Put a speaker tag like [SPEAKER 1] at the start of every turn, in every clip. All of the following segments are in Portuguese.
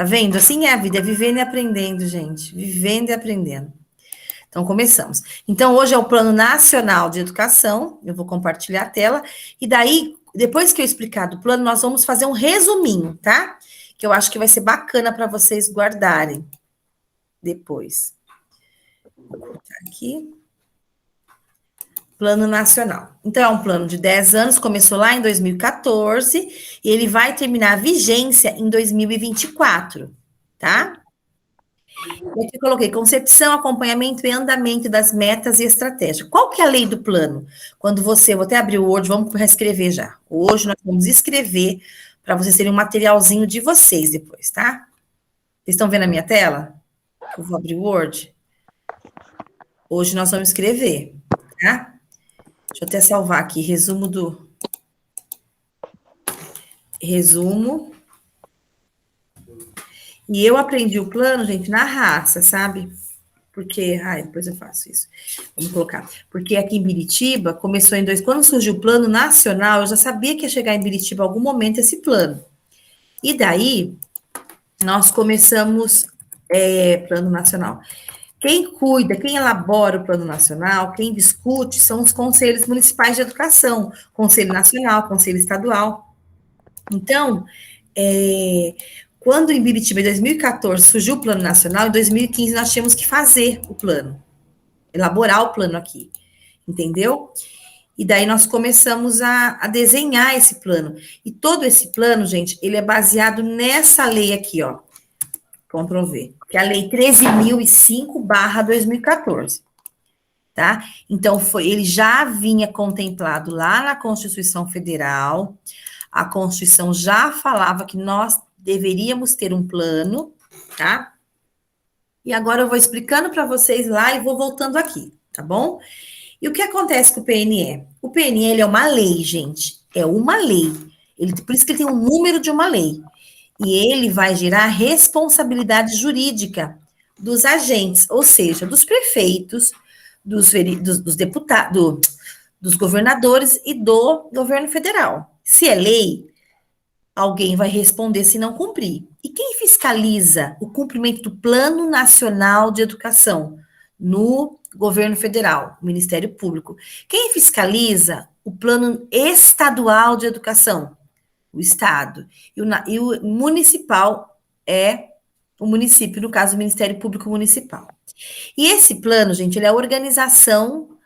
[SPEAKER 1] Tá vendo? Assim é a vida, é vivendo e aprendendo, gente. Vivendo e aprendendo. Então, começamos. Então, hoje é o Plano Nacional de Educação. Eu vou compartilhar a tela. E daí, depois que eu explicar do plano, nós vamos fazer um resuminho, tá? Que eu acho que vai ser bacana para vocês guardarem depois. Vou colocar aqui. Plano Nacional. Então, é um plano de 10 anos, começou lá em 2014 e ele vai terminar a vigência em 2024, tá? Eu aqui coloquei concepção, acompanhamento e andamento das metas e estratégia. Qual que é a lei do plano? Quando você, vou até abrir o Word, vamos reescrever já. Hoje nós vamos escrever para vocês terem um materialzinho de vocês depois, tá? Vocês estão vendo a minha tela? Eu vou abrir o Word. Hoje nós vamos escrever, tá? Deixa eu até salvar aqui, resumo. E eu aprendi o plano, gente, na raça, sabe? Porque, depois eu faço isso. Vamos colocar. Porque aqui em Biritiba, começou em quando surgiu o plano nacional, eu já sabia que ia chegar em Biritiba em algum momento esse plano. E daí, nós começamos, plano nacional. Quem cuida, quem elabora o plano nacional, quem discute, são os conselhos municipais de educação, Conselho Nacional, Conselho Estadual. Então, quando em Biritiba, em 2014, surgiu o Plano Nacional, em 2015 nós tínhamos que fazer o plano, elaborar o plano aqui, entendeu? E daí nós começamos a desenhar esse plano. E todo esse plano, gente, ele é baseado nessa lei aqui, ó. Ctrl V, que é a Lei 13.005/2014, tá? Então, ele já vinha contemplado lá na Constituição Federal, a Constituição já falava que nós deveríamos ter um plano, tá? E agora eu vou explicando para vocês lá e vou voltando aqui, tá bom? E o que acontece com o PNE? O PNE, ele é uma lei, gente. É uma lei. Por isso que ele tem um número de uma lei. E ele vai gerar responsabilidade jurídica dos agentes, ou seja, dos prefeitos, dos deputados, dos governadores e do governo federal. Se é lei, alguém vai responder se não cumprir. E quem fiscaliza o cumprimento do Plano Nacional de Educação no governo federal, o Ministério Público? Quem fiscaliza o Plano Estadual de Educação? O Estado. E o municipal é o município, no caso, o Ministério Público Municipal. E esse plano, gente, ele é a organização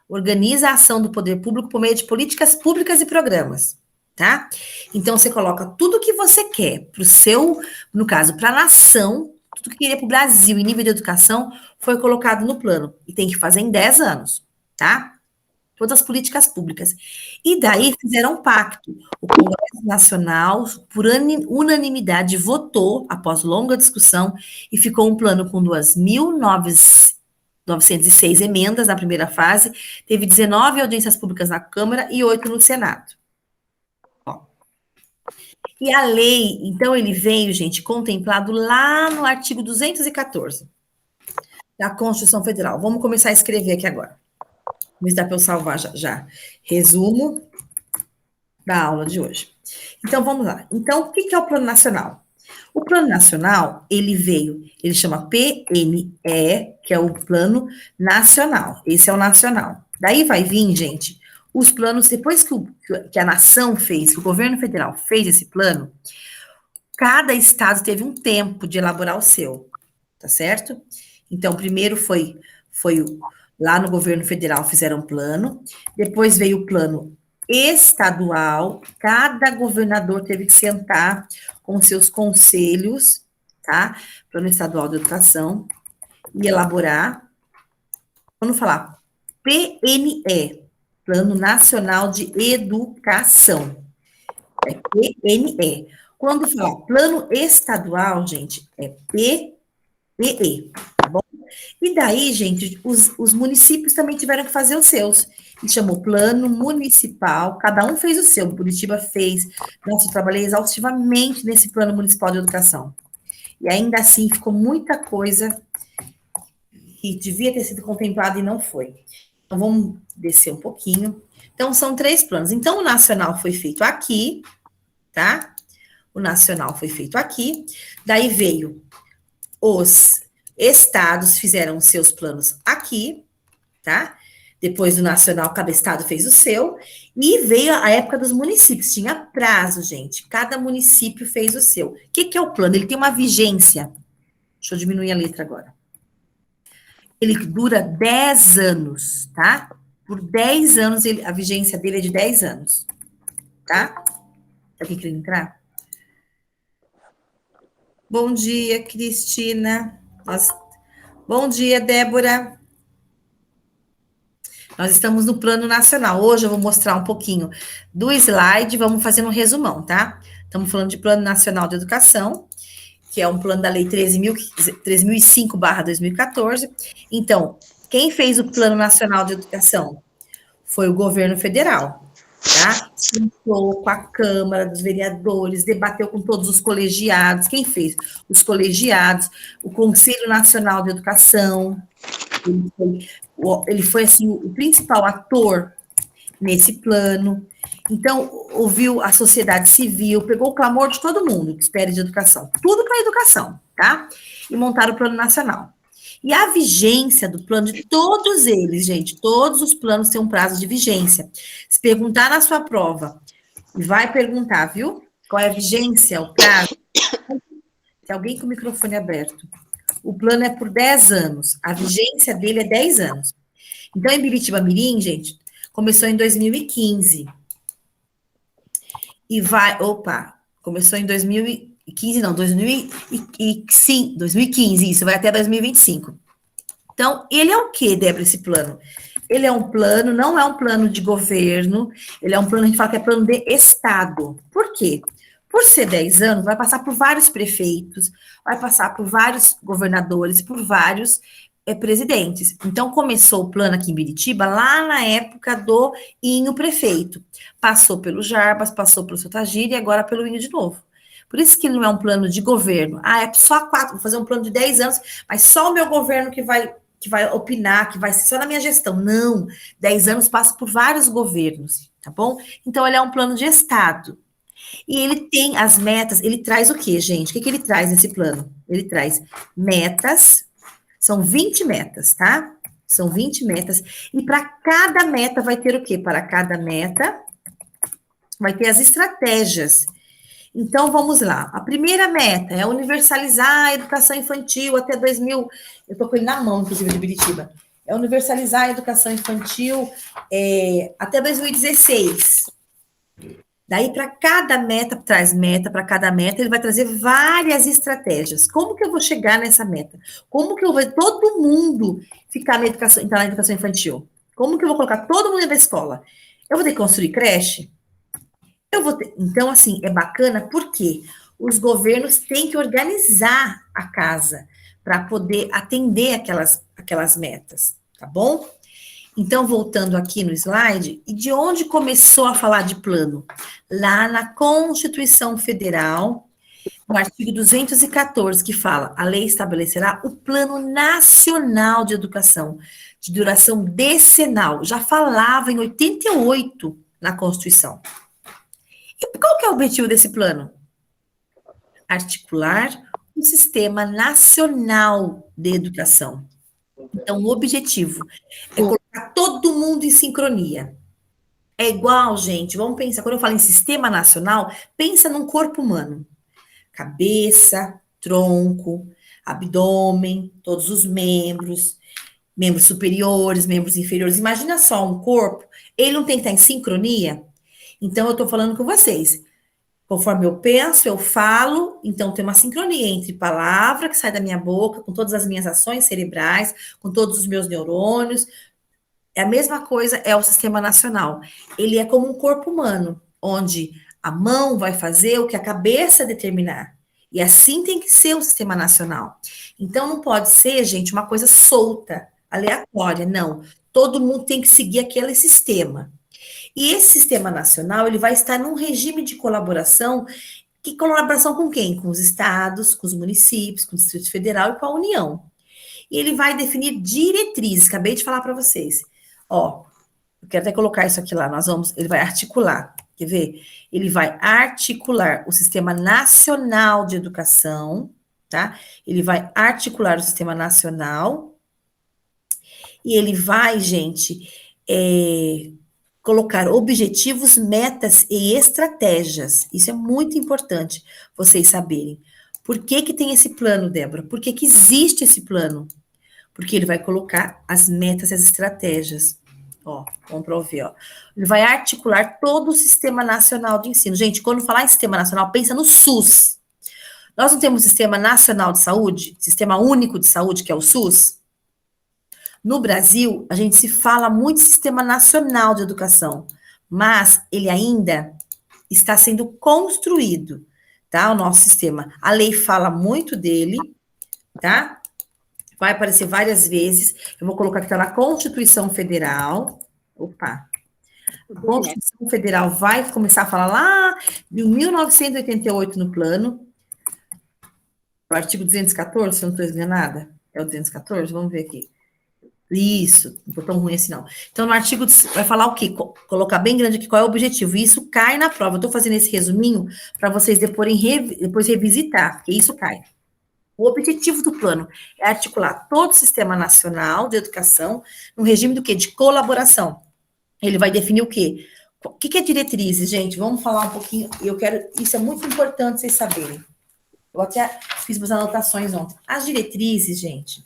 [SPEAKER 1] do poder público por meio de políticas públicas e programas, tá? Então, você coloca tudo o que você quer para o seu, no caso, para a nação, tudo que queria para o Brasil em nível de educação foi colocado no plano. E tem que fazer em 10 anos, tá? Todas as políticas públicas. E daí fizeram um pacto. O Congresso Nacional, por unanimidade, votou, após longa discussão, e ficou um plano com 2.906 emendas na primeira fase, teve 19 audiências públicas na Câmara e 8 no Senado. E a lei, então, ele veio, gente, contemplado lá no artigo 214 da Constituição Federal. Vamos começar a escrever aqui agora. Vamos dar para eu salvar já. Resumo da aula de hoje. Então, vamos lá. Então, o que é o Plano Nacional? O Plano Nacional, ele chama PNE, que é o Plano Nacional. Esse é o nacional. Daí vai vir, gente, os planos, depois que a nação fez, que o governo federal fez esse plano, cada estado teve um tempo de elaborar o seu, tá certo? Então, primeiro foi lá no governo federal fizeram um plano, depois veio o plano estadual, cada governador teve que sentar com seus conselhos, tá? Plano Estadual de Educação, e elaborar, vamos falar, PNE, Plano Nacional de Educação, é PNE. Quando falar plano estadual, gente, é PPE, tá bom? E daí, gente, os municípios também tiveram que fazer os seus. E chamou plano municipal, cada um fez o seu. Curitiba fez. Nossa, eu trabalhei exaustivamente nesse plano municipal de educação. E ainda assim, ficou muita coisa que devia ter sido contemplada e não foi. Então, vamos descer um pouquinho. Então, são 3 planos. Então, o nacional foi feito aqui, tá? O nacional foi feito aqui. Daí veio os estados, fizeram os seus planos aqui, tá? Depois do nacional, cada estado fez o seu. E veio a época dos municípios. Tinha prazo, gente. Cada município fez o seu. O que que é o plano? Ele tem uma vigência. Deixa eu diminuir a letra agora. Ele dura 10 anos, tá? Por 10 anos, a vigência dele é de 10 anos, tá? Alguém quer entrar? Bom dia, Cristina. Bom dia, Débora. Nós estamos no Plano Nacional. Hoje eu vou mostrar um pouquinho do slide, vamos fazer um resumão, tá? Estamos falando de Plano Nacional de Educação, que é um plano da Lei 13.005/2014. Então, quem fez o Plano Nacional de Educação? Foi o governo federal, tá? Sentou com a Câmara dos Vereadores, debateu com todos os colegiados. Quem fez? Os colegiados, o Conselho Nacional de Educação. Ele foi assim, o principal ator nesse plano. Então, ouviu a sociedade civil, pegou o clamor de todo mundo que espera de educação. Tudo para educação, tá? E montaram o Plano Nacional. E a vigência do plano de todos eles, gente, todos os planos têm um prazo de vigência. Se perguntar na sua prova, vai perguntar, viu? Qual é a vigência, o prazo? Tem alguém com o microfone aberto. O plano é por 10 anos. A vigência dele é 10 anos. Então, em Biritiba-Mirim, gente, começou em 2015. E vai... Opa! Começou em 2015, não, 2015, isso, vai até 2025. Então, ele é o quê, Débora, esse plano? Ele é um plano, não é um plano de governo, ele é um plano, a gente fala que é plano de Estado. Por quê? Por ser 10 anos, vai passar por vários prefeitos, vai passar por vários governadores, por vários presidentes. Então, começou o plano aqui em Biritiba, lá na época do Inho prefeito. Passou pelo Jarbas, passou pelo Sotagir e agora pelo Inho de novo. Por isso que ele não é um plano de governo. Ah, é só 4, vou fazer um plano de 10 anos, mas só o meu governo que vai opinar, que vai ser só na minha gestão. Não, 10 anos passa por vários governos, tá bom? Então, ele é um plano de Estado. E ele tem as metas, ele traz o quê, gente? O que ele traz nesse plano? Ele traz metas, são 20 metas, tá? São 20 metas, e para cada meta vai ter o quê? Para cada meta vai ter as estratégias. Então, vamos lá. A primeira meta é universalizar a educação infantil até 2000. Eu estou com ele na mão, inclusive, de Biritiba. É universalizar a educação infantil até 2016. Daí, para cada meta, traz meta, para cada meta, ele vai trazer várias estratégias. Como que eu vou chegar nessa meta? Como que eu vou todo mundo entrar na educação infantil? Como que eu vou colocar todo mundo na escola? Eu vou ter que construir creche? Então, assim, é bacana porque os governos têm que organizar a casa para poder atender aquelas metas, tá bom? Então, voltando aqui no slide, e de onde começou a falar de plano? Lá na Constituição Federal, no artigo 214, que fala: a lei estabelecerá o Plano Nacional de Educação, de duração decenal. Já falava em 88 na Constituição. E qual que é o objetivo desse plano? Articular um sistema nacional de educação. Então, o objetivo é colocar todo mundo em sincronia. É igual, gente, vamos pensar, quando eu falo em sistema nacional, pensa num corpo humano. Cabeça, tronco, abdômen, todos os membros superiores, membros inferiores. Imagina só um corpo, ele não tem que estar em sincronia? Então, eu estou falando com vocês. Conforme eu penso, eu falo, então tem uma sincronia entre palavra que sai da minha boca, com todas as minhas ações cerebrais, com todos os meus neurônios. É a mesma coisa, é o sistema nacional. Ele é como um corpo humano, onde a mão vai fazer o que a cabeça determinar. E assim tem que ser o sistema nacional. Então não pode ser, gente, uma coisa solta, aleatória, não. Todo mundo tem que seguir aquele sistema. E esse sistema nacional, ele vai estar num regime de colaboração. Que colaboração com quem? Com os estados, com os municípios, com o Distrito Federal e com a União. E ele vai definir diretrizes, acabei de falar para vocês. Ó, eu quero até colocar isso aqui lá, ele vai articular Quer ver? Ele vai articular o Sistema Nacional de Educação, tá? Ele vai articular o Sistema Nacional e ele vai, gente, colocar objetivos, metas e estratégias. Isso é muito importante vocês saberem. Por que que tem esse plano, Débora? Por que que existe esse plano? Porque ele vai colocar as metas e as estratégias. Ó, vamos para ver, ó. Ele vai articular todo o Sistema Nacional de Ensino. Gente, quando falar em Sistema Nacional, pensa no SUS. Nós não temos Sistema Nacional de Saúde, Sistema Único de Saúde, que é o SUS? No Brasil, a gente se fala muito Sistema Nacional de Educação, mas ele ainda está sendo construído, tá? O nosso sistema. A lei fala muito dele, tá? Vai aparecer várias vezes. Eu vou colocar que está na Constituição Federal. Opa! A Constituição Federal vai começar a falar lá em 1988 no plano. O artigo 214, se eu não estou enganada. É o 214? Vamos ver aqui. Isso, não foi tão ruim assim, não. Então, no artigo vai falar o quê? Colocar bem grande aqui qual é o objetivo. E isso cai na prova. Eu estou fazendo esse resuminho para vocês depois revisitar, porque isso cai. O objetivo do plano é articular todo o Sistema Nacional de Educação no regime do quê? De colaboração. Ele vai definir o quê? O que é diretrizes, gente? Vamos falar um pouquinho. Isso é muito importante vocês saberem. Eu até fiz umas anotações ontem. As diretrizes, gente,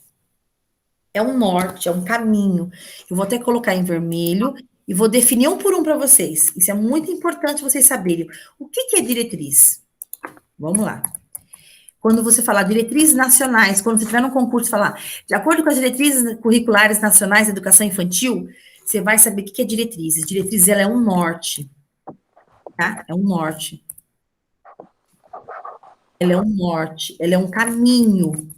[SPEAKER 1] é um norte, é um caminho. Eu vou até colocar em vermelho e vou definir um por um para vocês. Isso é muito importante vocês saberem. O que é diretriz? Vamos lá. Quando você falar diretrizes nacionais, quando você estiver no concurso falar, de acordo com as diretrizes curriculares nacionais de educação infantil, você vai saber o que é diretrizes. Diretrizes, ela é um norte, tá? É um norte. Ela é um norte, ela é um caminho.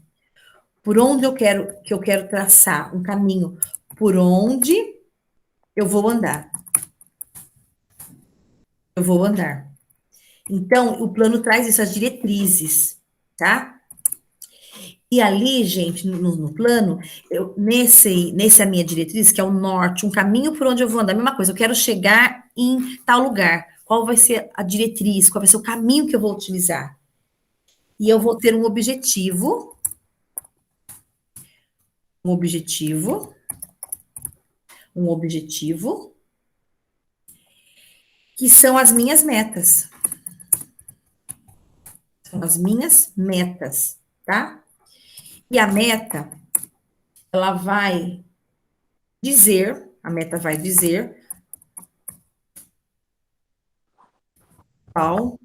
[SPEAKER 1] Por onde eu quero traçar um caminho, por onde eu vou andar. Eu vou andar. Então, o plano traz isso, as diretrizes, tá? E ali, gente, no plano, nessa minha diretriz, que é o norte, um caminho por onde eu vou andar, a mesma coisa, eu quero chegar em tal lugar. Qual vai ser a diretriz? Qual vai ser o caminho que eu vou utilizar? E eu vou ter um objetivo, um objetivo, que são as minhas metas. São as minhas metas, tá? E a meta, ela vai dizer qual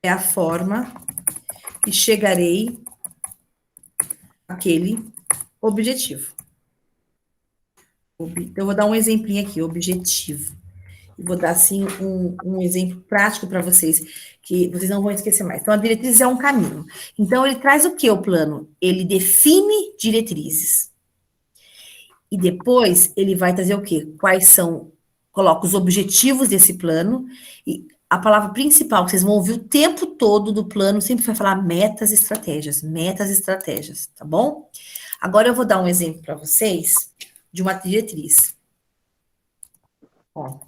[SPEAKER 1] é a forma que chegarei àquele objetivo. Então, eu vou dar um exemplinho aqui, objetivo. E vou dar, assim, um exemplo prático para vocês, que vocês não vão esquecer mais. Então, a diretriz é um caminho. Então, ele traz o que, o plano? Ele define diretrizes. E depois, ele vai trazer o quê? Coloca os objetivos desse plano, e a palavra principal que vocês vão ouvir o tempo todo do plano, sempre vai falar metas e estratégias, tá bom? Agora, eu vou dar um exemplo para vocês de uma diretriz. Ó.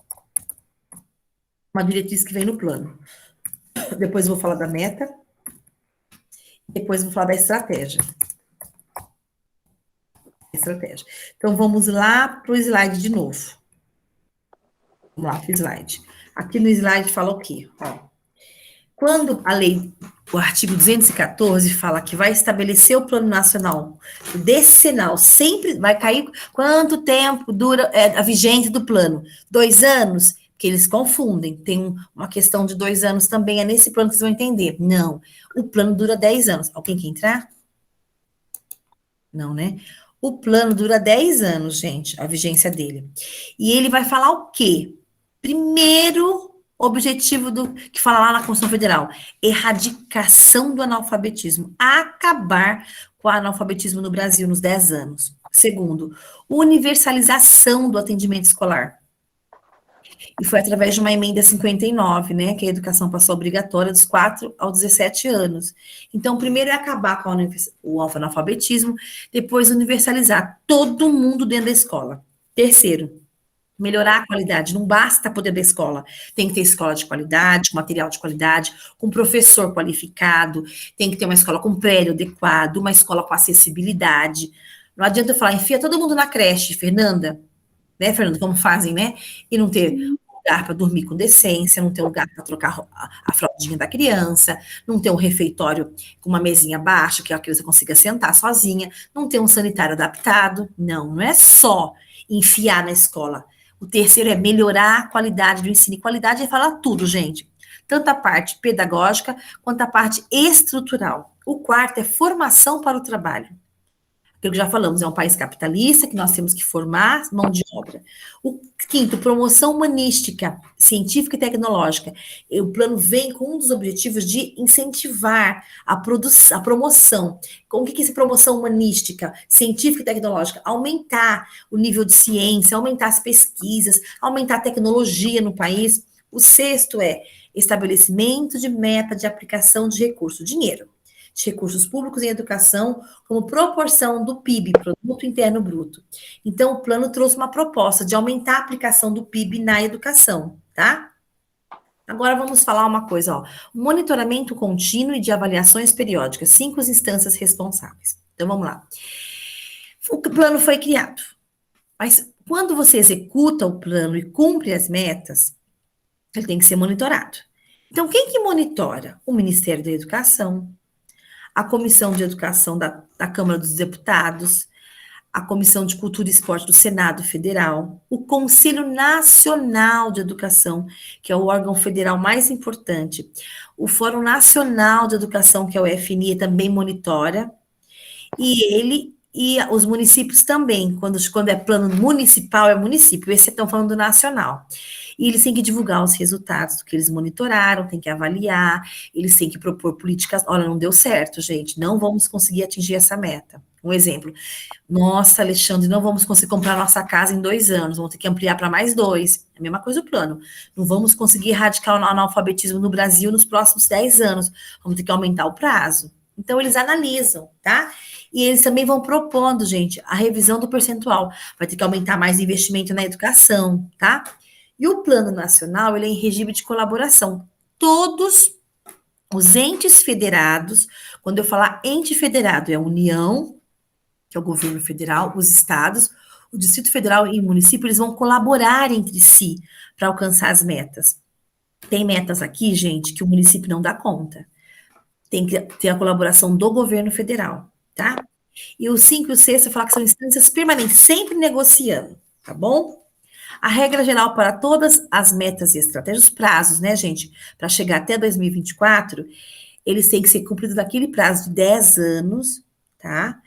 [SPEAKER 1] Uma diretriz que vem no plano. Depois eu vou falar da meta. Depois eu vou falar da estratégia. Então, vamos lá para o slide de novo. Vamos lá para o slide. Aqui no slide fala o quê? Ó, quando a lei, o artigo 214, fala que vai estabelecer o plano nacional decenal, sempre vai cair. Quanto tempo dura a vigência do plano? 2 anos? Que eles confundem. Tem uma questão de 2 anos também, é nesse plano que vocês vão entender. Não, o plano dura 10 anos. Alguém quer entrar? Não, né? O plano dura 10 anos, gente, a vigência dele. E ele vai falar o quê? Primeiro objetivo que fala lá na Constituição Federal, erradicação do analfabetismo, acabar com o analfabetismo no Brasil nos 10 anos. Segundo, universalização do atendimento escolar. E foi através de uma emenda 59, né, que a educação passou obrigatória dos 4 aos 17 anos. Então, primeiro é acabar com o analfabetismo, depois universalizar todo mundo dentro da escola. Terceiro, Melhorar a qualidade, não basta poder da escola, tem que ter escola de qualidade, com material de qualidade, com professor qualificado, tem que ter uma escola com prédio adequado, uma escola com acessibilidade. Não adianta eu falar, enfia todo mundo na creche, Fernanda, né, Fernanda, como fazem, né? E não ter lugar para dormir com decência, não ter lugar para trocar a fraldinha da criança, não ter um refeitório com uma mesinha baixa, que a criança consiga sentar sozinha, não ter um sanitário adaptado. Não, não é só enfiar na escola. O terceiro é melhorar a qualidade do ensino. E qualidade é falar tudo, gente. Tanto a parte pedagógica quanto a parte estrutural. O quarto é formação para o trabalho. Aquilo que já falamos, é um país capitalista, que nós temos que formar mão de obra. O quinto, promoção humanística, científica e tecnológica. E o plano vem com um dos objetivos de incentivar a promoção. Com o que é essa promoção humanística, científica e tecnológica? Aumentar o nível de ciência, aumentar as pesquisas, aumentar a tecnologia no país. O sexto é estabelecimento de meta de aplicação de recurso, dinheiro de recursos públicos em educação como proporção do PIB, Produto Interno Bruto. Então, o plano trouxe uma proposta de aumentar a aplicação do PIB na educação, tá? Agora vamos falar uma coisa, ó. Monitoramento contínuo e de avaliações periódicas, 5 instâncias responsáveis. Então, vamos lá. O plano foi criado, mas quando você executa o plano e cumpre as metas, ele tem que ser monitorado. Então, quem que monitora? O Ministério da Educação, a Comissão de Educação da Câmara dos Deputados, a Comissão de Cultura e Esporte do Senado Federal, o Conselho Nacional de Educação, que é o órgão federal mais importante, o Fórum Nacional de Educação, que é o FNIE, também monitora, e ele e os municípios também, quando é plano municipal, é município, esse estão falando do nacional. E eles têm que divulgar os resultados do que eles monitoraram, têm que avaliar, eles têm que propor políticas. Olha, não deu certo, gente, não vamos conseguir atingir essa meta. Um exemplo. Nossa, Alexandre, não vamos conseguir comprar nossa casa em 2 anos, vamos ter que ampliar para mais 2. É a mesma coisa o plano. Não vamos conseguir erradicar o analfabetismo no Brasil nos próximos 10 anos, vamos ter que aumentar o prazo. Então, eles analisam, tá? E eles também vão propondo, gente, a revisão do percentual. Vai ter que aumentar mais investimento na educação, tá? E o Plano Nacional, ele é em regime de colaboração. Todos os entes federados, quando eu falar ente federado, é a União, que é o governo federal, os estados, o Distrito Federal e o município, eles vão colaborar entre si para alcançar as metas. Tem metas aqui, gente, que o município não dá conta. Tem que ter a colaboração do governo federal, tá? E o 5 e o 6, eu falar que são instâncias permanentes, sempre negociando, tá bom? A regra geral para todas as metas e estratégias, os prazos, né, gente, para chegar até 2024, eles têm que ser cumpridos naquele prazo de 10 anos, tá?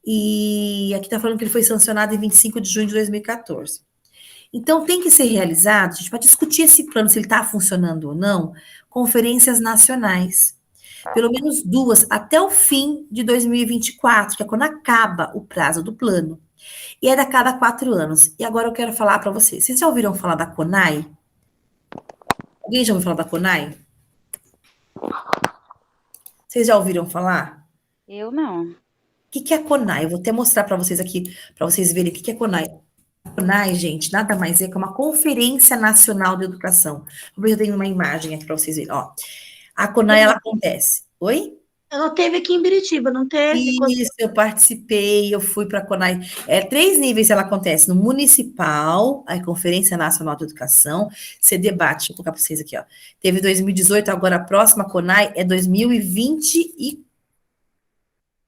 [SPEAKER 1] E aqui está falando que ele foi sancionado em 25 de junho de 2014. Então, tem que ser realizado, gente, para discutir esse plano, se ele está funcionando ou não, conferências nacionais. Pelo menos 2, até o fim de 2024, que é quando acaba o prazo do plano. E é a cada 4 anos. E agora eu quero falar para vocês. Vocês já ouviram falar da CONAI? Alguém já ouviu falar da CONAI? Vocês já ouviram falar?
[SPEAKER 2] Eu não.
[SPEAKER 1] O que é a CONAI? Eu vou até mostrar para vocês aqui, para vocês verem o que é a CONAI. A CONAI, gente, nada mais é que uma Conferência Nacional de Educação. Vou ver se eu tenho uma imagem aqui para vocês verem. Ó, a CONAI, ela acontece. Oi?
[SPEAKER 3] Ela teve aqui em Biritiba, não teve?
[SPEAKER 1] Isso, eu participei, eu fui para a CONAI. 3 níveis ela acontece, no municipal, a Conferência Nacional de Educação, você debate, deixa eu colocar para vocês aqui, ó. Teve 2018, agora a próxima CONAI é 2024.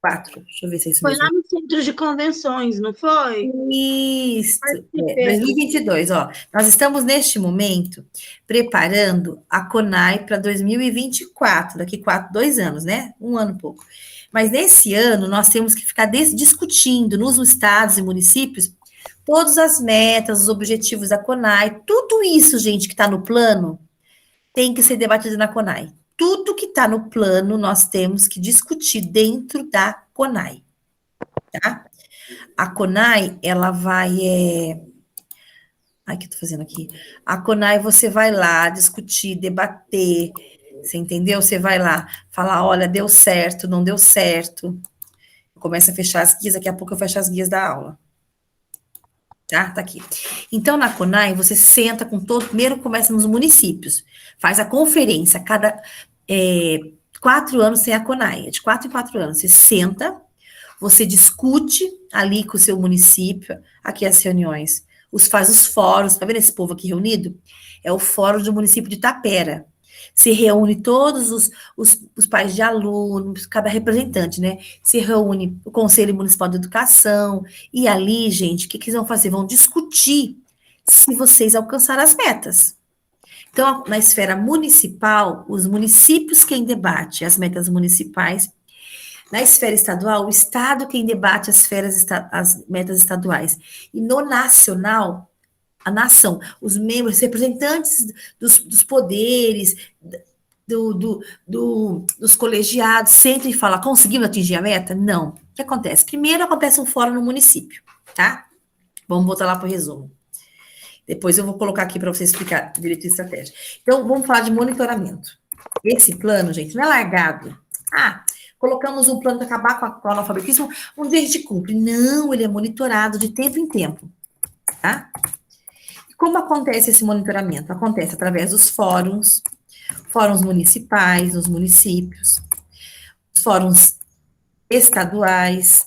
[SPEAKER 1] Deixa eu ver se é isso
[SPEAKER 3] Foi
[SPEAKER 1] mesmo.
[SPEAKER 3] lá no centro de convenções, não foi?
[SPEAKER 1] Isso,
[SPEAKER 3] Participei.
[SPEAKER 1] 2022, ó. Nós estamos neste momento preparando a CONAI para 2024, daqui 2 anos, né? 1 ano e pouco. Mas nesse ano nós temos que ficar discutindo nos estados e municípios todas as metas, os objetivos da CONAI, tudo isso, gente, que está no plano, tem que ser debatido na CONAI. Tudo que está no plano nós temos que discutir dentro da CONAI, tá? A CONAI, ela vai. Ai, o que eu tô fazendo aqui? A CONAI, você vai lá discutir, debater, você entendeu? Você vai lá falar: olha, deu certo, não deu certo. Começa a fechar as guias, daqui a pouco eu fecho as guias da aula. Tá? Tá aqui. Então, na CONAI, você senta com todo. Primeiro começa nos municípios, faz a conferência. Cada 4 anos tem a CONAI, é de 4 em 4 anos. Você senta, você discute ali com o seu município, aqui as reuniões, faz os fóruns, tá vendo esse povo aqui reunido? É o fórum do município de Itapera. Se reúne todos os pais de alunos, cada representante, né? Se reúne o Conselho Municipal de Educação, e ali, gente, o que eles vão fazer? Vão discutir se vocês alcançaram as metas. Então, na esfera municipal, os municípios quem debate as metas municipais. Na esfera estadual, o Estado quem debate as metas estaduais. E no nacional, a nação, os membros, representantes dos poderes, dos colegiados, sentam e falam, conseguimos atingir a meta? Não. O que acontece? Primeiro acontece um fórum no município, tá? Vamos voltar lá para o resumo. Depois eu vou colocar aqui para você explicar direito e estratégia. Então, vamos falar de monitoramento. Esse plano, gente, não é largado. Colocamos um plano para acabar com o analfabetismo, um dia a gente cumpre. Não, ele é monitorado de tempo em tempo, tá? Como acontece esse monitoramento? Acontece através dos fóruns municipais, nos municípios, os fóruns estaduais,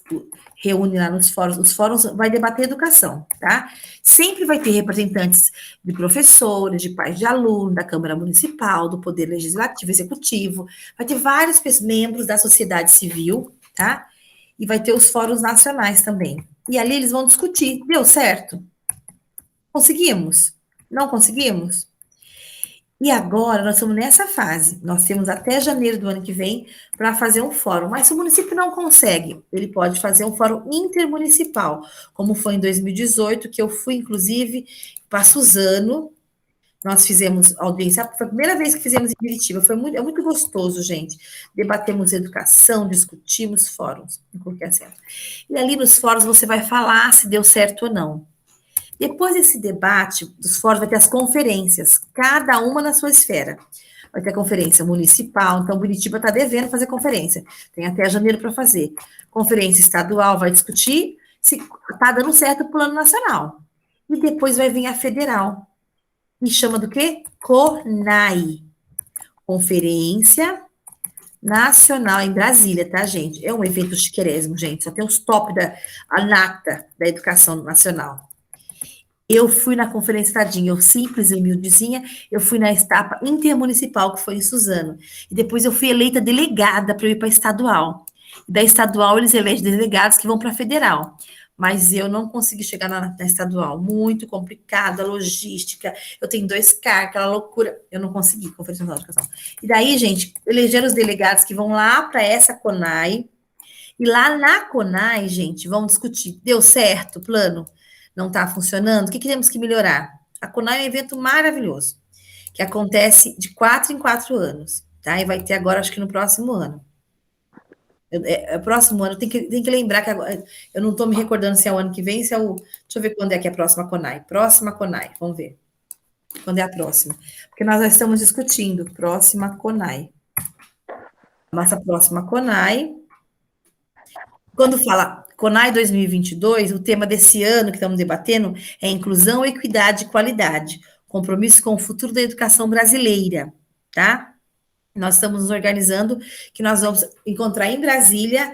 [SPEAKER 1] reúne lá nos fóruns, os fóruns vai debater educação, tá? Sempre vai ter representantes de professores, de pais de aluno, da Câmara Municipal, do Poder Legislativo, Executivo, vai ter vários membros da sociedade civil, tá? E vai ter os fóruns nacionais também. E ali eles vão discutir, deu certo? Conseguimos? Não conseguimos? E agora nós estamos nessa fase. Nós temos até janeiro do ano que vem para fazer um fórum. Mas se o município não consegue, ele pode fazer um fórum intermunicipal, como foi em 2018, que eu fui, inclusive, para Suzano. Nós fizemos audiência, foi a primeira vez que fizemos em Curitiba. É muito gostoso, gente. Debatemos educação, discutimos fóruns, em qualquer certo. E ali nos fóruns você vai falar se deu certo ou não. Depois desse debate dos fóruns, vai ter as conferências, cada uma na sua esfera. Vai ter a conferência municipal, então Curitiba está devendo fazer conferência, tem até janeiro para fazer. Conferência estadual vai discutir se está dando certo o plano nacional. E depois vai vir a federal, e chama do quê? CONAI, Conferência Nacional em Brasília, tá, gente? É um evento chiquérrimo, gente, só tem os top a nata da educação nacional. Eu fui na conferência tadinha, eu simples e humildezinha, eu fui na etapa intermunicipal, que foi em Suzano. E depois eu fui eleita delegada para eu ir para a estadual. E da estadual, eles elegem delegados que vão para a federal. Mas eu não consegui chegar na estadual. Muito complicado, a logística. Eu tenho 2 carros, aquela loucura. Eu não consegui, Conferência Nacional de Educação. E daí, gente, elegeram os delegados que vão lá para essa CONAI. E lá na CONAI, gente, vão discutir. Deu certo o plano? Não está funcionando? O que temos que melhorar? A CONAI é um evento maravilhoso, que acontece de 4 em 4 anos, tá? E vai ter agora, acho que no próximo ano. Próximo ano, tem que lembrar que agora, eu não estou me recordando se é o ano que vem, se é o... Deixa eu ver quando é que é a próxima CONAI. Próxima CONAI, vamos ver. Quando é a próxima? Porque nós já estamos discutindo. Próxima CONAI. Nossa próxima CONAI. Quando fala CONAI 2022, o tema desse ano que estamos debatendo é inclusão, equidade e qualidade, compromisso com o futuro da educação brasileira, tá? Nós estamos nos organizando, que nós vamos encontrar em Brasília,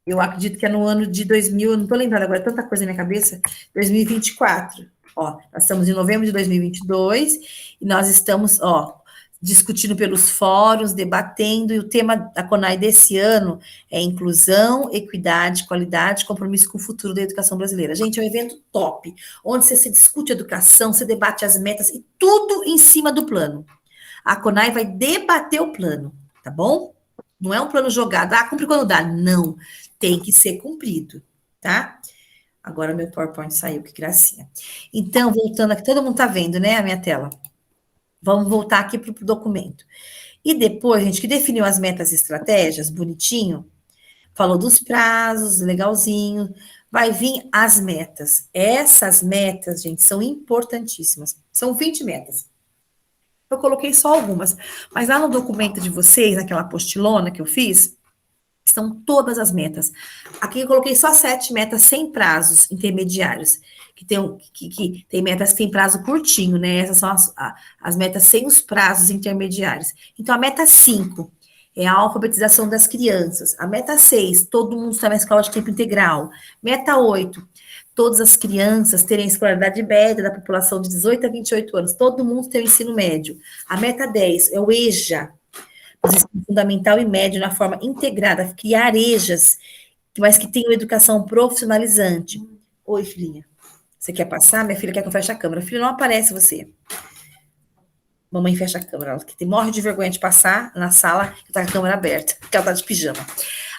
[SPEAKER 1] eu acredito que é no ano de 2000, eu não estou lembrando agora, tanta coisa na minha cabeça, 2024. Ó, nós estamos em novembro de 2022, e nós estamos, discutindo pelos fóruns, debatendo, e o tema da CONAI desse ano é inclusão, equidade, qualidade, compromisso com o futuro da educação brasileira. Gente, é um evento top, onde você se discute educação, você debate as metas, e tudo em cima do plano. A CONAI vai debater o plano, tá bom? Não é um plano jogado, cumpre quando dá. Não, tem que ser cumprido, tá? Agora meu PowerPoint saiu, que gracinha. Então, voltando aqui, todo mundo tá vendo, né, a minha tela? Vamos voltar aqui para o documento. E depois, a gente que definiu as metas e estratégias, bonitinho, falou dos prazos, legalzinho, vai vir as metas. Essas metas, gente, são importantíssimas. São 20 metas. Eu coloquei só algumas, mas lá no documento de vocês, naquela postilona que eu fiz, Estão todas as metas. Aqui eu coloquei só 7 metas sem prazos intermediários, que tem metas que têm prazo curtinho, né? Essas são as metas sem os prazos intermediários. Então, a meta 5 é a alfabetização das crianças. A meta 6, todo mundo está na escola de tempo integral. Meta 8, todas as crianças terem escolaridade média da população de 18 a 28 anos. Todo mundo tem o ensino médio. A meta 10 é o EJA, os ensino fundamental e médio na forma integrada, criar EJAs, mas que tenham educação profissionalizante. Oi, filhinha. Você quer passar? Minha filha quer que eu feche a câmera. Filha, não aparece você. Mamãe fecha a câmera. Ela morre de vergonha de passar na sala que tá com a câmera aberta, porque ela tá de pijama.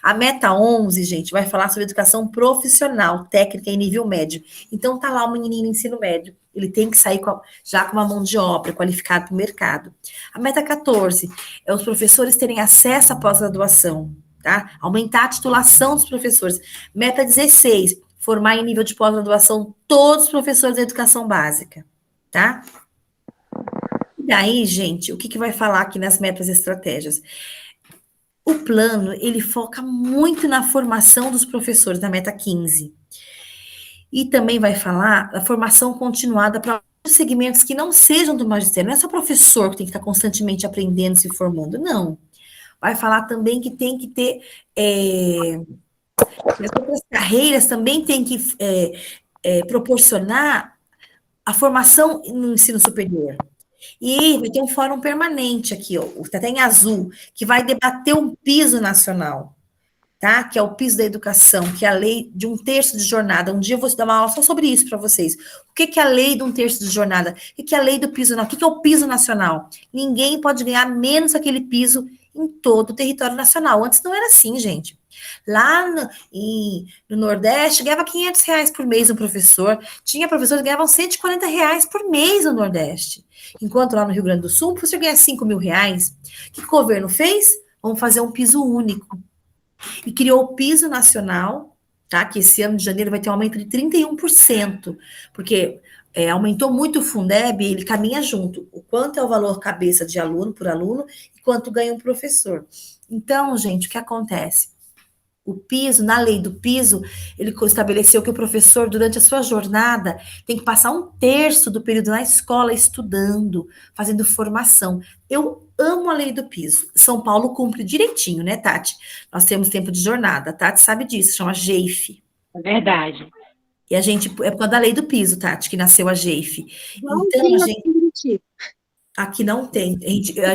[SPEAKER 1] A meta 11, gente, vai falar sobre educação profissional, técnica em nível médio. Então, tá lá o menininho no ensino médio. Ele tem que sair já com uma mão de obra qualificada para o mercado. A meta 14 é os professores terem acesso à pós-graduação, tá? Aumentar a titulação dos professores. Meta 16, formar em nível de pós-graduação todos os professores da educação básica, tá? E daí, gente, o que vai falar aqui nas metas e estratégias? O plano, ele foca muito na formação dos professores, na meta 15. E também vai falar da formação continuada para segmentos que não sejam do magistério. Não é só professor que tem que estar constantemente aprendendo, se formando, não. Vai falar também que tem que ter... as outras carreiras também tem que proporcionar a formação no ensino superior. E vai ter um fórum permanente aqui, ó, tá até em azul, que vai debater um piso nacional, tá? Que é o piso da educação, que é a lei de 1/3 de jornada. Um dia eu vou dar uma aula só sobre isso para vocês. O que é a lei de 1/3 de jornada? O que é a lei do piso nacional? O que é o piso nacional? Ninguém pode ganhar menos aquele piso em todo o território nacional. Antes não era assim, gente. Lá no Nordeste, ganhava R$ 500 por mês um professor. Tinha professores que ganhavam R$ 140 por mês no Nordeste. Enquanto lá no Rio Grande do Sul, o professor ganha R$ 5.000. O que o governo fez? Vamos fazer um piso único. E criou o piso nacional, tá? Que esse ano de janeiro vai ter um aumento de 31%, porque aumentou muito o Fundeb, ele caminha junto. O quanto é o valor cabeça de aluno por aluno e quanto ganha um professor. Então, gente, o que acontece? O piso, na lei do piso, ele estabeleceu que o professor, durante a sua jornada, tem que passar 1/3 do período na escola estudando, fazendo formação. Eu amo a lei do piso. São Paulo cumpre direitinho, né, Tati? Nós temos tempo de jornada. A Tati sabe disso, chama GEIF.
[SPEAKER 2] É verdade.
[SPEAKER 1] E a gente, é por causa da lei do piso, Tati, que nasceu a GEIF.
[SPEAKER 3] Não
[SPEAKER 1] então,
[SPEAKER 3] tem
[SPEAKER 1] a gente... Aqui não tem.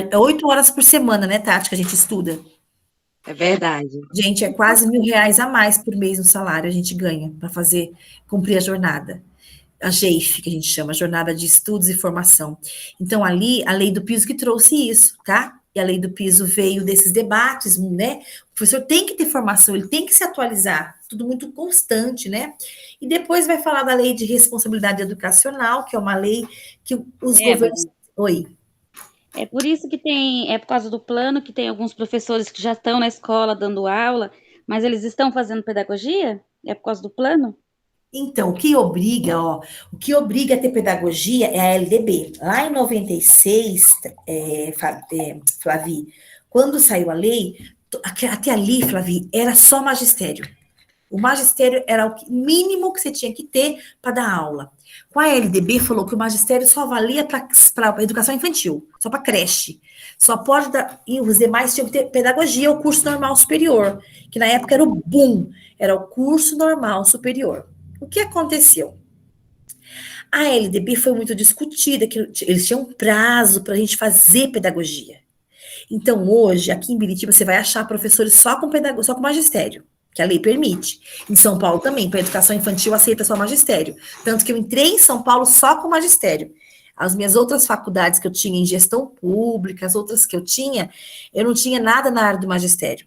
[SPEAKER 1] É 8 horas por semana, né, Tati, que a gente estuda.
[SPEAKER 2] É verdade.
[SPEAKER 1] Gente, é quase R$ 1.000 a mais por mês no salário a gente ganha para cumprir a jornada. A GEIF, que a gente chama, Jornada de Estudos e Formação. Então, ali, a lei do piso que trouxe isso, tá? E a lei do piso veio desses debates, né? O professor tem que ter formação, ele tem que se atualizar, tudo muito constante, né? E depois vai falar da lei de responsabilidade educacional, que é uma lei que os governos... Oi.
[SPEAKER 4] É por isso que é por causa do plano, que tem alguns professores que já estão na escola dando aula, mas eles estão fazendo pedagogia? É por causa do plano?
[SPEAKER 1] Então, o que obriga a ter pedagogia é a LDB. Lá em 96, Flavi, quando saiu a lei, até ali, Flavi, era só magistério. O magistério era o mínimo que você tinha que ter para dar aula. Com a LDB, falou que o magistério só valia para educação infantil, só para creche. Só pode dar, e os demais tinham que ter pedagogia, o curso normal superior, que na época era o boom, era o curso normal superior. O que aconteceu? A LDB foi muito discutida, que eles tinham um prazo para a gente fazer pedagogia. Então, hoje, aqui em Biritiba, você vai achar professores só com magistério, que a lei permite. Em São Paulo também, para educação infantil, aceita só magistério. Tanto que eu entrei em São Paulo só com magistério. As minhas outras faculdades que eu tinha em gestão pública, as outras que eu não tinha nada na área do magistério.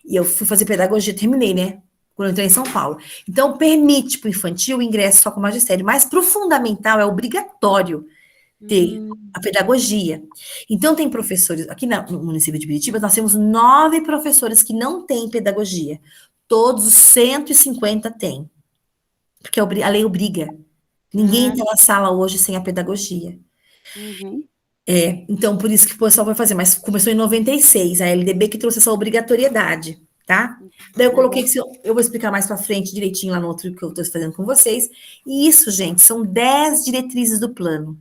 [SPEAKER 1] E eu fui fazer pedagogia, terminei, né? Quando eu entrei em São Paulo. Então, permite para o infantil o ingresso só com magistério, mas para o fundamental é obrigatório ter a pedagogia. Então, tem professores, aqui no município de Biritiba, nós temos 9 professores que não têm pedagogia. Todos os 150 têm. Porque a lei obriga. Ninguém está na sala hoje sem a pedagogia.
[SPEAKER 4] Uhum.
[SPEAKER 1] Então, por isso que o pessoal vai fazer. Mas começou em 96, a LDB que trouxe essa obrigatoriedade, tá? Daí eu coloquei que eu vou explicar mais para frente direitinho lá no outro que eu estou fazendo com vocês. E isso, gente, são 10 diretrizes do plano.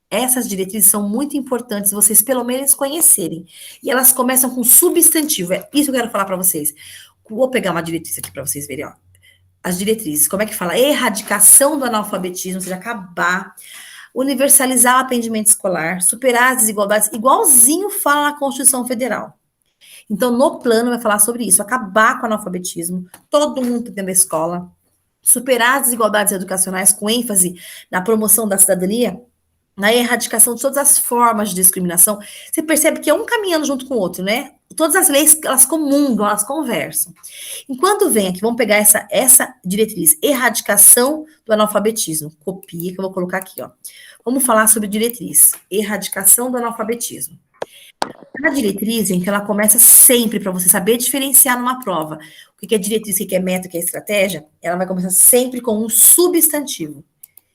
[SPEAKER 1] Essas diretrizes são muito importantes vocês pelo menos conhecerem. E elas começam com substantivo. É isso que eu quero falar para vocês. Vou pegar uma diretriz aqui para vocês verem, ó. As diretrizes, como é que fala? Erradicação do analfabetismo, ou seja, acabar, universalizar o atendimento escolar, superar as desigualdades, igualzinho fala na Constituição Federal. Então, no plano vai falar sobre isso, acabar com o analfabetismo, todo mundo dentro da escola, superar as desigualdades educacionais com ênfase na promoção da cidadania, na erradicação de todas as formas de discriminação. Você percebe que é um caminhando junto com o outro, né? Todas as leis, elas comungam, elas conversam. Enquanto vem aqui, vamos pegar essa diretriz, erradicação do analfabetismo. Copia, que eu vou colocar aqui, ó. Vamos falar sobre diretriz, erradicação do analfabetismo. A diretriz, gente, ela começa sempre para você saber diferenciar numa prova. O que é diretriz, o que é meta, o que é estratégia, ela vai começar sempre com um substantivo.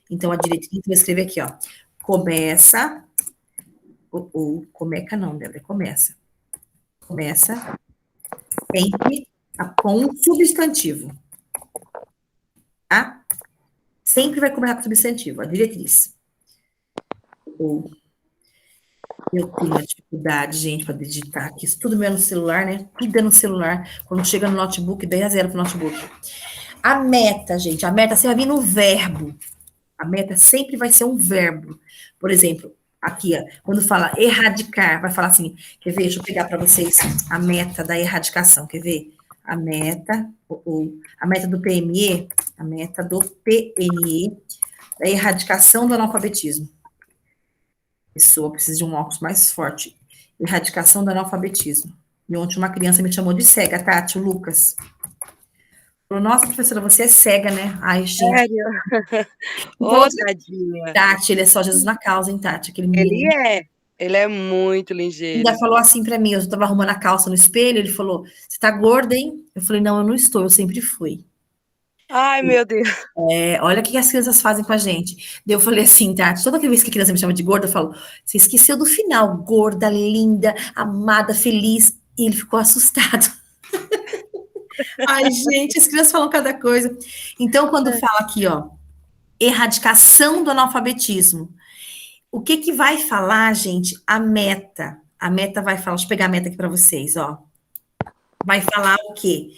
[SPEAKER 1] Então, a diretriz, vou escrever aqui, ó. Começa, ou começa não, Débora, começa sempre com um substantivo, tá? Sempre vai começar com substantivo, a diretriz. Ou eu tenho uma dificuldade, gente, para digitar aqui, isso tudo mesmo no celular, né? Tudo é no celular, quando chega no notebook, 10-0 pro notebook. A meta, gente, a meta sempre vai vir no verbo. A meta sempre vai ser um verbo. Por exemplo, aqui, ó, quando fala erradicar, vai falar assim, quer ver? Deixa eu pegar para vocês a meta da erradicação, quer ver? A meta do PME, da erradicação do analfabetismo. Pessoa precisa de um óculos mais forte. Erradicação do analfabetismo. E ontem uma criança me chamou de cega, Tati, o Lucas. Falou, nossa, professora, você é cega, né? Ai, gente.
[SPEAKER 2] Sério? Ô, tadinha.
[SPEAKER 1] Tati, ele é só Jesus na causa, hein, Tati? Aquele menino.
[SPEAKER 2] Ele é muito ligeiro.
[SPEAKER 1] Ainda falou assim pra mim, eu tava arrumando a calça no espelho, ele falou, você tá gorda, hein? Eu falei, não, eu não estou, eu sempre fui.
[SPEAKER 2] Ai, meu Deus.
[SPEAKER 1] Olha o que as crianças fazem com a gente. Daí eu falei assim, Tati, toda vez que a criança me chama de gorda, eu falo, você esqueceu do final, gorda, linda, amada, feliz. E ele ficou assustado. Ai, gente, as crianças falam cada coisa. Então, quando fala aqui, ó, erradicação do analfabetismo, o que vai falar, gente? A meta. A meta vai falar, deixa eu pegar a meta aqui para vocês, ó. Vai falar o quê?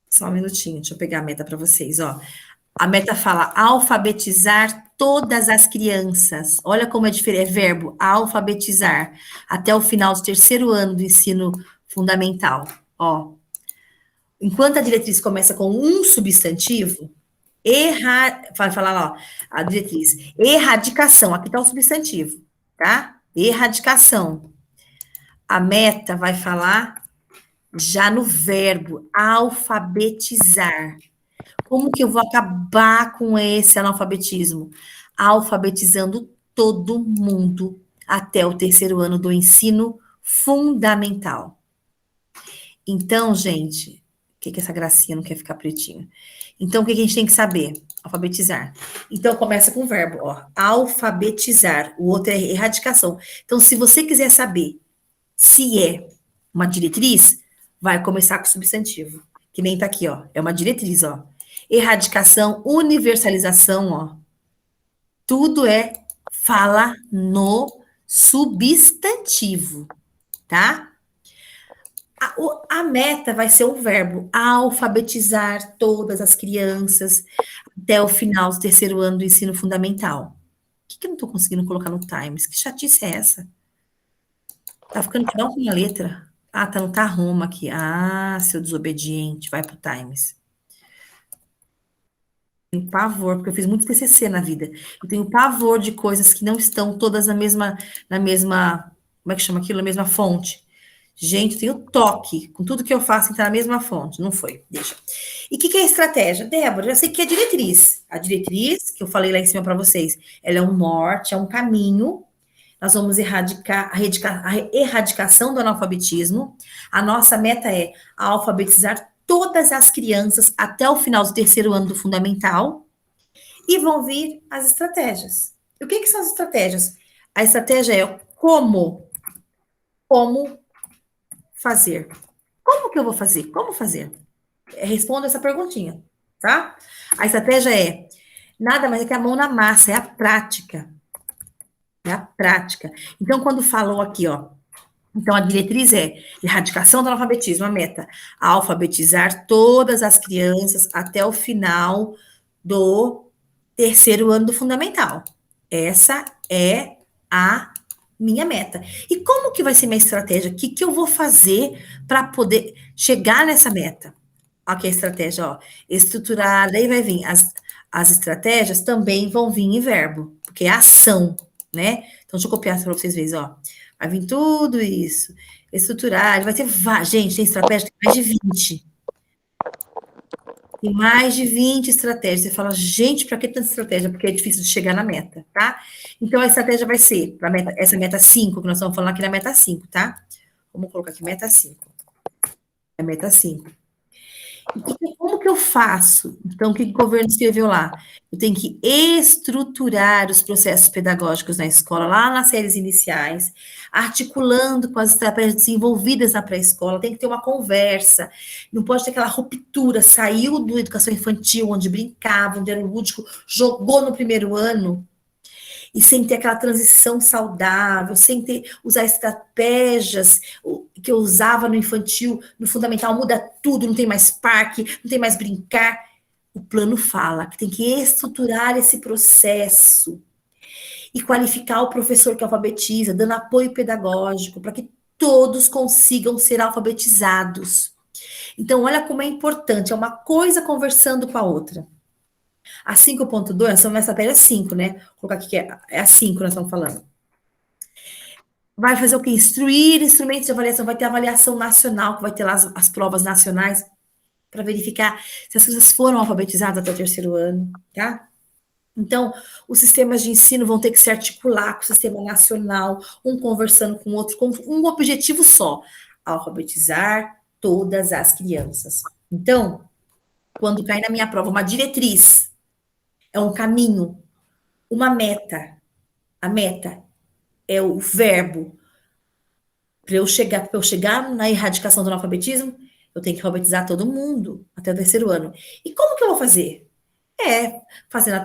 [SPEAKER 1] Só um minutinho, deixa eu pegar a meta para vocês, ó. A meta fala alfabetizar todas as crianças. Olha como é diferente, é verbo, alfabetizar, até o final do terceiro ano do ensino fundamental, ó. Enquanto a diretriz começa com um substantivo, vai falar lá, ó, a diretriz, erradicação, aqui está o substantivo, tá? Erradicação. A meta vai falar já no verbo, alfabetizar. Como que eu vou acabar com esse analfabetismo? Alfabetizando todo mundo até o terceiro ano do ensino fundamental. Então, gente, o que essa gracinha não quer ficar pretinha? Então, o que a gente tem que saber? Alfabetizar. Então, começa com o verbo, ó, alfabetizar. O outro é erradicação. Então, se você quiser saber se é uma diretriz, vai começar com o substantivo. Que nem tá aqui, ó. É uma diretriz, ó. Erradicação, universalização, ó. Tudo fala no substantivo, tá? A meta vai ser o verbo alfabetizar todas as crianças até o final do terceiro ano do ensino fundamental. O que eu não estou conseguindo colocar no Times? Que chatice é essa? Tá ficando que não com a letra. Ah, tá, não tá Roma aqui. Ah, seu desobediente, vai pro Times. Tenho pavor, porque eu fiz muito TCC na vida. Eu tenho pavor de coisas que não estão todas na mesma, como é que chama aquilo? Na mesma fonte. Gente, eu tenho toque com tudo que eu faço em estar na mesma fonte. Não foi, deixa. E o que é estratégia? Débora, eu sei que é diretriz. A diretriz, que eu falei lá em cima para vocês, ela é um norte, é um caminho. Nós vamos erradicar a erradicação do analfabetismo. A nossa meta é alfabetizar todas as crianças até o final do terceiro ano do fundamental. E vão vir as estratégias. E o que são as estratégias? A estratégia é como fazer. como que eu vou fazer? Como fazer? Responda essa perguntinha, tá? A estratégia é nada mais é que a mão na massa, é a prática. É a prática. Então, quando falou aqui, ó, então a diretriz é erradicação do analfabetismo, a meta, alfabetizar todas as crianças até o final do terceiro ano do fundamental. Essa é a minha meta. E como que vai ser minha estratégia? O que que eu vou fazer para poder chegar nessa meta? Aqui a estratégia, ó, estruturar, daí vai vir, as estratégias também vão vir em verbo, porque é ação, né? Então, deixa eu copiar para vocês verem, ó. Vai vir tudo isso, estruturar, vai ter, gente, tem estratégia, tem mais de 20. Tem mais de 20 estratégias. Você fala, gente, para que tanta estratégia? Porque é difícil de chegar na meta, tá? Então, a estratégia vai ser, para essa meta 5, que nós estamos falando aqui na meta 5, tá? Vamos colocar aqui meta 5. É meta 5. E como que eu faço? Então, o que o governo escreveu lá? Eu tenho que estruturar os processos pedagógicos na escola, lá nas séries iniciais, articulando com as estratégias desenvolvidas na pré-escola, tem que ter uma conversa, não pode ter aquela ruptura, saiu do educação infantil, onde brincava, onde era lúdico, jogou no primeiro ano, e sem ter aquela transição saudável, sem ter, usar estratégias que eu usava no infantil, no fundamental, muda tudo, não tem mais parque, não tem mais brincar. O plano fala que tem que estruturar esse processo e qualificar o professor que alfabetiza, dando apoio pedagógico para que todos consigam ser alfabetizados. Então, olha como é importante, é uma coisa conversando com a outra. A 5.2, nós estamos nessa estratégia 5, né? Vou colocar aqui que é a 5 que nós estamos falando. Vai fazer o quê? Instruir instrumentos de avaliação, vai ter avaliação nacional, que vai ter lá as provas nacionais, para verificar se as crianças foram alfabetizadas até o terceiro ano, tá? Então, os sistemas de ensino vão ter que se articular com o sistema nacional, um conversando com o outro, com um objetivo só, alfabetizar todas as crianças. Então, quando cair na minha prova uma diretriz, é um caminho, uma meta. A meta é o verbo. Para eu chegar na erradicação do analfabetismo, eu tenho que alfabetizar todo mundo até o terceiro ano. E como que eu vou fazer?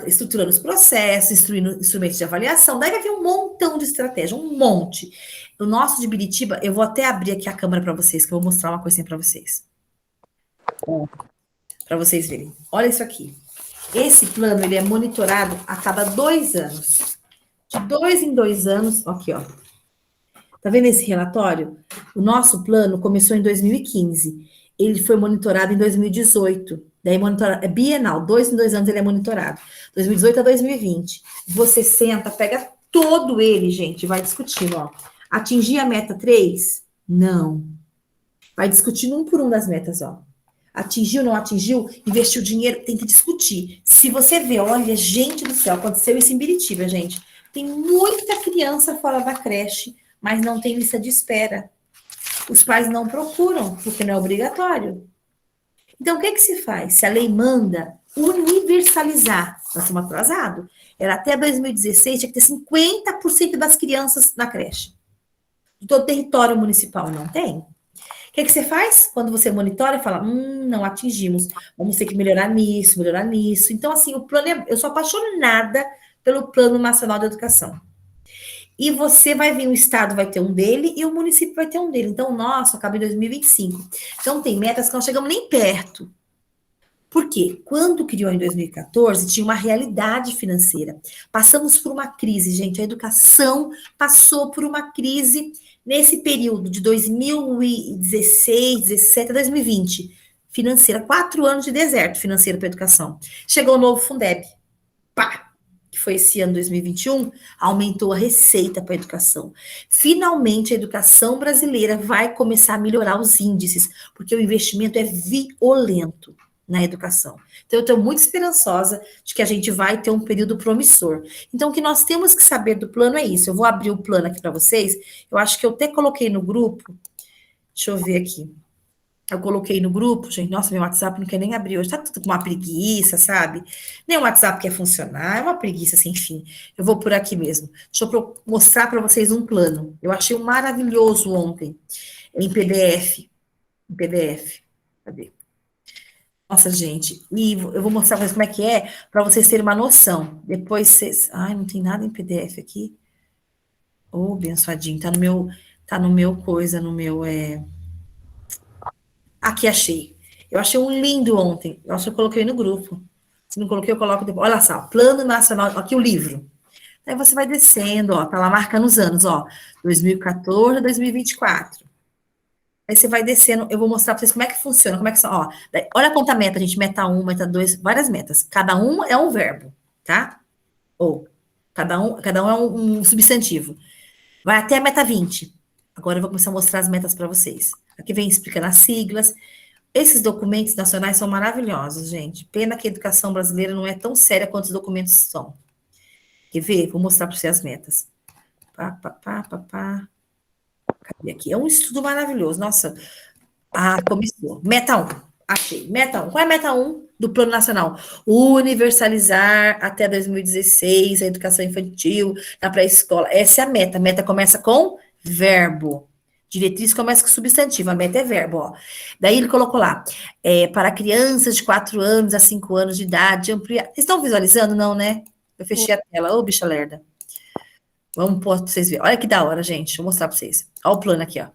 [SPEAKER 1] Estruturando os processos, instruindo instrumentos de avaliação. Daí vai vir um montão de estratégia, um monte. O nosso de Biritiba, eu vou até abrir aqui a câmera para vocês, que eu vou mostrar uma coisinha para vocês. Para vocês verem. Olha isso aqui. Esse plano, ele é monitorado a cada 2 anos. De 2 em 2 anos, aqui, ó. Tá vendo esse relatório? O nosso plano começou em 2015. Ele foi monitorado em 2018. Daí é bienal, 2 em 2 anos ele é monitorado. 2018 a 2020. Você senta, pega todo ele, gente, vai discutindo, ó. Atingir a meta 3? Não. Vai discutindo um por um das metas, ó. Atingiu, não atingiu, investiu dinheiro, tem que discutir. Se você vê, olha, gente do céu, aconteceu isso em Biritiba, gente. Tem muita criança fora da creche, mas não tem lista de espera. Os pais não procuram, porque não é obrigatório. Então, o que que se faz? Se a lei manda universalizar, nós estamos atrasados. Era até 2016, tinha que ter 50% das crianças na creche. De todo o território municipal, não tem? O que que você faz? Quando você monitora e fala, não atingimos, vamos ter que melhorar nisso, melhorar nisso. Então, assim, o plano eu sou apaixonada pelo Plano Nacional de Educação. E você vai vir, o Estado vai ter um dele e o município vai ter um dele. Então, o nosso acaba em 2025. Então, tem metas que não chegamos nem perto. Por quê? Quando criou em 2014, tinha uma realidade financeira. Passamos por uma crise, gente. A educação passou por uma crise nesse período de 2016, 17 a 2020. Financeira, 4 anos de deserto financeiro para a educação. Chegou o novo Fundeb. Pá! Que foi esse ano 2021, aumentou a receita para a educação. Finalmente, a educação brasileira vai começar a melhorar os índices, porque o investimento é violento na educação. Então, eu estou muito esperançosa de que a gente vai ter um período promissor. Então, o que nós temos que saber do plano é isso. Eu vou abrir o plano aqui para vocês. Eu acho que eu até coloquei no grupo. Deixa eu ver aqui. Eu coloquei no grupo, gente, nossa, meu WhatsApp não quer nem abrir hoje, tá tudo com uma preguiça, sabe? Nem o WhatsApp quer funcionar, é uma preguiça sem fim. Eu vou por aqui mesmo. Deixa eu mostrar para vocês um plano. Eu achei um maravilhoso ontem, em PDF. em PDF. Cadê? Nossa, gente, e eu vou mostrar pra vocês como é que é, para vocês terem uma noção. Depois vocês. Ai, não tem nada em PDF aqui. Ô, abençoadinho, tá no meu coisa, no meu. Aqui achei. Eu achei um lindo ontem. Eu acho que eu coloquei no grupo. Se não coloquei, eu coloco depois. Olha só, Plano Nacional, aqui o livro. Aí você vai descendo, ó, tá lá marcando os anos, ó, 2014 a 2024. Aí você vai descendo, eu vou mostrar pra vocês como é que funciona, como é que são, ó. Olha quanta meta, gente, meta 1, meta 2, várias metas. Cada um é um verbo, tá? Ou, cada um é um substantivo. Vai até a meta 20. Agora eu vou começar a mostrar as metas para vocês. Aqui vem explicando as siglas. Esses documentos nacionais são maravilhosos, gente. Pena que a educação brasileira não é tão séria quanto os documentos são. Quer ver? Vou mostrar para vocês as metas. Pá. Cadê aqui? É um estudo maravilhoso. Nossa. Começou. Meta 1. Achei. Meta 1. Qual é a meta 1 do Plano Nacional? Universalizar até 2016 a educação infantil na pré-escola. Essa é a meta. A meta começa com verbo. Diretriz começa com substantivo. A meta é verbo, ó. Daí ele colocou lá. Para crianças de 4 anos a 5 anos de idade, ampliar. Vocês estão visualizando? Não, né? Eu fechei a tela. Ô, bicha lerda. Vamos pôr para vocês verem. Olha que da hora, gente. Deixa eu mostrar para vocês. Olha o plano aqui, ó.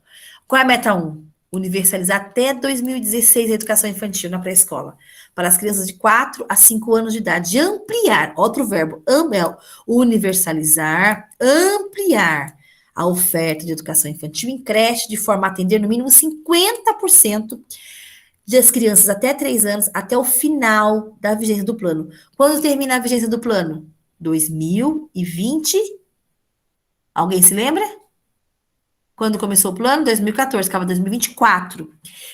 [SPEAKER 1] Qual é a meta 1? Universalizar até 2016 a educação infantil na pré-escola. Para as crianças de 4 a 5 anos de idade. Ampliar, outro verbo, universalizar, ampliar a oferta de educação infantil em creche, de forma a atender no mínimo 50% das crianças até 3 anos, até o final da vigência do plano. Quando termina a vigência do plano? 2020. Alguém se lembra? Quando começou o plano? 2014, acaba 2024.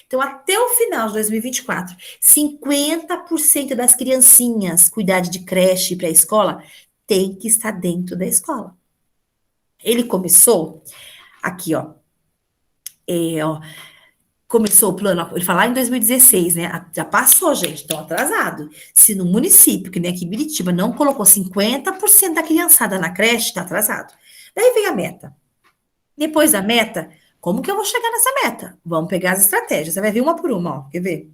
[SPEAKER 1] Então, até o final de 2024, 50% das criancinhas com idade de creche e pré-escola tem que estar dentro da escola. Ele começou aqui, ó. Começou o plano, ele fala lá em 2016, né? Já passou, gente, estão atrasado. Se no município, que nem aqui em Biritiba, não colocou 50% da criançada na creche, tá atrasado. Daí vem a meta. Depois da meta, como que eu vou chegar nessa meta? Vamos pegar as estratégias. Você vai ver uma por uma, ó. Quer ver?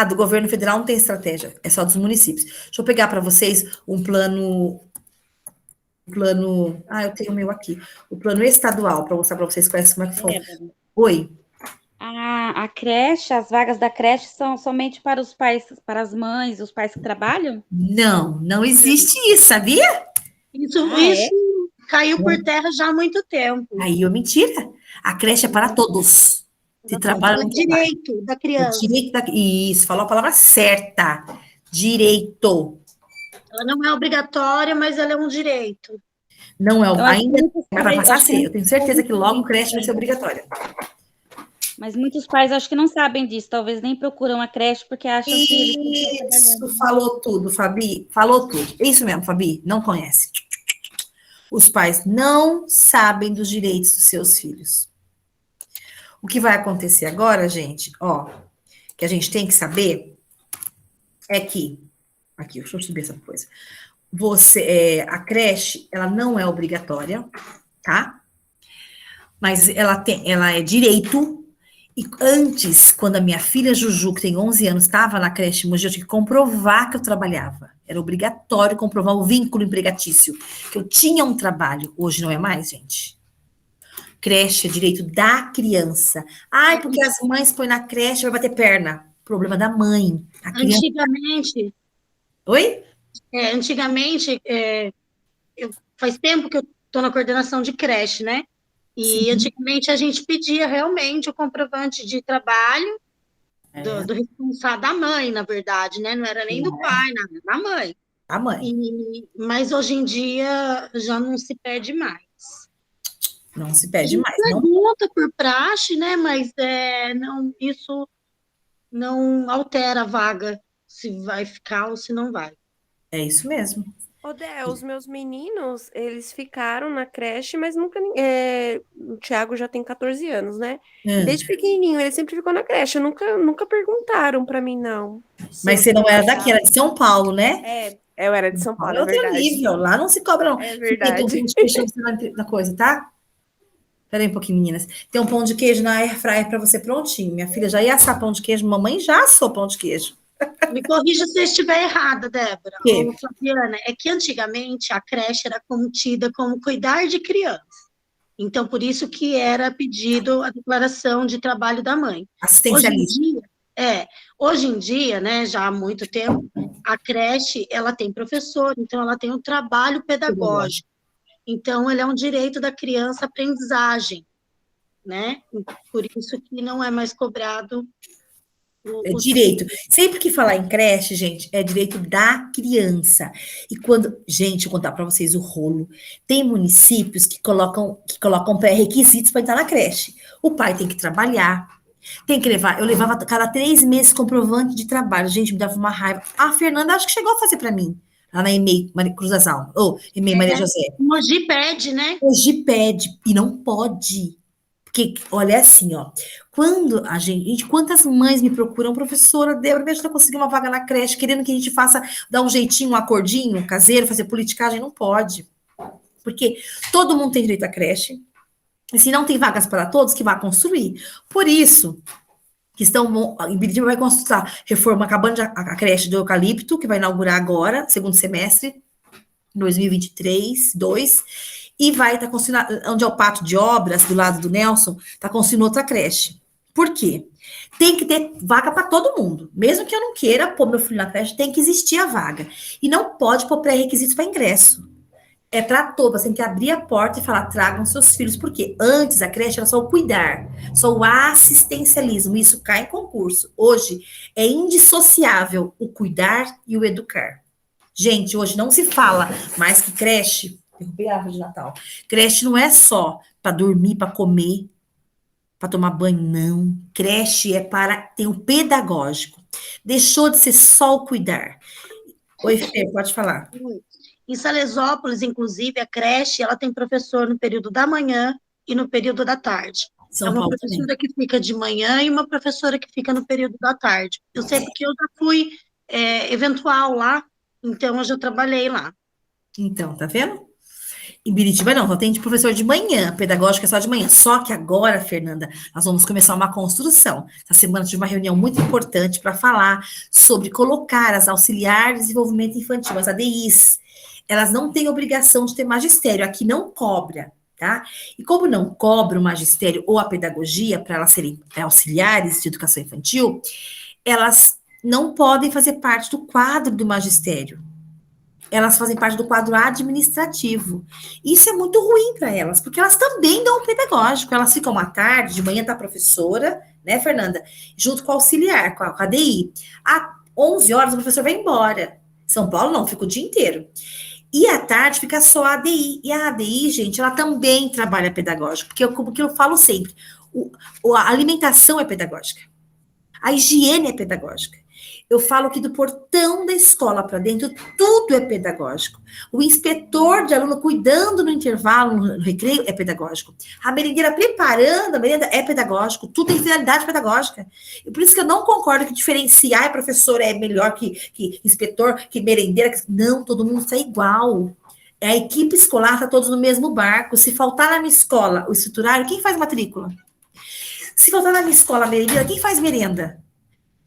[SPEAKER 1] Do governo federal não tem estratégia, é só dos municípios. Deixa eu pegar para vocês um plano. Eu tenho o meu aqui. O plano estadual, para mostrar para vocês como é que foi. Oi.
[SPEAKER 4] A creche, as vagas da creche são somente para os pais, para as mães, os pais que trabalham?
[SPEAKER 1] Não existe isso, sabia?
[SPEAKER 3] Isso caiu por terra já há muito tempo.
[SPEAKER 1] Aí, mentira. A creche é para todos. Se trabalha
[SPEAKER 3] no direito da criança.
[SPEAKER 1] Isso, falou a palavra certa. Direito.
[SPEAKER 3] Ela não é obrigatória, mas ela é um direito.
[SPEAKER 1] Não é, ainda vai passar a ser. Eu tenho certeza que logo creche vai ser obrigatória.
[SPEAKER 4] Mas muitos pais acho que não sabem disso, talvez nem procuram a creche porque acham que
[SPEAKER 1] Isso, falou tudo, Fabi. Falou tudo. É isso mesmo, Fabi. Não conhece. Os pais não sabem dos direitos dos seus filhos. O que vai acontecer agora, gente, que a gente tem que saber é que, aqui, deixa eu subir essa coisa. A creche, ela não é obrigatória, tá? Mas ela é direito. E antes, quando a minha filha Juju, que tem 11 anos, estava na creche Mogi, eu tinha que comprovar que eu trabalhava. Era obrigatório comprovar o vínculo empregatício, que eu tinha um trabalho. Hoje não é mais, gente. Creche é direito da criança. Porque as mães põem na creche, vai bater perna. Problema da mãe.
[SPEAKER 3] Antigamente...
[SPEAKER 1] Oi?
[SPEAKER 3] Antigamente, faz tempo que eu estou na coordenação de creche, né? E Sim. Antigamente a gente pedia realmente o comprovante de trabalho do responsável, da mãe, na verdade, né? Não era nem do pai, nada, da mãe.
[SPEAKER 1] A mãe.
[SPEAKER 3] Mas hoje em dia já não se pede mais.
[SPEAKER 1] Não se pede mais.
[SPEAKER 3] Pergunta por praxe, né? Mas isso não altera a vaga, se vai ficar ou se não vai.
[SPEAKER 1] É isso mesmo.
[SPEAKER 5] Dé, os meus meninos, eles ficaram na creche, mas nunca... o Thiago já tem 14 anos, né? Desde pequenininho, ele sempre ficou na creche. Nunca perguntaram pra mim, não.
[SPEAKER 1] Mas você não era daqui, era de São Paulo, né?
[SPEAKER 5] Eu era de São Paulo,
[SPEAKER 1] é verdade. Nível, lá não se cobra, não.
[SPEAKER 5] É verdade.
[SPEAKER 1] Fica na coisa, tá? Peraí um pouquinho, meninas. Tem um pão de queijo na airfryer para você prontinho. Minha filha já ia assar pão de queijo, mamãe já assou pão de queijo.
[SPEAKER 3] Me corrija se eu estiver errada, Débora.
[SPEAKER 1] Que?
[SPEAKER 3] Ô, Flaviana, é que antigamente a creche era tida como cuidar de criança. Então, por isso que era pedido a declaração de trabalho da mãe.
[SPEAKER 1] Assistencialista.
[SPEAKER 3] Hoje em dia, né, já há muito tempo, a creche, ela tem professor, então ela tem um trabalho pedagógico. Então, ele é um direito da criança, aprendizagem, né? Por isso que não é mais cobrado
[SPEAKER 1] É direito. Sempre que falar em creche, gente, é direito da criança. E quando, gente, eu vou contar para vocês o rolo. Tem municípios que colocam pré-requisitos para entrar na creche. O pai tem que trabalhar, tem que levar. Eu levava cada 3 meses comprovante de trabalho. Gente, me dava uma raiva. A Fernanda acho que chegou a fazer para mim, lá na EMEI Maria Cruz das Almas, ou EMEI Maria José.
[SPEAKER 3] Mogi pede, né?
[SPEAKER 1] Mogi pede, e não pode. Porque, olha, é assim, ó, quando a gente, quantas mães me procuram, professora, Débora, me ajuda a conseguir uma vaga na creche, querendo que a gente faça, dar um jeitinho, um acordinho caseiro, fazer politicagem, não pode. Porque todo mundo tem direito à creche, e se não tem vagas para todos, que vá construir. Por isso, que estão, em Biritiba vai construir reforma, acabando a creche do Eucalipto, que vai inaugurar agora, segundo semestre, 2023, 2, e vai estar construindo, onde é o pátio de obras, do lado do Nelson, está construindo outra creche. Por quê? Tem que ter vaga para todo mundo. Mesmo que eu não queira pôr meu filho na creche, tem que existir a vaga. E não pode pôr pré-requisitos para ingresso. É para todos, você tem que abrir a porta e falar, tragam seus filhos. Porque antes a creche era só o cuidar, só o assistencialismo. Isso cai em concurso. Hoje é indissociável o cuidar e o educar. Gente, hoje não se fala mais que creche. Derrubei a árvore de Natal. Creche não é só para dormir, para comer, para tomar banho, não. Creche é para ter o pedagógico. Deixou de ser só o cuidar. Oi, Fê, pode falar.
[SPEAKER 3] Em Salesópolis, inclusive, a creche, ela tem professor no período da manhã e no período da tarde.
[SPEAKER 1] São Paulo
[SPEAKER 3] professora
[SPEAKER 1] também.
[SPEAKER 3] que fica de manhã e uma professora que fica no período da tarde. Eu sei porque eu já fui eventual lá, então eu já trabalhei lá.
[SPEAKER 1] Então, tá vendo? Em Biritiba não, só tem de professor de manhã, pedagógico é só de manhã. Só que agora, Fernanda, nós vamos começar uma construção. Essa semana tive uma reunião muito importante para falar sobre colocar as auxiliares de desenvolvimento infantil, as ADIs. Elas não têm obrigação de ter magistério, aqui não cobra, tá? E como não cobra o magistério ou a pedagogia para elas serem auxiliares de educação infantil, elas não podem fazer parte do quadro do magistério. Elas fazem parte do quadro administrativo. Isso é muito ruim para elas, porque elas também dão um pedagógico. Elas ficam à tarde, de manhã tá a professora, né, Fernanda? Junto com o auxiliar, com a ADI. Às 11 horas o professor vai embora. São Paulo não, fica o dia inteiro. E à tarde fica só a ADI. E a ADI, gente, ela também trabalha pedagógico, porque eu falo sempre, a alimentação é pedagógica. A higiene é pedagógica. Eu falo que do portão da escola para dentro, tudo é pedagógico. O inspetor de aluno cuidando no intervalo, no recreio, é pedagógico. A merendeira preparando a merenda é pedagógico. Tudo tem finalidade pedagógica. E por isso que eu não concordo que diferenciar professor é melhor que inspetor, que merendeira. Não, todo mundo está igual. A equipe escolar está todos no mesmo barco. Se faltar na minha escola o escriturário, quem faz matrícula? Se faltar na minha escola a merendeira, quem faz merenda?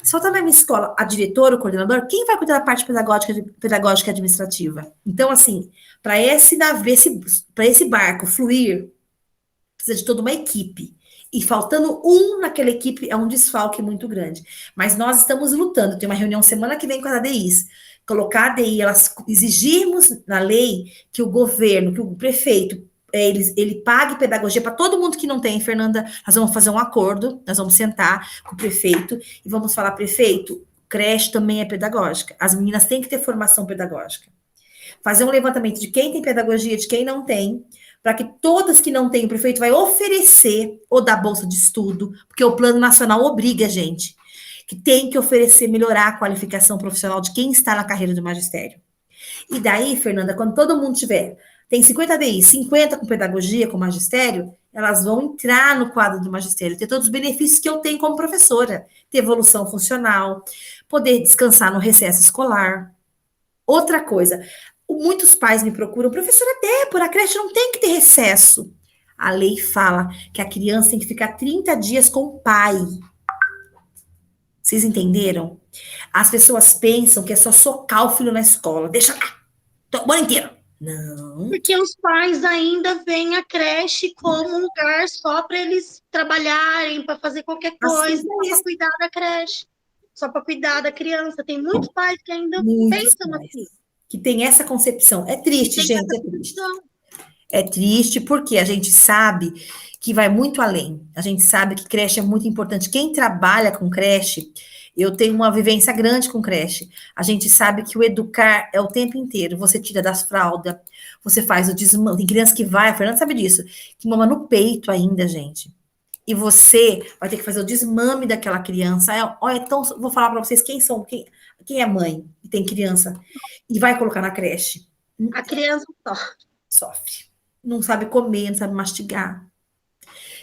[SPEAKER 1] Se faltar na minha escola a diretora, o coordenador, quem vai cuidar da parte pedagógica e administrativa? Então, assim, para esse barco fluir, precisa de toda uma equipe. E faltando um naquela equipe é um desfalque muito grande. Mas nós estamos lutando. Tem uma reunião semana que vem com as ADIs. Colocar a ADI, elas exigirmos na lei que o governo, que o prefeito, ele pague pedagogia para todo mundo que não tem, Fernanda. Nós vamos fazer um acordo, nós vamos sentar com o prefeito e vamos falar, prefeito, creche também é pedagógica. As meninas têm que ter formação pedagógica. Fazer um levantamento de quem tem pedagogia, de quem não tem, para que todas que não têm, o prefeito vai oferecer ou dar bolsa de estudo, porque o Plano Nacional obriga a gente, que tem que oferecer, melhorar a qualificação profissional de quem está na carreira do magistério. E daí, Fernanda, quando todo mundo tiver... Tem 50 ADI, 50 com pedagogia, com magistério, elas vão entrar no quadro do magistério, ter todos os benefícios que eu tenho como professora, ter evolução funcional, poder descansar no recesso escolar. Outra coisa, muitos pais me procuram, professora Débora, a creche não tem que ter recesso. A lei fala que a criança tem que ficar 30 dias com o pai. Vocês entenderam? As pessoas pensam que é só socar o filho na escola. Deixa lá, o ano inteiro. Não.
[SPEAKER 3] Porque os pais ainda veem a creche como um lugar só para eles trabalharem, para fazer qualquer coisa,
[SPEAKER 1] Assim
[SPEAKER 3] só
[SPEAKER 1] é
[SPEAKER 3] para cuidar da creche, só para cuidar da criança. Tem muitos pais que ainda
[SPEAKER 1] Muitos
[SPEAKER 3] pensam
[SPEAKER 1] pais
[SPEAKER 3] assim.
[SPEAKER 1] que tem essa concepção. É triste,
[SPEAKER 3] Tem
[SPEAKER 1] gente,
[SPEAKER 3] essa
[SPEAKER 1] é triste.
[SPEAKER 3] concepção.
[SPEAKER 1] É triste porque a gente sabe que vai muito além. A gente sabe que creche é muito importante. Quem trabalha com creche, eu tenho uma vivência grande com creche. A gente sabe que o educar é o tempo inteiro. Você tira das fraldas, você faz o desmame. Tem criança que vai, a Fernanda sabe disso, que mama no peito ainda, gente. E você vai ter que fazer o desmame daquela criança. Olha, então, vou falar para vocês quem é mãe e tem criança e vai colocar na creche.
[SPEAKER 3] A criança só.
[SPEAKER 1] Sofre. Não sabe comer, não sabe mastigar.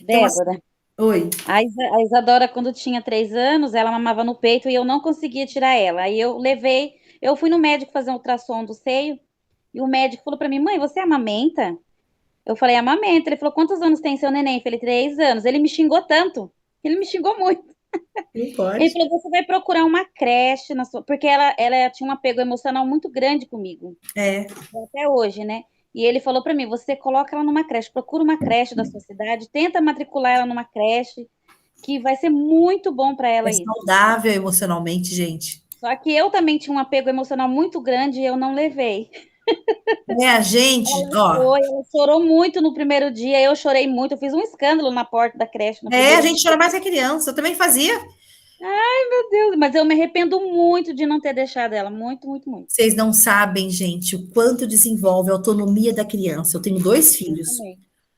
[SPEAKER 1] Então,
[SPEAKER 4] Débora,
[SPEAKER 1] assim, oi.
[SPEAKER 4] a Isadora, quando tinha 3 anos, ela mamava no peito e eu não conseguia tirar ela. Aí eu fui no médico fazer um ultrassom do seio e o médico falou para mim, mãe, você amamenta? Eu falei, amamenta. Ele falou, quantos anos tem seu neném? Eu falei, 3 anos. Ele me xingou tanto. Ele me xingou muito.
[SPEAKER 1] Não
[SPEAKER 4] Ele
[SPEAKER 1] pode.
[SPEAKER 4] falou, você vai procurar uma creche na sua... Porque ela tinha um apego emocional muito grande comigo.
[SPEAKER 1] É.
[SPEAKER 4] Até hoje, né? E ele falou para mim, você coloca ela numa creche, procura uma creche da sua cidade, tenta matricular ela numa creche, que vai ser muito bom para ela
[SPEAKER 1] É
[SPEAKER 4] isso.
[SPEAKER 1] saudável emocionalmente, gente.
[SPEAKER 4] Só que eu também tinha um apego emocional muito grande e eu não levei.
[SPEAKER 1] A gente,
[SPEAKER 4] Ela chorou muito no primeiro dia, eu chorei muito, eu fiz um escândalo na porta da creche no
[SPEAKER 1] a
[SPEAKER 4] primeiro
[SPEAKER 1] gente chora mais que a criança. Eu também fazia.
[SPEAKER 4] Meu Deus, mas eu me arrependo muito de não ter deixado ela, muito, muito, muito.
[SPEAKER 1] Vocês não sabem, gente, o quanto desenvolve a autonomia da criança. Eu tenho 2 filhos.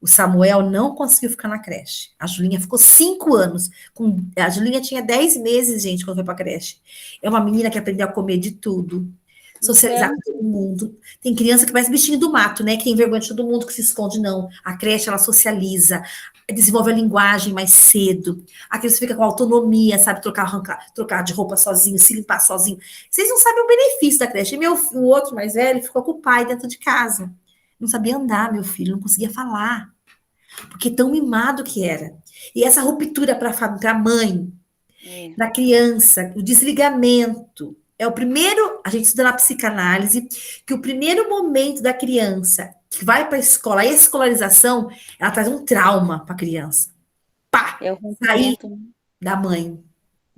[SPEAKER 1] O Samuel não conseguiu ficar na creche. A Julinha ficou 5 anos. A Julinha tinha 10 meses, gente, quando foi para a creche. É uma menina que aprendeu a comer de tudo, socializar com todo mundo. Tem criança que parece bichinho do mato, né? Que tem vergonha de todo mundo, que se esconde, não. A creche, ela socializa, desenvolve a linguagem mais cedo. A criança fica com autonomia, sabe? Trocar de roupa sozinho, se limpar sozinho. Vocês não sabem o benefício da creche. O outro mais velho ficou com o pai dentro de casa. Não sabia andar, meu filho, não conseguia falar. Porque tão mimado que era. E essa ruptura para a mãe, para a criança, o desligamento. É o primeiro, a gente estuda na psicanálise, que o primeiro momento da criança que vai para a escola, a escolarização, ela traz um trauma para a criança. Pá!
[SPEAKER 4] É o
[SPEAKER 1] Sair
[SPEAKER 4] rompimento, né?
[SPEAKER 1] da mãe.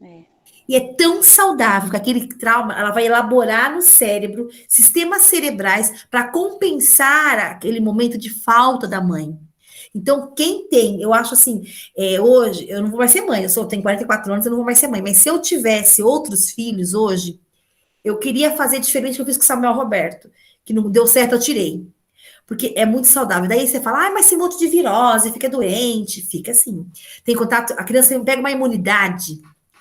[SPEAKER 4] É.
[SPEAKER 1] E é tão saudável que aquele trauma, ela vai elaborar no cérebro sistemas cerebrais para compensar aquele momento de falta da mãe. Então, quem tem, eu acho assim, hoje, eu não vou mais ser mãe, tenho 44 anos, eu não vou mais ser mãe, mas se eu tivesse outros filhos hoje, eu queria fazer diferente do que eu fiz com o Samuel Roberto, que não deu certo, eu tirei. Porque é muito saudável. Daí você fala, mas esse monte de virose, fica doente, fica assim. Tem contato, a criança pega uma imunidade,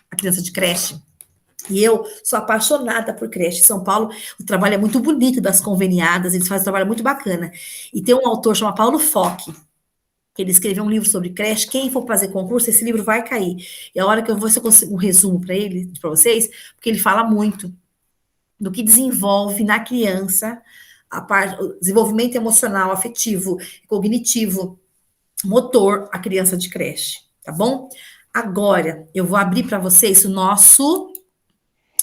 [SPEAKER 1] a criança de creche. E eu sou apaixonada por creche. Em São Paulo, o trabalho é muito bonito das conveniadas, eles fazem um trabalho muito bacana. E tem um autor chamado Paulo Fock, que ele escreveu um livro sobre creche. Quem for fazer concurso, esse livro vai cair. E a hora que eu vou, se eu consigo um resumo para vocês, porque ele fala muito do que desenvolve na criança o desenvolvimento emocional, afetivo, cognitivo, motor, a criança de creche, tá bom? Agora, eu vou abrir para vocês o nosso...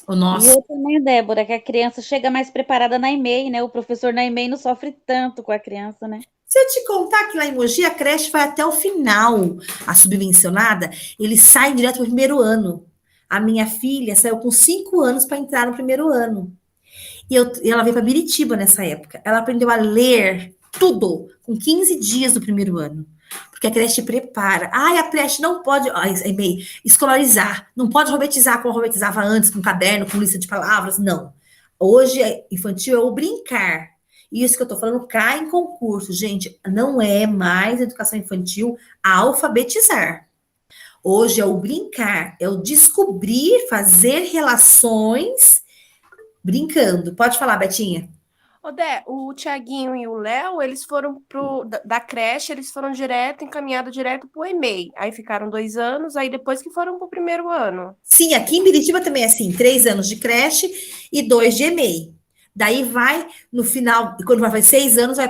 [SPEAKER 4] E eu também, Débora, que a criança chega mais preparada na EMEI, né? O professor na EMEI não sofre tanto com a criança, né?
[SPEAKER 1] Se eu te contar que lá em Mogi, a creche vai até o final, a subvencionada, eles saem direto para o primeiro ano. A minha filha saiu com 5 anos para entrar no primeiro ano. E ela veio para Biritiba nessa época. Ela aprendeu a ler tudo com 15 dias do primeiro ano. Porque a creche prepara. A creche não pode escolarizar, não pode alfabetizar como alfabetizava antes, com caderno, com lista de palavras, não. Hoje, infantil é o brincar. Isso que eu tô falando cai em concurso, gente. Não é mais educação infantil a alfabetizar. Hoje é o brincar, é o descobrir, fazer relações brincando. Pode falar, Betinha.
[SPEAKER 5] Dé, o Tiaguinho e o Léo, eles foram da creche, eles foram encaminhados direto pro EMEI. Aí ficaram 2 anos, aí depois que foram pro primeiro ano.
[SPEAKER 1] Sim, aqui em Biritiba também é assim, 3 anos de creche e 2 de EMEI. Daí vai, no final, quando vai fazer 6 anos, vai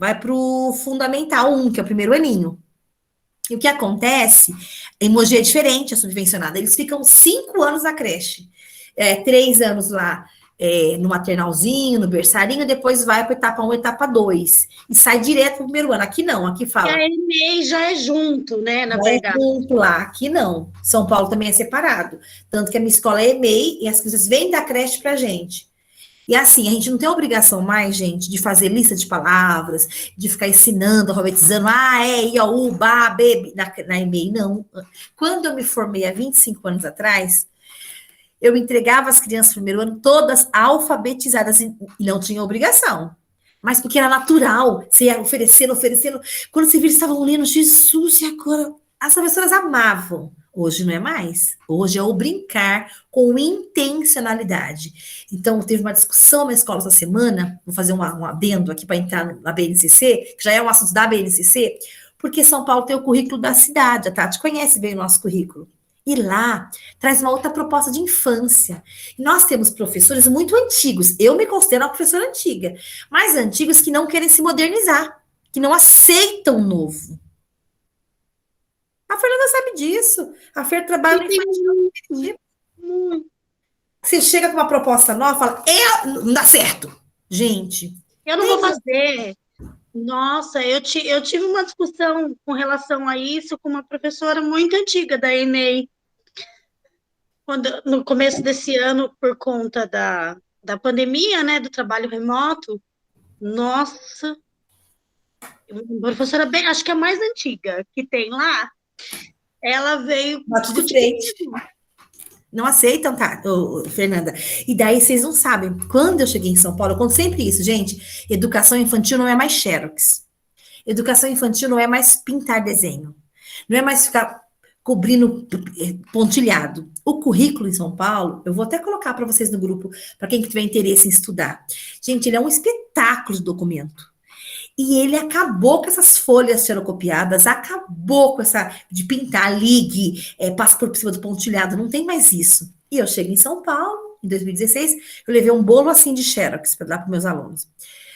[SPEAKER 1] vai para o Fundamental 1, que é o primeiro aninho. E o que acontece, em Mogi é diferente a subvencionada, eles ficam 5 anos na creche, 3 anos lá no maternalzinho, no berçarinho, depois vai para etapa 1, etapa 2, e sai direto para o primeiro ano. Aqui não, aqui fala.
[SPEAKER 3] E a EMEI já é junto, né, na
[SPEAKER 1] Já
[SPEAKER 3] verdade.
[SPEAKER 1] É junto lá, aqui não. São Paulo também é separado. Tanto que a minha escola é EMEI e as crianças vêm da creche para a gente. E assim, a gente não tem obrigação mais, gente, de fazer lista de palavras, de ficar ensinando, alfabetizando, I, U, Ba, B, na EMEI, não. Quando eu me formei há 25 anos atrás, eu entregava as crianças no primeiro ano todas alfabetizadas e não tinha obrigação. Mas porque era natural, você ia oferecendo. Quando você vira, eles estavam lendo, Jesus, e agora? As professoras amavam. Hoje não é mais. Hoje é o brincar com intencionalidade. Então, teve uma discussão na escola essa semana, vou fazer um adendo aqui para entrar na BNCC, que já é um assunto da BNCC, porque São Paulo tem o currículo da cidade, a Tati conhece bem o nosso currículo. E lá traz uma outra proposta de infância. E nós temos professores muito antigos, eu me considero uma professora antiga, mas antigos que não querem se modernizar, que não aceitam o novo. A Fernanda sabe disso. A Fer trabalha no infantil. Você chega com uma proposta nova, fala, não dá certo. Gente.
[SPEAKER 3] Eu não vou fazer. Nossa, eu tive uma discussão com relação a isso com uma professora muito antiga da EMEI. No começo desse ano, por conta da pandemia, né, do trabalho remoto, nossa, uma professora bem, acho que é a mais antiga que tem lá, ela veio
[SPEAKER 1] discutir. Não aceitam, tá, Fernanda? E daí vocês não sabem. Quando eu cheguei em São Paulo, eu conto sempre isso, gente. Educação infantil não é mais xerox. Educação infantil não é mais pintar desenho. Não é mais ficar cobrindo pontilhado. O currículo em São Paulo, eu vou até colocar para vocês no grupo, para quem tiver interesse em estudar. Gente, ele é um espetáculo de documento. E ele acabou com essas folhas xerocopiadas, acabou com essa de pintar, ligue, passa por cima do pontilhado, não tem mais isso. E eu cheguei em São Paulo, em 2016, eu levei um bolo assim de xerox para dar para meus alunos.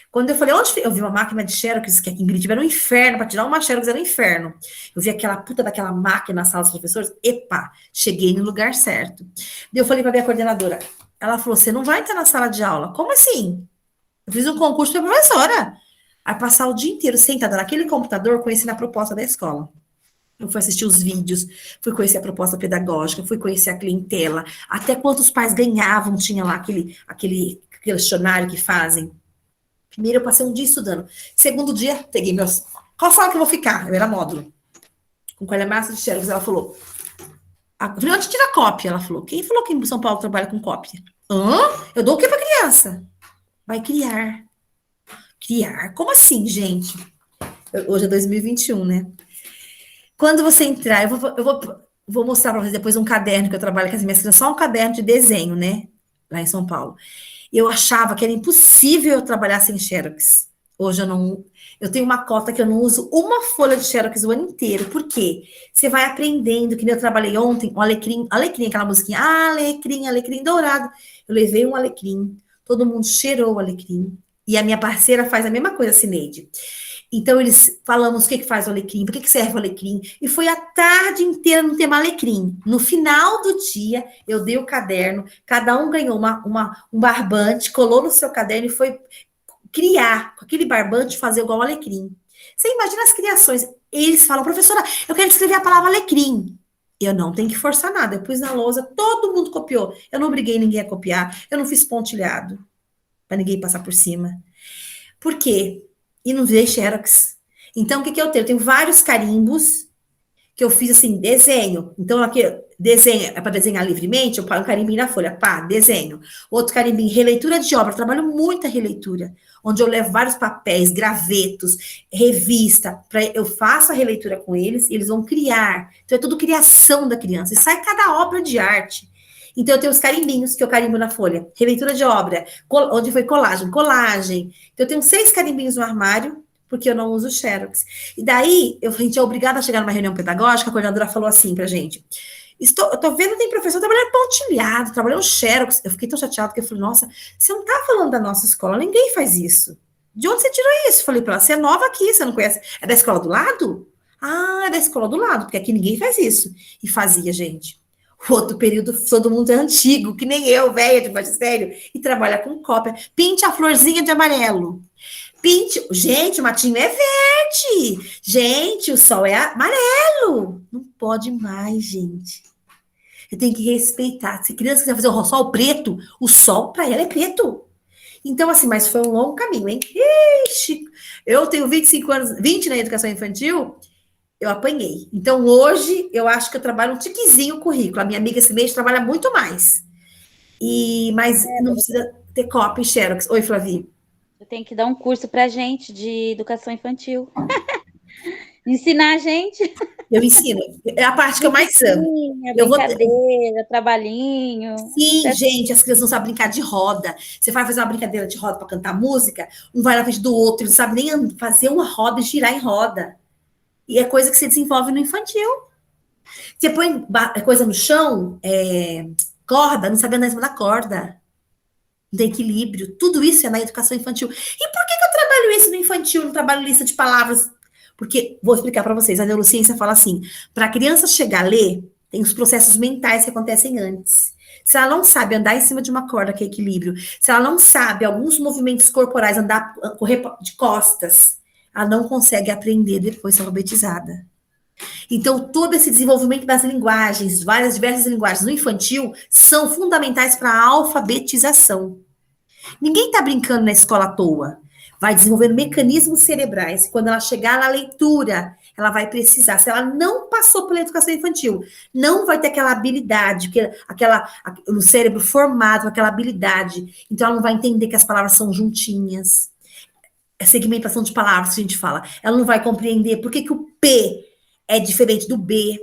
[SPEAKER 1] Quando eu falei, onde eu vi uma máquina de xerox, que aqui em Biritiba era um inferno, para tirar uma xerox era um inferno. Eu vi aquela puta daquela máquina na sala dos professores, epa, cheguei no lugar certo. Daí eu falei para minha coordenadora, ela falou, você não vai entrar na sala de aula? Como assim? Eu fiz um concurso para professora. A passar o dia inteiro sentada naquele computador, conhecendo a proposta da escola. Eu fui assistir os vídeos, fui conhecer a proposta pedagógica, fui conhecer a clientela, até quantos pais ganhavam, tinha lá aquele questionário que fazem. Primeiro eu passei um dia estudando. Segundo dia, peguei meus... Qual sala que eu vou ficar? Eu era módulo. Com calhamaço de xerox, ela falou... Eu falei, onde tira cópia? Ela falou, quem falou que em São Paulo trabalha com cópia? Eu dou o que para criança? Vai criar. Criar? Como assim, gente? Hoje é 2021, né? Quando você entrar, eu vou mostrar para vocês depois um caderno que eu trabalho com as minhas crianças, só um caderno de desenho, né? Lá em São Paulo. Eu achava que era impossível eu trabalhar sem xerox. Hoje eu não... Eu tenho uma cota que eu não uso uma folha de xerox o ano inteiro. Por quê? Você vai aprendendo, que nem eu trabalhei ontem, um alecrim, aquela musiquinha, alecrim dourado. Eu levei um alecrim, todo mundo cheirou o alecrim. E a minha parceira faz a mesma coisa, a Cineide. Então, eles falamos o que faz o alecrim, por que serve o alecrim. E foi a tarde inteira no tema alecrim. No final do dia, eu dei o caderno, cada um ganhou um barbante, colou no seu caderno e foi criar, com aquele barbante, fazer igual o alecrim. Você imagina as criações. Eles falam, professora, eu quero escrever a palavra alecrim. Eu não tenho que forçar nada. Eu pus na lousa, todo mundo copiou. Eu não obriguei ninguém a copiar, eu não fiz pontilhado para ninguém passar por cima. Por quê? E não usei xerox. Então, o que eu tenho? Eu tenho vários carimbos que eu fiz assim, desenho. Então, aqui, desenho, é para desenhar livremente, eu ponho um carimbinho na folha, pá, desenho. Outro carimbinho, releitura de obra, eu trabalho muita releitura, onde eu levo vários papéis, gravetos, revista, eu faço a releitura com eles, e eles vão criar. Então, é tudo criação da criança, e sai cada obra de arte. Então, eu tenho os carimbinhos que eu carimbo na folha. Releitura de obra, onde foi colagem. Então, eu tenho 6 carimbinhos no armário, porque eu não uso xerox. E daí, a gente é obrigada a chegar numa reunião pedagógica, a coordenadora falou assim pra gente, eu tô vendo que tem professor trabalhando pontilhado, trabalhando xerox. Eu fiquei tão chateada, porque eu falei, nossa, você não tá falando da nossa escola, ninguém faz isso. de onde você tirou isso? Falei para ela, você é nova aqui, você não conhece? É da escola do lado? Ah, é da escola do lado, porque aqui ninguém faz isso. E fazia, gente. O outro período, todo mundo é antigo, que nem eu, velha de magistério, e trabalha com cópia. Pinte a florzinha de amarelo. Pinte. Gente, o matinho é verde. Gente, o sol é amarelo. Não pode mais, gente. Eu tenho que respeitar. Se criança quiser fazer o sol preto, o sol para ela é preto. Então, assim, mas foi um longo caminho, hein? Ixi, eu tenho 25 anos, 20 na educação infantil, eu apanhei. Então, hoje, eu acho que eu trabalho um tiquezinho o currículo. A minha amiga esse mês trabalha muito mais. Mas não precisa ter cópia e xerox. Oi, Flavi.
[SPEAKER 4] Eu tenho que dar um curso pra gente de educação infantil. Ensinar a gente.
[SPEAKER 1] Eu ensino. É a parte que eu mais amo.
[SPEAKER 4] Brincadeira, trabalhinho.
[SPEAKER 1] Sim, gente, as crianças não sabem brincar de roda. Você vai fazer uma brincadeira de roda para cantar música, um vai na frente do outro, ele não sabe nem fazer uma roda e girar em roda. E é coisa que você desenvolve no infantil. Você põe coisa no chão, corda, não sabe andar em cima da corda. Não tem equilíbrio. Tudo isso é na educação infantil. E por que eu trabalho isso no infantil, não trabalho lista de palavras? Porque, vou explicar para vocês, a neurociência fala assim, para a criança chegar a ler, tem os processos mentais que acontecem antes. Se ela não sabe andar em cima de uma corda, que é equilíbrio, se ela não sabe alguns movimentos corporais, correr de costas, ela não consegue aprender depois de ser alfabetizada. Então, todo esse desenvolvimento das linguagens, diversas linguagens no infantil, são fundamentais para a alfabetização. Ninguém está brincando na escola à toa. Vai desenvolvendo mecanismos cerebrais. Quando ela chegar na leitura, ela vai precisar. Se ela não passou pela educação infantil, não vai ter aquela habilidade, no cérebro formado, aquela habilidade. Então, ela não vai entender que as palavras são juntinhas. É segmentação de palavras que a gente fala. Ela não vai compreender por que o P é diferente do B,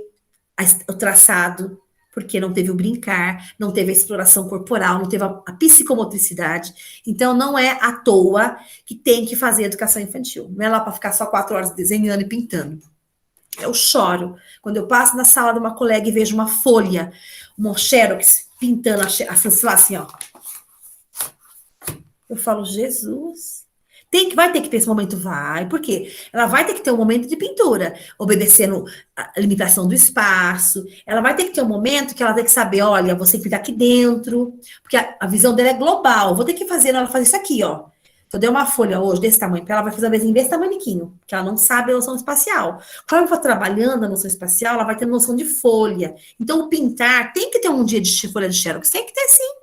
[SPEAKER 1] o traçado, porque não teve o brincar, não teve a exploração corporal, não teve a psicomotricidade. Então, não é à toa que tem que fazer educação infantil. Não é lá para ficar só 4 horas desenhando e pintando. Eu choro quando eu passo na sala de uma colega e vejo uma folha, uma xerox, pintando assim, ó. Eu falo, Jesus... Vai ter que ter esse momento? Vai. Por quê? Ela vai ter que ter um momento de pintura, obedecendo a limitação do espaço. Ela vai ter que ter um momento que ela tem que saber, olha, você pintar aqui dentro, porque a visão dela é global. Vou ter que fazer ela fazer isso aqui, ó. Se eu der uma folha hoje desse tamanho, ela vai fazer uma vez desse tamanhiquinho, porque ela não sabe a noção espacial. Quando ela for trabalhando a noção espacial, ela vai ter noção de folha. Então, o pintar tem que ter um dia de folha de xerox, tem que ter sim.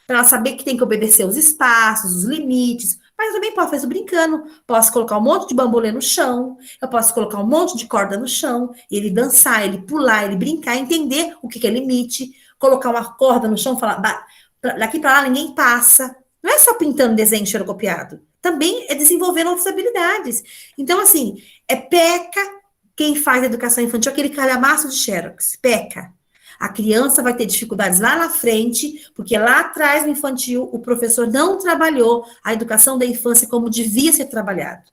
[SPEAKER 1] Para ela saber que tem que obedecer os espaços, os limites. Mas eu também posso fazer isso brincando. Posso colocar um monte de bambolê no chão. Eu posso colocar um monte de corda no chão. E ele dançar, ele pular, ele brincar, entender o que é limite. Colocar uma corda no chão, falar, daqui para lá ninguém passa. Não é só pintando desenho xerocopiado. Também é desenvolvendo outras habilidades. Então, assim, peca quem faz educação infantil, aquele calhamaço de xerox. Peca. A criança vai ter dificuldades lá na frente, porque lá atrás, no infantil, o professor não trabalhou a educação da infância como devia ser trabalhado.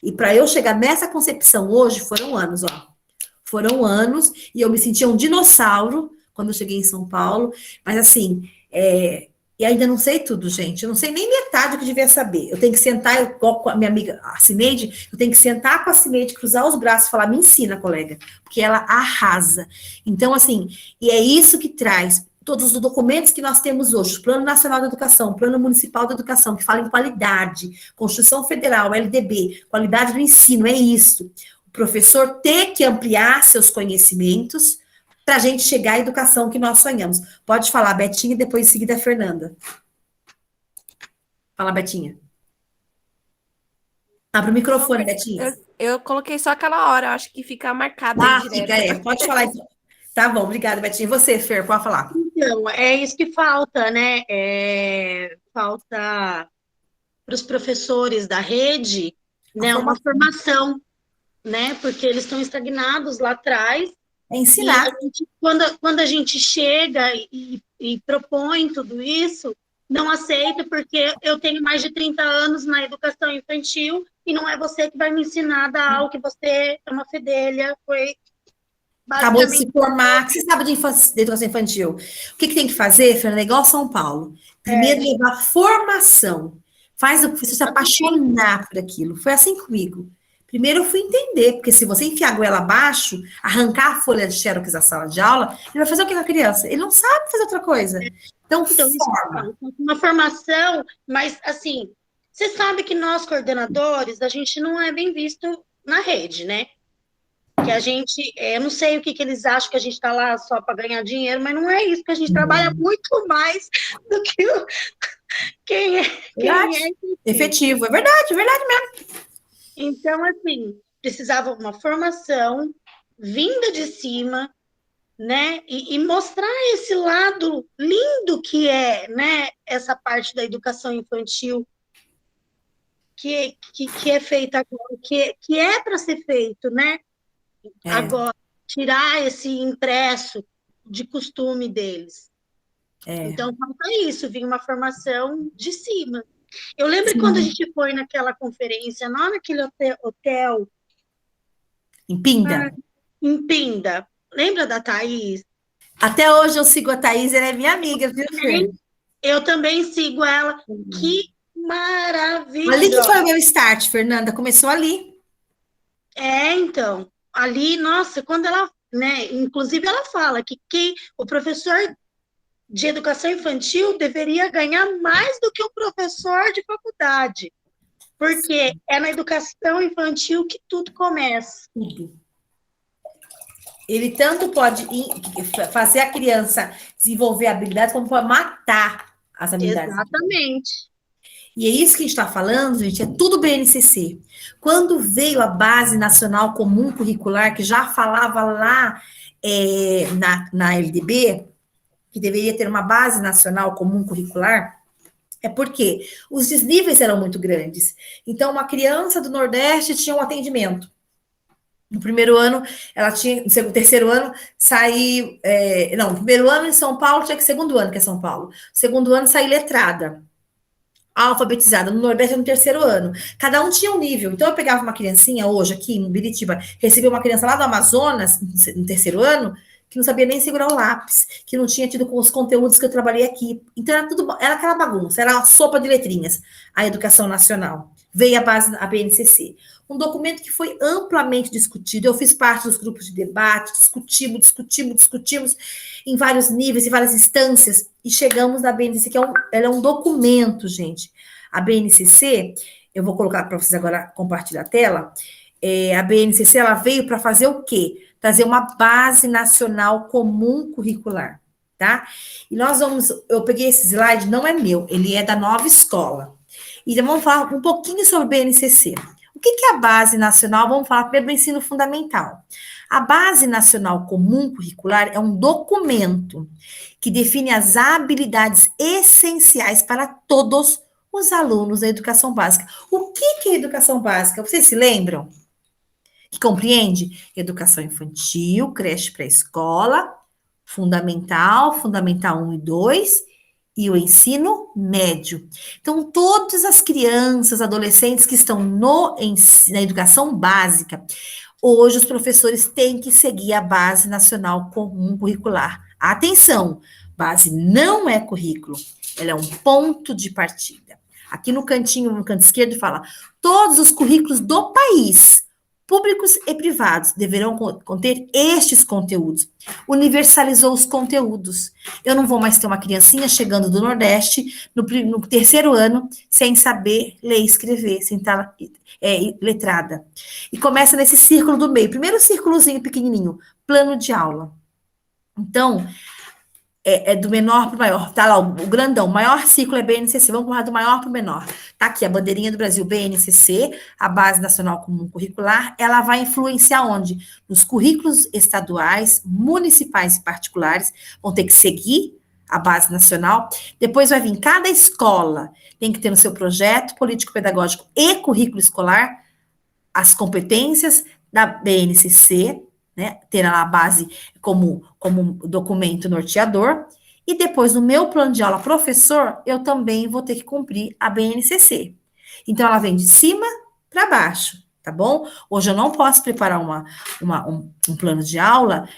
[SPEAKER 1] E para eu chegar nessa concepção hoje, foram anos, ó. Foram anos, e eu me sentia um dinossauro quando eu cheguei em São Paulo. Mas, assim, e ainda não sei tudo, gente. Eu não sei nem metade do que eu devia saber. Eu tenho que sentar, com a minha amiga, a Cineide, eu tenho que sentar com a Cineide, cruzar os braços e falar, me ensina, colega, porque ela arrasa. Então, assim, e é isso que traz todos os documentos que nós temos hoje, o Plano Nacional da Educação, o Plano Municipal da Educação, que fala em qualidade, Constituição Federal, LDB, qualidade do ensino, é isso. O professor ter que ampliar seus conhecimentos para a gente chegar à educação que nós sonhamos. Pode falar, Betinha, e depois em seguida a Fernanda. Fala, Betinha. Abre o microfone, Betinha.
[SPEAKER 5] Eu coloquei só aquela hora, acho que fica marcado.
[SPEAKER 1] Fica, pode falar então. Tá bom, obrigada, Betinha. E você, Fer, pode falar.
[SPEAKER 3] Então, é isso que falta, né? Falta para os professores da rede, né, uma formação, né? Porque eles estão estagnados lá atrás.
[SPEAKER 1] É ensinar.
[SPEAKER 3] Quando a gente chega e propõe tudo isso, não aceita, porque eu tenho mais de 30 anos na educação infantil e não é você que vai me ensinar a dar aula, que você é uma fedelha, foi
[SPEAKER 1] acabou de se formar. O que você sabe de educação infantil? O que tem que fazer, Fernanda? É igual São Paulo. Primeiro, levar formação. faz o professor se apaixonar por aquilo. Foi assim comigo. Primeiro eu fui entender, porque se você enfiar a goela abaixo, arrancar a folha de xerox da sala de aula, ele vai fazer o que com a criança? Ele não sabe fazer outra coisa. Então forma.
[SPEAKER 3] Uma formação, mas assim, você sabe que nós, coordenadores, a gente não é bem visto na rede, né? Que a gente, eu não sei o que eles acham que a gente está lá só para ganhar dinheiro, mas não é isso, que a gente trabalha muito mais do que quem é
[SPEAKER 1] efetivo. É verdade mesmo.
[SPEAKER 3] Então, assim, precisava uma formação vinda de cima, né? E mostrar esse lado lindo que é, né? Essa parte da educação infantil que é feita agora, que é para ser feito, né? Agora, tirar esse impresso de costume deles. Então, falta isso, vir uma formação de cima. Eu lembro quando a gente foi naquela conferência, lá naquele hotel...
[SPEAKER 1] Em Pinda?
[SPEAKER 3] Em Pinda. Lembra da Thaís?
[SPEAKER 1] Até hoje eu sigo a Thaís, ela é minha amiga, viu, Fê?
[SPEAKER 3] Eu também sigo ela. Que maravilhosa!
[SPEAKER 1] Ali que foi o meu start, Fernanda, começou ali.
[SPEAKER 3] Então, ali, nossa, quando ela, né, inclusive ela fala que o professor de educação infantil deveria ganhar mais do que o professor de faculdade, porque é na educação infantil que tudo começa.
[SPEAKER 1] Tudo. Ele tanto pode fazer a criança desenvolver habilidades, como pode matar as habilidades.
[SPEAKER 3] Exatamente.
[SPEAKER 1] E é isso que a gente está falando, gente, é tudo BNCC. Quando veio a Base Nacional Comum Curricular, que já falava lá na LDB, que deveria ter uma Base Nacional Comum Curricular, é porque os desníveis eram muito grandes. Então, uma criança do Nordeste tinha um atendimento. No primeiro ano, ela tinha, no terceiro ano, no primeiro ano em São Paulo tinha que segundo ano, que é São Paulo. Segundo ano, sair letrada, alfabetizada. No Nordeste, no terceiro ano. Cada um tinha um nível. Então, eu pegava uma criancinha hoje, aqui em Biritiba, recebi uma criança lá do Amazonas, no terceiro ano, que não sabia nem segurar o lápis, que não tinha tido com os conteúdos que eu trabalhei aqui. Então, era aquela bagunça, era uma sopa de letrinhas, a educação nacional. Veio a BNCC. Um documento que foi amplamente discutido. Eu fiz parte dos grupos de debate, discutimos em vários níveis, em várias instâncias, e chegamos na BNCC, que ela é um documento, gente. A BNCC, eu vou colocar para vocês agora, compartilhar a tela, a BNCC, ela veio para fazer o quê? Trazer uma base nacional comum curricular, tá? E eu peguei esse slide, não é meu, ele é da Nova Escola. E vamos falar um pouquinho sobre BNCC. O que é a Base Nacional? Vamos falar primeiro do ensino fundamental. A Base Nacional Comum Curricular é um documento que define as habilidades essenciais para todos os alunos da educação básica. O que é educação básica? Vocês se lembram? Que compreende educação infantil, creche pré-escola, fundamental 1 e 2, e o ensino médio. Então, todas as crianças, adolescentes que estão na educação básica, hoje os professores têm que seguir a Base Nacional Comum Curricular. Atenção, base não é currículo, ela é um ponto de partida. Aqui no canto esquerdo, fala: todos os currículos do país, públicos e privados, deverão conter estes conteúdos. Universalizou os conteúdos. Eu não vou mais ter uma criancinha chegando do Nordeste no terceiro ano sem saber ler e escrever, sem estar letrada. E começa nesse círculo do meio. Primeiro círculozinho pequenininho, plano de aula. Então, é do menor para o maior. Tá lá o grandão, o maior ciclo é BNCC. Vamos falar do maior para o menor. Tá aqui a bandeirinha do Brasil, BNCC, a Base Nacional Comum Curricular. Ela vai influenciar onde? Nos currículos estaduais, municipais e particulares. Vão ter que seguir a Base Nacional. Depois vai vir cada escola. Tem que ter no seu projeto político-pedagógico e currículo escolar as competências da BNCC, né, ter a base como documento norteador, e depois no meu plano de aula professor, eu também vou ter que cumprir a BNCC. Então, ela vem de cima para baixo, tá bom? Hoje eu não posso preparar um plano de aula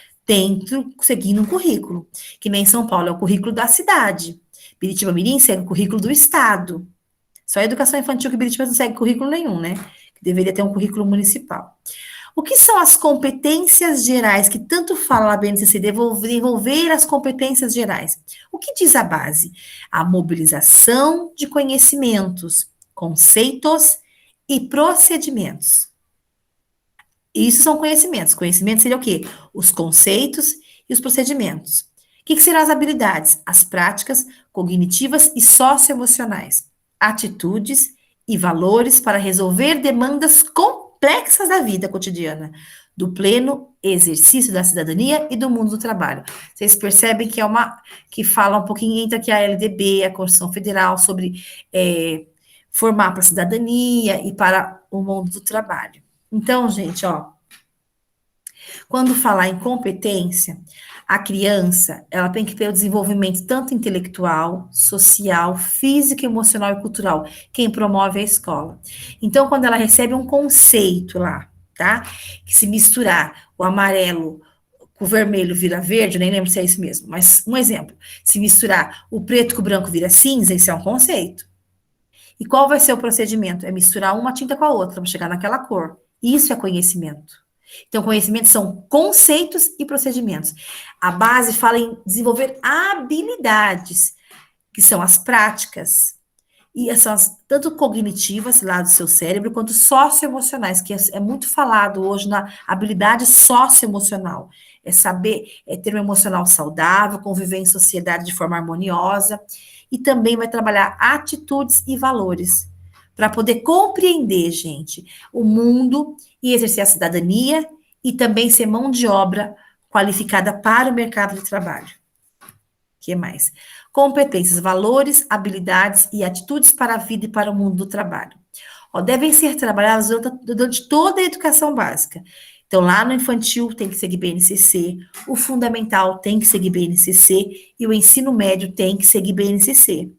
[SPEAKER 1] seguindo um currículo, que nem em São Paulo é o currículo da cidade, Biritiba Mirim segue o currículo do estado, Só a educação infantil que Biritiba não segue currículo nenhum, né? Que deveria ter um currículo municipal. O que são as competências gerais, que tanto fala a BNCC, desenvolver as competências gerais? O que diz a base? A mobilização de conhecimentos, conceitos e procedimentos. Isso são conhecimentos. Conhecimentos seria o quê? Os conceitos e os procedimentos. O que serão as habilidades? As práticas cognitivas e socioemocionais. Atitudes e valores para resolver demandas complexas da vida cotidiana, do pleno exercício da cidadania e do mundo do trabalho. Vocês percebem que que fala um pouquinho entre aqui a LDB, a Constituição Federal, sobre formar para a cidadania e para o mundo do trabalho. Então, gente, quando falar em competência, a criança, ela tem que ter o desenvolvimento tanto intelectual, social, físico, emocional e cultural. Quem promove é a escola. Então, quando ela recebe um conceito lá, tá? Que se misturar o amarelo com o vermelho vira verde, eu nem lembro se é isso mesmo, mas um exemplo. Se misturar o preto com o branco vira cinza, esse é um conceito. E qual vai ser o procedimento? É misturar uma tinta com a outra, para chegar naquela cor. Isso é conhecimento. Então, conhecimentos são conceitos e procedimentos. A base fala em desenvolver habilidades, que são as práticas, e são tanto cognitivas, lá do seu cérebro, quanto socioemocionais, que é muito falado hoje na habilidade socioemocional. É saber ter um emocional saudável, conviver em sociedade de forma harmoniosa, e também vai trabalhar atitudes e valores, para poder compreender, gente, o mundo e exercer a cidadania e também ser mão de obra qualificada para o mercado de trabalho. O que mais? Competências, valores, habilidades e atitudes para a vida e para o mundo do trabalho. Devem ser trabalhadas durante toda a educação básica. Então, lá no infantil tem que seguir BNCC, o fundamental tem que seguir BNCC e o ensino médio tem que seguir BNCC.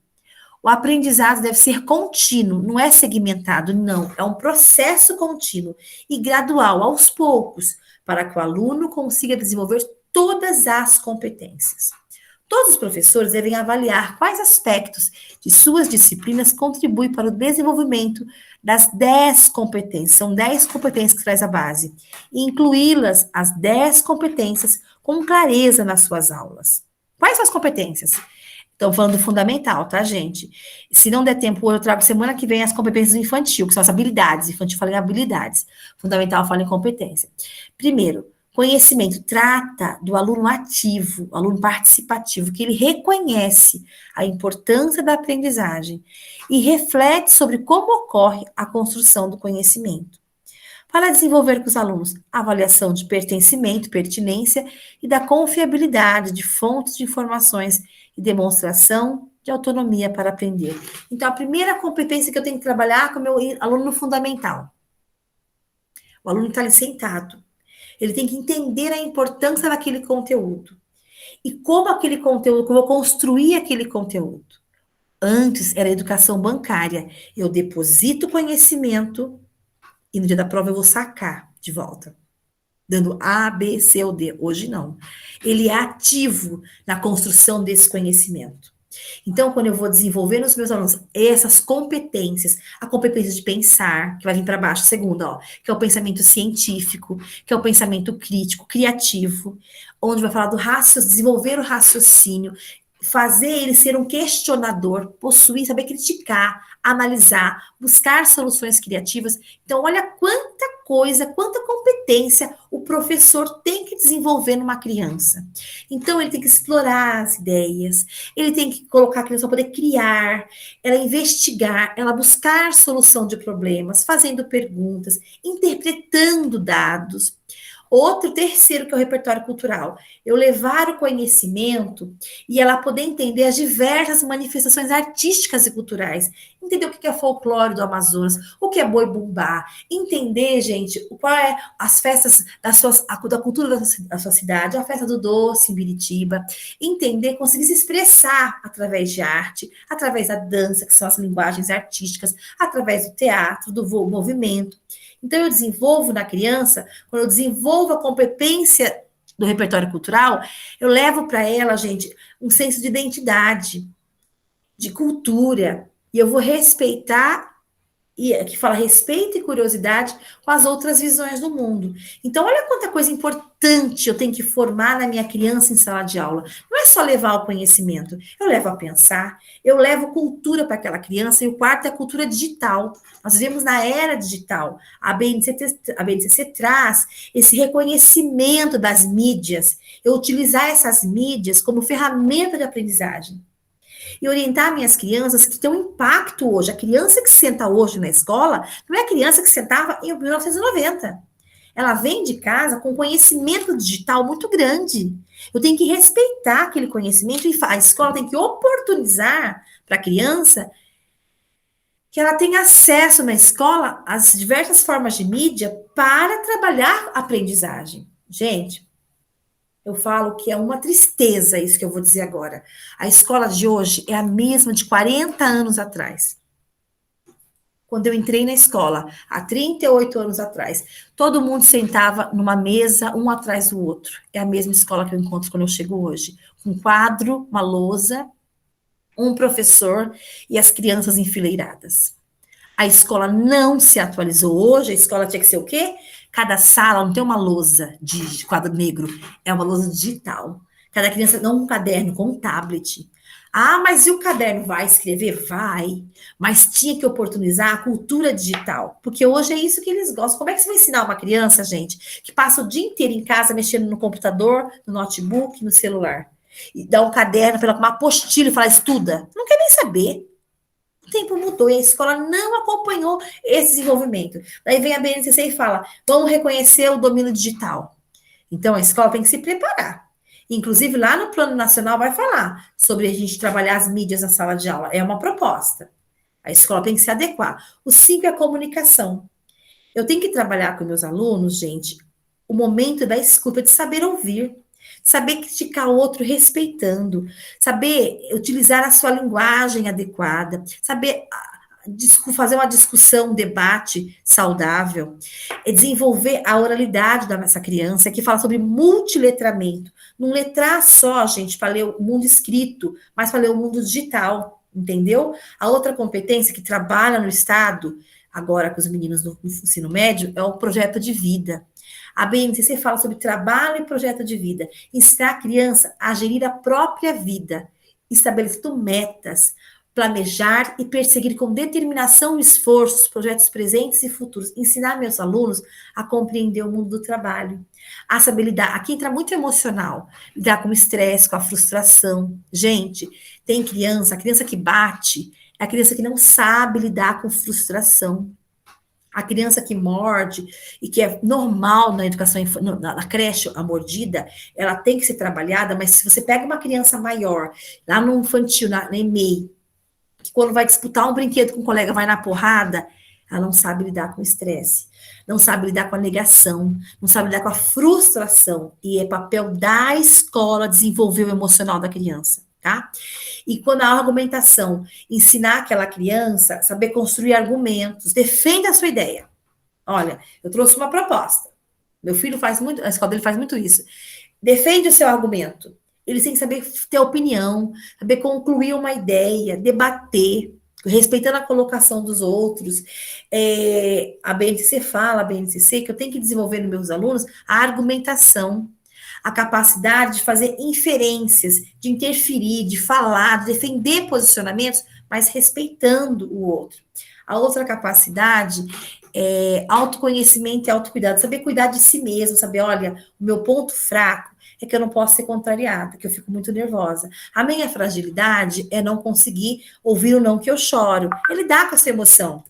[SPEAKER 1] O aprendizado deve ser contínuo, não é segmentado, não. É um processo contínuo e gradual, aos poucos, para que o aluno consiga desenvolver todas as competências. Todos os professores devem avaliar quais aspectos de suas disciplinas contribuem para o desenvolvimento das 10 competências. São 10 competências que traz a base. E incluí-las, as 10 competências, com clareza nas suas aulas. Quais são as competências? Estão falando do fundamental, tá, gente? Se não der tempo, eu trago semana que vem as competências do infantil, que são as habilidades. Infantil fala em habilidades. Fundamental fala em competência. Primeiro, conhecimento trata do aluno ativo, aluno participativo, que ele reconhece a importância da aprendizagem e reflete sobre como ocorre a construção do conhecimento. Para desenvolver com os alunos a avaliação de pertencimento, pertinência e da confiabilidade de fontes de informações e demonstração de autonomia para aprender. Então, a primeira competência que eu tenho que trabalhar com o meu aluno fundamental. O aluno está ali sentado. Ele tem que entender a importância daquele conteúdo. E como aquele conteúdo, como eu construir aquele conteúdo. Antes era educação bancária. Eu deposito conhecimento e no dia da prova eu vou sacar de volta. Dando A, B, C ou D. Hoje não. Ele é ativo na construção desse conhecimento. Então, quando eu vou desenvolver nos meus alunos essas competências, a competência de pensar, que vai vir para baixo, segunda, que é o pensamento científico, que é o pensamento crítico, criativo, onde vai falar do desenvolver o raciocínio, fazer ele ser um questionador, possuir, saber criticar, analisar, buscar soluções criativas. Então, olha quanta coisa, quanta competência o professor tem que desenvolver numa criança. Então, ele tem que explorar as ideias, ele tem que colocar a criança para poder criar, ela investigar, ela buscar solução de problemas, fazendo perguntas, interpretando dados. Terceiro, que é o repertório cultural. Eu levar o conhecimento e ela poder entender as diversas manifestações artísticas e culturais. Entender o que é folclore do Amazonas, o que é boi-bumbá. Entender, gente, qual é as festas da cultura da sua cidade, a festa do doce em Biritiba. Entender, conseguir se expressar através de arte, através da dança, que são as linguagens artísticas, através do teatro, do movimento. Então, eu desenvolvo na criança, quando eu desenvolvo a competência do repertório cultural, eu levo para ela, gente, um senso de identidade, de cultura, E eu vou respeitar, que fala respeito e curiosidade com as outras visões do mundo. Então, olha quanta coisa importante eu tenho que formar na minha criança em sala de aula. Não é só levar o conhecimento, eu levo a pensar, eu levo cultura para aquela criança, e o quarto é a cultura digital. Nós vivemos na era digital. A BNCC traz esse reconhecimento das mídias, eu utilizar essas mídias como ferramenta de aprendizagem. E orientar minhas crianças que tem um impacto hoje. A criança que senta hoje na escola não é a criança que sentava em 1990. Ela vem de casa com conhecimento digital muito grande. Eu tenho que respeitar aquele conhecimento e a escola tem que oportunizar para a criança que ela tenha acesso na escola às diversas formas de mídia para trabalhar a aprendizagem. Gente, eu falo que é uma tristeza isso que eu vou dizer agora. A escola de hoje é a mesma de 40 anos atrás. Quando eu entrei na escola, há 38 anos atrás, todo mundo sentava numa mesa, um atrás do outro. É a mesma escola que eu encontro quando eu chego hoje. Um quadro, uma lousa, um professor e as crianças enfileiradas. A escola não se atualizou hoje, a escola tinha que ser o quê? Cada sala não tem uma lousa de quadro negro, é uma lousa digital. Cada criança não um caderno, com um tablet. Ah, mas e o caderno vai escrever? Vai. Mas tinha que oportunizar a cultura digital, porque hoje é isso que eles gostam. Como é que você vai ensinar uma criança, gente, que passa o dia inteiro em casa mexendo no computador, no notebook, no celular? E dá um caderno para ela com uma apostila e falar, estuda. Não quer nem saber. O tempo mudou e a escola não acompanhou esse desenvolvimento. Daí vem a BNCC e fala, vamos reconhecer o domínio digital. Então, a escola tem que se preparar. Inclusive, lá no Plano Nacional vai falar sobre a gente trabalhar as mídias na sala de aula. É uma proposta. A escola tem que se adequar. O 5 é a comunicação. Eu tenho que trabalhar com meus alunos, gente, o momento da escuta, de saber ouvir. Saber criticar o outro respeitando, saber utilizar a sua linguagem adequada, saber fazer uma discussão, um debate saudável, desenvolver a oralidade dessa criança, que fala sobre multiletramento, não letrar só, gente, para ler o mundo escrito, mas para ler o mundo digital, entendeu? A outra competência que trabalha no Estado, agora com os meninos do ensino médio, é o projeto de vida. A BNCC fala sobre trabalho e projeto de vida. Ensinar a criança a gerir a própria vida, estabelecendo metas, planejar e perseguir com determinação e esforço os projetos presentes e futuros. Ensinar meus alunos a compreender o mundo do trabalho. A saber lidar. Aqui entra muito emocional. Lidar com o estresse, com a frustração. Gente, tem criança, a criança que bate, é a criança que não sabe lidar com frustração. A criança que morde, e que é normal na educação, na creche, a mordida, ela tem que ser trabalhada, mas se você pega uma criança maior, lá no infantil, na EMEI, que quando vai disputar um brinquedo com um colega, vai na porrada, ela não sabe lidar com o estresse, não sabe lidar com a negação, não sabe lidar com a frustração, e é papel da escola desenvolver o emocional da criança. Tá? E quando a argumentação, ensinar aquela criança, saber construir argumentos, defenda a sua ideia. Olha, eu trouxe uma proposta. Meu filho faz muito, a escola dele faz muito isso. Defende o seu argumento. Eles têm que saber ter opinião, saber concluir uma ideia, debater, respeitando a colocação dos outros. A BNCC fala, a BNCC, que eu tenho que desenvolver nos meus alunos a argumentação, a capacidade de fazer inferências, de interferir, de falar, de defender posicionamentos, mas respeitando o outro. A outra capacidade é autoconhecimento e autocuidado, saber cuidar de si mesmo, saber, olha, o meu ponto fraco é que eu não posso ser contrariada, que eu fico muito nervosa. A minha fragilidade é não conseguir ouvir o não que eu choro, é lidar com essa emoção.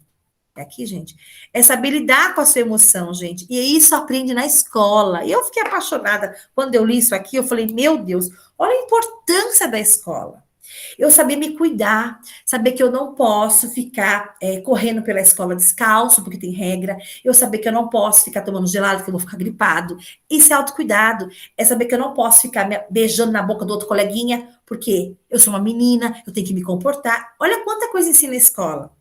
[SPEAKER 1] É aqui, gente. É saber lidar com a sua emoção, gente. E isso aprende na escola. E eu fiquei apaixonada. Quando eu li isso aqui, eu falei, meu Deus, olha a importância da escola. Eu saber me cuidar, saber que eu não posso ficar correndo pela escola descalço, porque tem regra. Eu saber que eu não posso ficar tomando gelado, que eu vou ficar gripado. Isso é autocuidado. É saber que eu não posso ficar beijando na boca do outro coleguinha, porque eu sou uma menina, eu tenho que me comportar. Olha quanta coisa ensina a escola.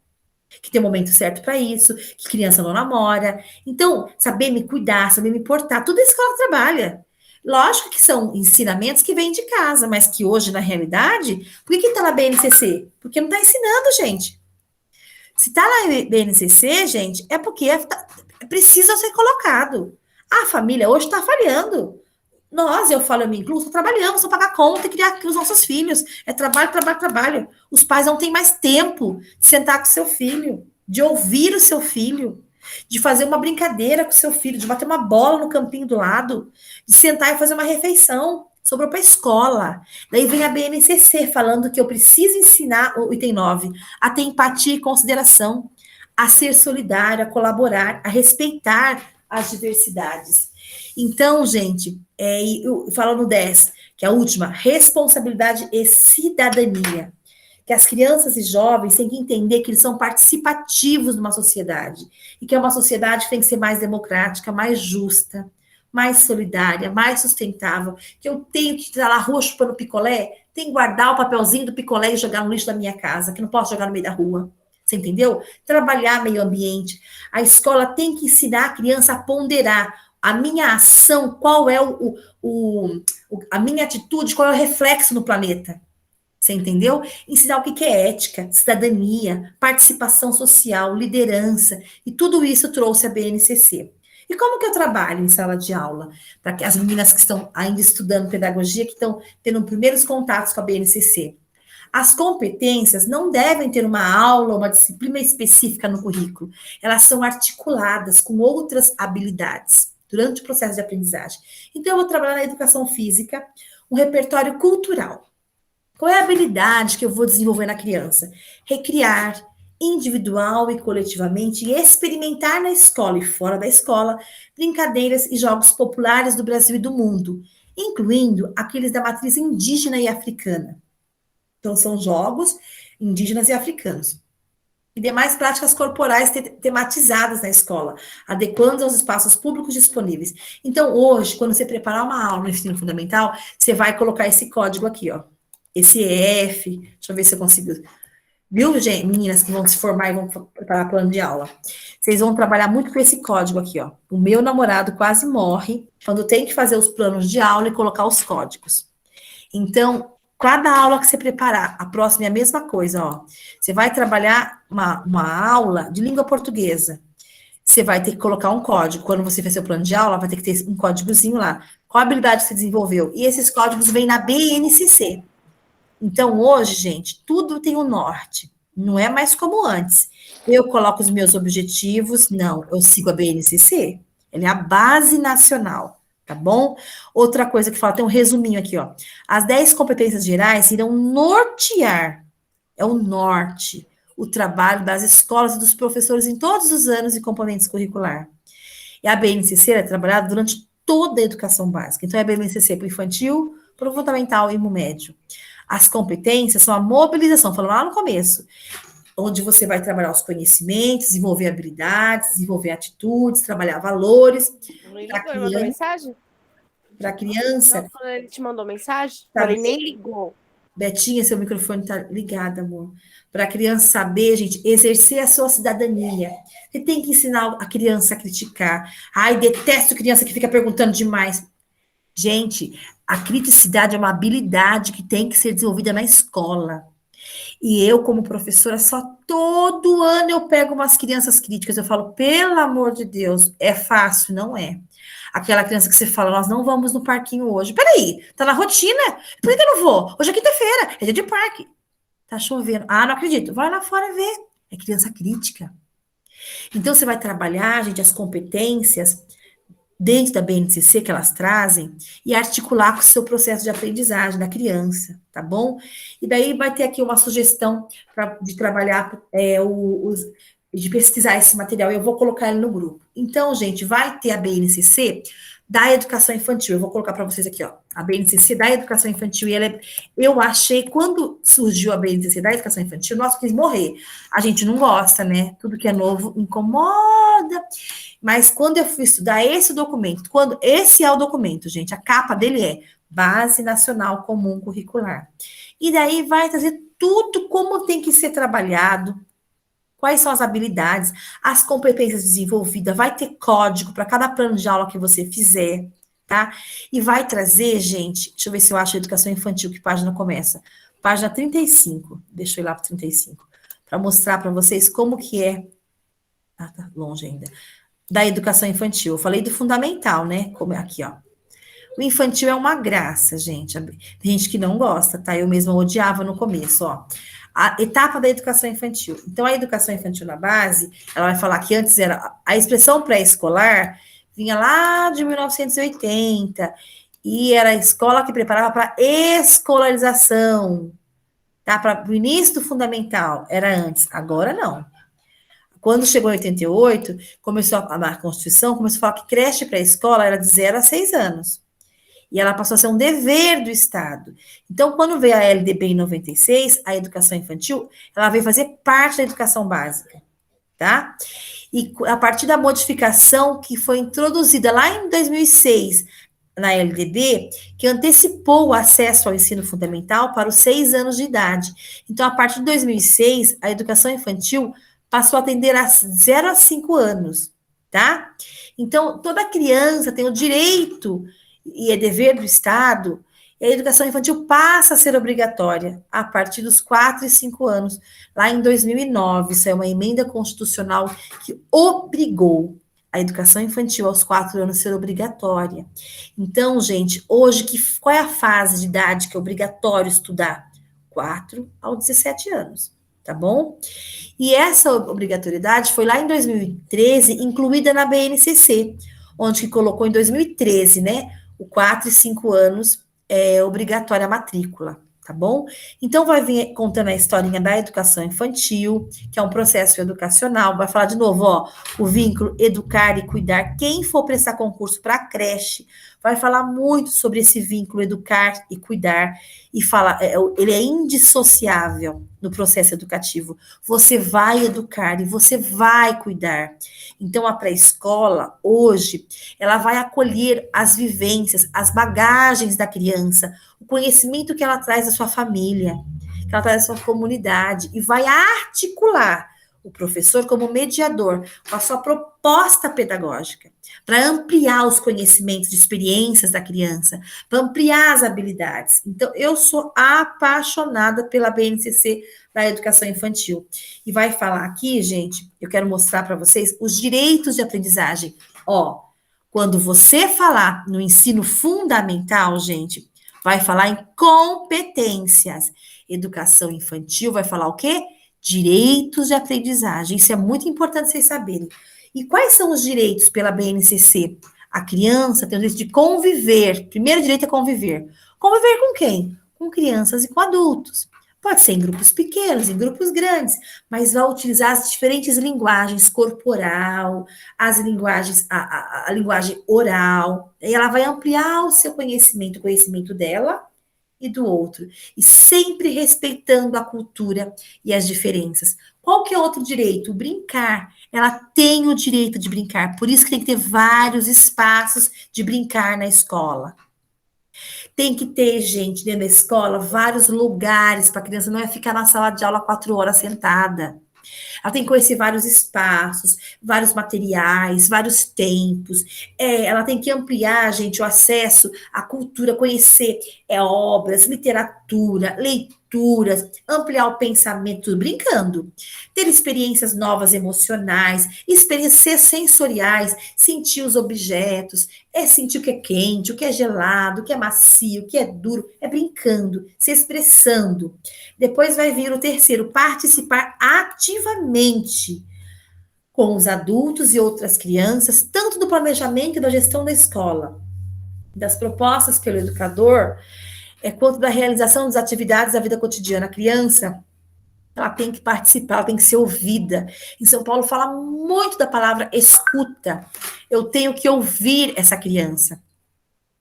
[SPEAKER 1] Que tem o momento certo para isso, que criança não namora. Então, saber me cuidar, saber me portar, tudo a escola trabalha. Lógico que são ensinamentos que vêm de casa, mas que hoje, na realidade, por que está na BNCC? Porque não está ensinando, gente. Se está na BNCC, gente, é porque precisa ser colocado. A família hoje está falhando. Eu falo, eu me incluo, trabalhamos para pagar conta e criar os nossos filhos. É trabalho, trabalho, trabalho. Os pais não têm mais tempo de sentar com o seu filho, de ouvir o seu filho, de fazer uma brincadeira com o seu filho, de bater uma bola no campinho do lado, de sentar e fazer uma refeição. Sobrou para a escola. Daí vem a BNCC falando que eu preciso ensinar, o item 9, a ter empatia e consideração, a ser solidário, a colaborar, a respeitar as diversidades. Então, gente, falando no 10, que é a última, responsabilidade e cidadania. Que as crianças e jovens têm que entender que eles são participativos numa sociedade. E que é uma sociedade que tem que ser mais democrática, mais justa, mais solidária, mais sustentável. Que eu tenho que estar lá rua chupando picolé, tenho que guardar o papelzinho do picolé e jogar no lixo da minha casa, que não posso jogar no meio da rua. Você entendeu? Trabalhar meio ambiente. A escola tem que ensinar a criança a ponderar a minha ação, qual é a minha atitude, qual é o reflexo no planeta. Você entendeu? Ensinar o que é ética, cidadania, participação social, liderança, e tudo isso trouxe a BNCC. E como que eu trabalho em sala de aula? Para que as meninas que estão ainda estudando pedagogia, que estão tendo primeiros contatos com a BNCC. As competências não devem ter uma aula, uma disciplina específica no currículo. Elas são articuladas com outras habilidades durante o processo de aprendizagem. Então, eu vou trabalhar na educação física, um repertório cultural. Qual é a habilidade que eu vou desenvolver na criança? Recriar, individual e coletivamente, e experimentar na escola e fora da escola, brincadeiras e jogos populares do Brasil e do mundo, incluindo aqueles da matriz indígena e africana. Então, são jogos indígenas e africanos. E demais práticas corporais tematizadas na escola, adequando aos espaços públicos disponíveis. Então, hoje, quando você preparar uma aula no ensino fundamental, você vai colocar esse código aqui, ó. Esse F, deixa eu ver se eu consigo. Viu, gente, meninas que vão se formar e vão preparar plano de aula? Vocês vão trabalhar muito com esse código aqui, ó. O meu namorado quase morre quando tem que fazer os planos de aula e colocar os códigos. Então, cada aula que você preparar, a próxima é a mesma coisa, ó. Você vai trabalhar uma aula de língua portuguesa. Você vai ter que colocar um código. Quando você fizer seu plano de aula, vai ter que ter um códigozinho lá. Qual habilidade você desenvolveu? E esses códigos vêm na BNCC. Então, hoje, gente, tudo tem um norte. Não é mais como antes. Eu coloco os meus objetivos. Não, eu sigo a BNCC. Ela é a base nacional. Tá bom? Outra coisa que fala, tem um resuminho aqui, ó. As 10 competências gerais irão nortear, é o norte, o trabalho das escolas e dos professores em todos os anos e componentes curricular. E a BNCC é trabalhada durante toda a educação básica. Então, é a BNCC para o infantil, para o fundamental e para o médio. As competências são a mobilização, falando lá no começo, onde você vai trabalhar os conhecimentos, desenvolver habilidades, desenvolver atitudes, trabalhar valores.
[SPEAKER 5] Ele mandou mensagem?
[SPEAKER 1] Para a criança.
[SPEAKER 5] Não, ele te mandou mensagem?
[SPEAKER 1] Tá,
[SPEAKER 5] Ele nem ligou.
[SPEAKER 1] Betinha, seu microfone tá ligado, amor. Para a criança saber, gente, exercer a sua cidadania. Você tem que ensinar a criança a criticar. Ai, detesto criança que fica perguntando demais. Gente, a criticidade é uma habilidade que tem que ser desenvolvida na escola. E eu, como professora, só todo ano eu pego umas crianças críticas. Eu falo, pelo amor de Deus, é fácil? Não é. Aquela criança que você fala, nós não vamos no parquinho hoje. Peraí, tá na rotina? Por que eu não vou? Hoje é quinta-feira, é dia de parque. Tá chovendo. Ah, não acredito. Vai lá fora ver. É criança crítica. Então, você vai trabalhar, gente, as competências dentro da BNCC que elas trazem e articular com o seu processo de aprendizagem da criança, tá bom? E daí vai ter aqui uma sugestão de trabalhar, de pesquisar esse material, eu vou colocar ele no grupo. Então, gente, vai ter a BNCC da educação infantil, eu vou colocar para vocês aqui, ó, a BNCC da educação infantil, e eu achei, quando surgiu a BNCC da educação infantil, nós quis morrer. A gente não gosta, né? Tudo que é novo incomoda. Mas quando eu fui estudar esse documento, esse é o documento, gente, a capa dele é Base Nacional Comum Curricular. E daí vai trazer tudo como tem que ser trabalhado, quais são as habilidades, as competências desenvolvidas, vai ter código para cada plano de aula que você fizer, tá? E vai trazer, gente, deixa eu ver se eu acho a educação infantil, que página começa. Página 35, deixa eu ir lá para 35. para mostrar para vocês como que é. Ah, tá longe ainda. Da educação infantil. Eu falei do fundamental, né? Como aqui, ó. O infantil é uma graça, gente. Tem gente que não gosta, tá? Eu mesma odiava no começo, ó. A etapa da educação infantil. Então, a educação infantil na base, ela vai falar que antes era a expressão pré-escolar, vinha lá de 1980, e era a escola que preparava para escolarização, tá? Para o início do fundamental, era antes. Agora não. Quando chegou em 88, começou a Constituição, começou a falar que creche pré-escola era de 0 a 6 anos. E ela passou a ser um dever do Estado. Então, quando veio a LDB em 96, a educação infantil, ela veio fazer parte da educação básica, tá? E a partir da modificação que foi introduzida lá em 2006, na LDB, que antecipou o acesso ao ensino fundamental para os 6 anos de idade. Então, a partir de 2006, a educação infantil passou a atender a 0 a 5 anos, tá? Então, toda criança tem o direito, e é dever do Estado, e a educação infantil passa a ser obrigatória a partir dos 4 e 5 anos. Lá em 2009, saiu uma emenda constitucional que obrigou a educação infantil aos 4 anos ser obrigatória. Então, gente, hoje, qual é a fase de idade que é obrigatório estudar? 4 aos 17 anos, tá bom? E essa obrigatoriedade foi lá em 2013 incluída na BNCC, onde que colocou em 2013, né? O 4 e 5 anos é obrigatória a matrícula, tá bom? Então, vai vir contando a historinha da educação infantil, que é um processo educacional, vai falar de novo, ó, o vínculo educar e cuidar. Quem for prestar concurso para creche, vai falar muito sobre esse vínculo educar e cuidar, e fala, ele é indissociável no processo educativo. Você vai educar e você vai cuidar. Então, a pré-escola, hoje, ela vai acolher as vivências, as bagagens da criança, o conhecimento que ela traz da sua família, que ela traz da sua comunidade, e vai articular o professor como mediador com a sua proposta pedagógica, para ampliar os conhecimentos de experiências da criança, para ampliar as habilidades. Então, eu sou apaixonada pela BNCC da educação infantil. E vai falar aqui, gente, eu quero mostrar para vocês os direitos de aprendizagem. Ó, quando você falar no ensino fundamental, gente, vai falar em competências. Educação infantil vai falar o quê? Direitos de aprendizagem. Isso é muito importante vocês saberem. E quais são os direitos pela BNCC? A criança tem o direito de conviver. Primeiro direito é conviver. Conviver com quem? Com crianças e com adultos. Pode ser em grupos pequenos, em grupos grandes, mas vai utilizar as diferentes linguagens corporal, as linguagens, a linguagem oral, e ela vai ampliar o seu conhecimento, o conhecimento dela e do outro, e sempre respeitando a cultura e as diferenças. Qual que é outro direito? O brincar. Ela tem o direito de brincar, por isso que tem que ter vários espaços de brincar na escola. Tem que ter, gente, dentro da escola, vários lugares para a criança não é ficar na sala de aula 4 horas sentada. Ela tem que conhecer vários espaços, vários materiais, vários tempos. Ela tem que ampliar, gente, o acesso à cultura, conhecer obras, literatura, leituras, ampliar o pensamento, tudo brincando. Ter experiências novas emocionais, experiências sensoriais, sentir os objetos, sentir o que é quente, o que é gelado, o que é macio, o que é duro, brincando, se expressando. Depois vai vir o terceiro, participar ativamente com os adultos e outras crianças, tanto do planejamento e da gestão da escola, das propostas pelo educador, quanto da realização das atividades da vida cotidiana. A criança, ela tem que participar, ela tem que ser ouvida. Em São Paulo fala muito da palavra escuta. Eu tenho que ouvir essa criança.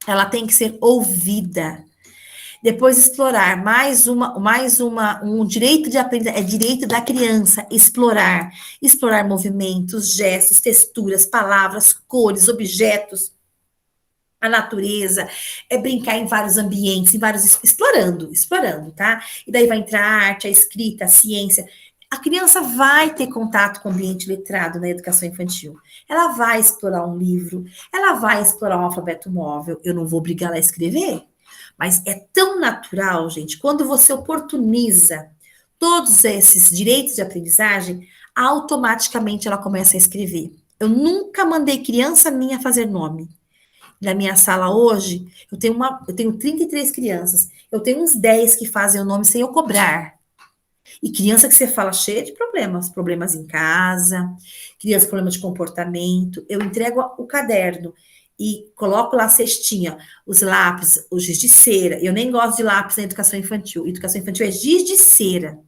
[SPEAKER 1] Ela tem que ser ouvida. Depois explorar, um direito de aprendizagem, é direito da criança, explorar movimentos, gestos, texturas, palavras, cores, objetos, a natureza, brincar em vários ambientes, explorando, tá? E daí vai entrar a arte, a escrita, a ciência. A criança vai ter contato com o ambiente letrado na educação infantil. Ela vai explorar um livro, ela vai explorar um alfabeto móvel. Eu não vou obrigar ela a escrever, mas é tão natural, gente, quando você oportuniza todos esses direitos de aprendizagem, automaticamente ela começa a escrever. Eu nunca mandei criança minha fazer nome. Na minha sala hoje, eu tenho 33 crianças. Eu tenho uns 10 que fazem o nome sem eu cobrar. E criança que você fala cheia de problemas em casa, criança com problema de comportamento. Eu entrego o caderno e coloco lá a cestinha, os lápis, o giz de cera. Eu nem gosto de lápis na educação infantil. Educação infantil é giz de cera.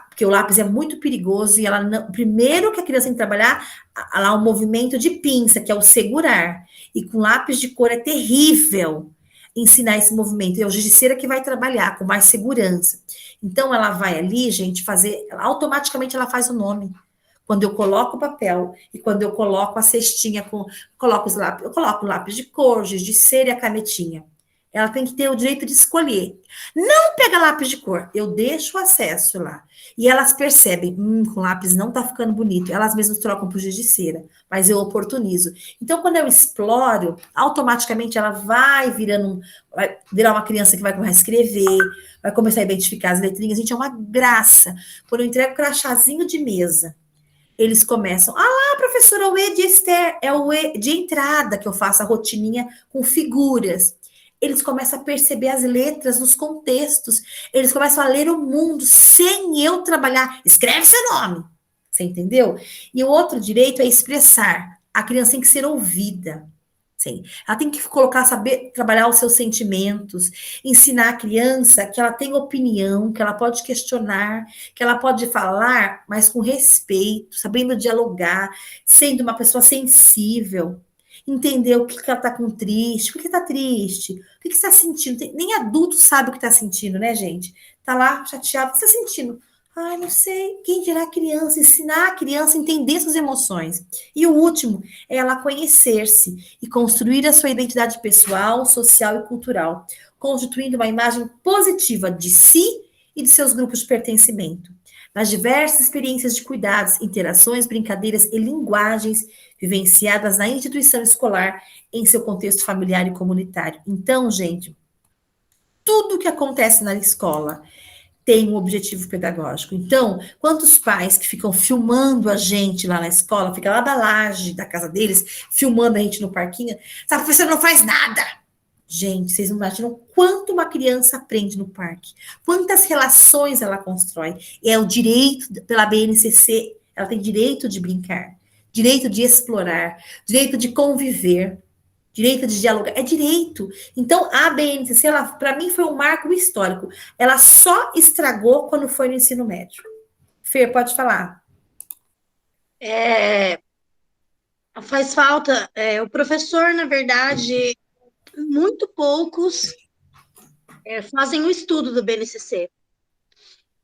[SPEAKER 1] Porque o lápis é muito perigoso e ela não, primeiro que a criança tem que trabalhar lá um movimento de pinça, que é o segurar. E com lápis de cor é terrível ensinar esse movimento. E é o giz de cera que vai trabalhar com mais segurança. Então, ela vai ali, gente, automaticamente ela faz o nome. Quando eu coloco o papel e quando eu coloco a cestinha, coloco os lápis, eu coloco o lápis de cor, giz de cera e a canetinha. Ela tem que ter o direito de escolher. Não pega lápis de cor, eu deixo o acesso lá. E elas percebem, com lápis não tá ficando bonito. Elas mesmas trocam por giz de cera, mas eu oportunizo. Então, quando eu exploro, automaticamente ela vai virar uma criança que vai começar a escrever, vai começar a identificar as letrinhas. Gente, é uma graça. Quando eu entrego o crachazinho de mesa, eles começam, professora, o E de Esther, é o E de entrada que eu faço a rotininha com figuras. Eles começam a perceber as letras nos contextos. Eles começam a ler o mundo sem eu trabalhar. Escreve seu nome. Você entendeu? E o outro direito é expressar. A criança tem que ser ouvida. Sim. Ela tem que saber trabalhar os seus sentimentos, ensinar a criança que ela tem opinião, que ela pode questionar, que ela pode falar, mas com respeito, sabendo dialogar, sendo uma pessoa sensível. Entender o que ela está com triste, por que está triste, o que está sentindo. Nem adulto sabe o que está sentindo, né, gente? Está lá chateado, o que está sentindo? Ai, não sei. Quem dirá a criança? Ensinar a criança a entender suas emoções. E o último é ela conhecer-se e construir a sua identidade pessoal, social e cultural, constituindo uma imagem positiva de si e de seus grupos de pertencimento. Nas diversas experiências de cuidados, interações, brincadeiras e linguagens vivenciadas na instituição escolar em seu contexto familiar e comunitário. Então, gente, tudo que acontece na escola tem um objetivo pedagógico. Então, quantos pais que ficam filmando a gente lá na escola, fica lá da laje da casa deles, filmando a gente no parquinho, essa professora não faz nada. Gente, vocês não imaginam quanto uma criança aprende no parque, quantas relações ela constrói. É o direito, pela BNCC, ela tem direito de brincar, direito de explorar, direito de conviver, direito de dialogar, é direito. Então, a BNCC, para mim, foi um marco histórico. Ela só estragou quando foi no ensino médio. Fer, pode falar.
[SPEAKER 3] Faz falta, o professor, na verdade, muito poucos fazem o estudo do BNCC.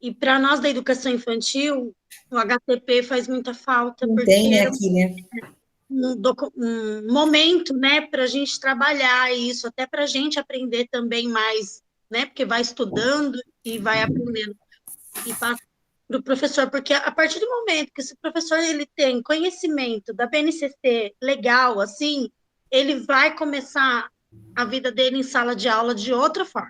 [SPEAKER 3] E para nós da educação infantil, o HTP faz muita falta.
[SPEAKER 1] Não
[SPEAKER 3] porque
[SPEAKER 1] tem aqui, né?
[SPEAKER 3] Um momento, né, para a gente trabalhar isso, até para a gente aprender também mais, né, porque vai estudando e vai aprendendo. E passa para o professor, porque a partir do momento que esse professor ele tem conhecimento da BNCC legal, assim, ele vai começar a vida dele em sala de aula de outra forma.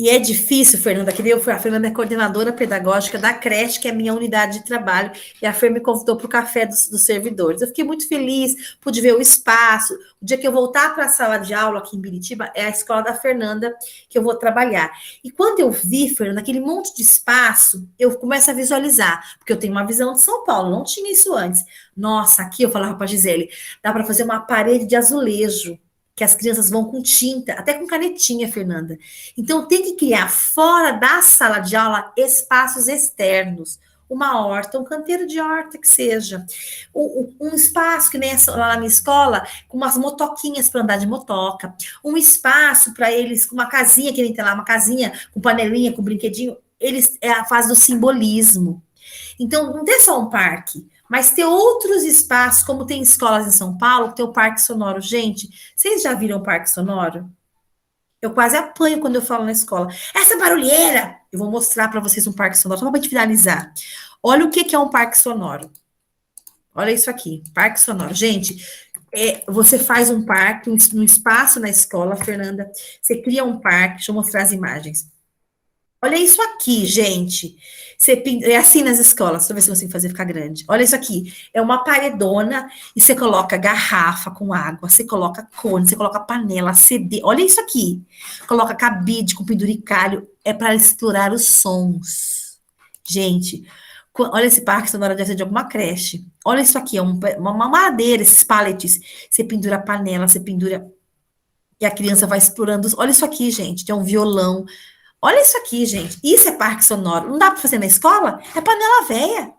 [SPEAKER 1] E é difícil, Fernanda, que a Fernanda é coordenadora pedagógica da creche, que é a minha unidade de trabalho, e a Fer me convidou para o café dos servidores. Eu fiquei muito feliz, pude ver o espaço. O dia que eu voltar para a sala de aula aqui em Biritiba, é a escola da Fernanda que eu vou trabalhar. E quando eu vi, Fernanda, aquele monte de espaço, eu começo a visualizar, porque eu tenho uma visão de São Paulo, não tinha isso antes. Nossa, aqui eu falava para a Gisele, dá para fazer uma parede de azulejo, que as crianças vão com tinta, até com canetinha, Fernanda. Então, tem que criar fora da sala de aula espaços externos. Uma horta, um canteiro de horta que seja. Um espaço, que nem lá na minha escola, com umas motoquinhas para andar de motoca. Um espaço para eles, com uma casinha, que nem tem lá, uma casinha com panelinha, com brinquedinho. É a fase do simbolismo. Então, não tem só um parque, mas ter outros espaços, como tem escolas em São Paulo, que tem o Parque Sonoro. Gente, vocês já viram o Parque Sonoro? Eu quase apanho quando eu falo na escola. Essa barulheira! Eu vou mostrar para vocês um Parque Sonoro, só para gente finalizar. Olha o que é um Parque Sonoro. Olha isso aqui, Parque Sonoro. Gente, você faz um parque, um espaço na escola, Fernanda. Você cria um parque, deixa eu mostrar as imagens. Olha isso aqui, gente. É assim nas escolas, deixa eu ver se eu consigo fazer ficar grande. Olha isso aqui. É uma paredona e você coloca garrafa com água, você coloca cone, você coloca panela, CD. Olha isso aqui. Coloca cabide com penduricalho. É para explorar os sons. Gente, olha esse parque sonoro deve ser de alguma creche. Olha isso aqui, é uma madeira, esses pallets. Você pendura a panela, você pendura. E a criança vai explorando. Olha isso aqui, gente. Tem um violão. Olha isso aqui, gente. Isso é parque sonoro. Não dá para fazer na escola? É panela véia.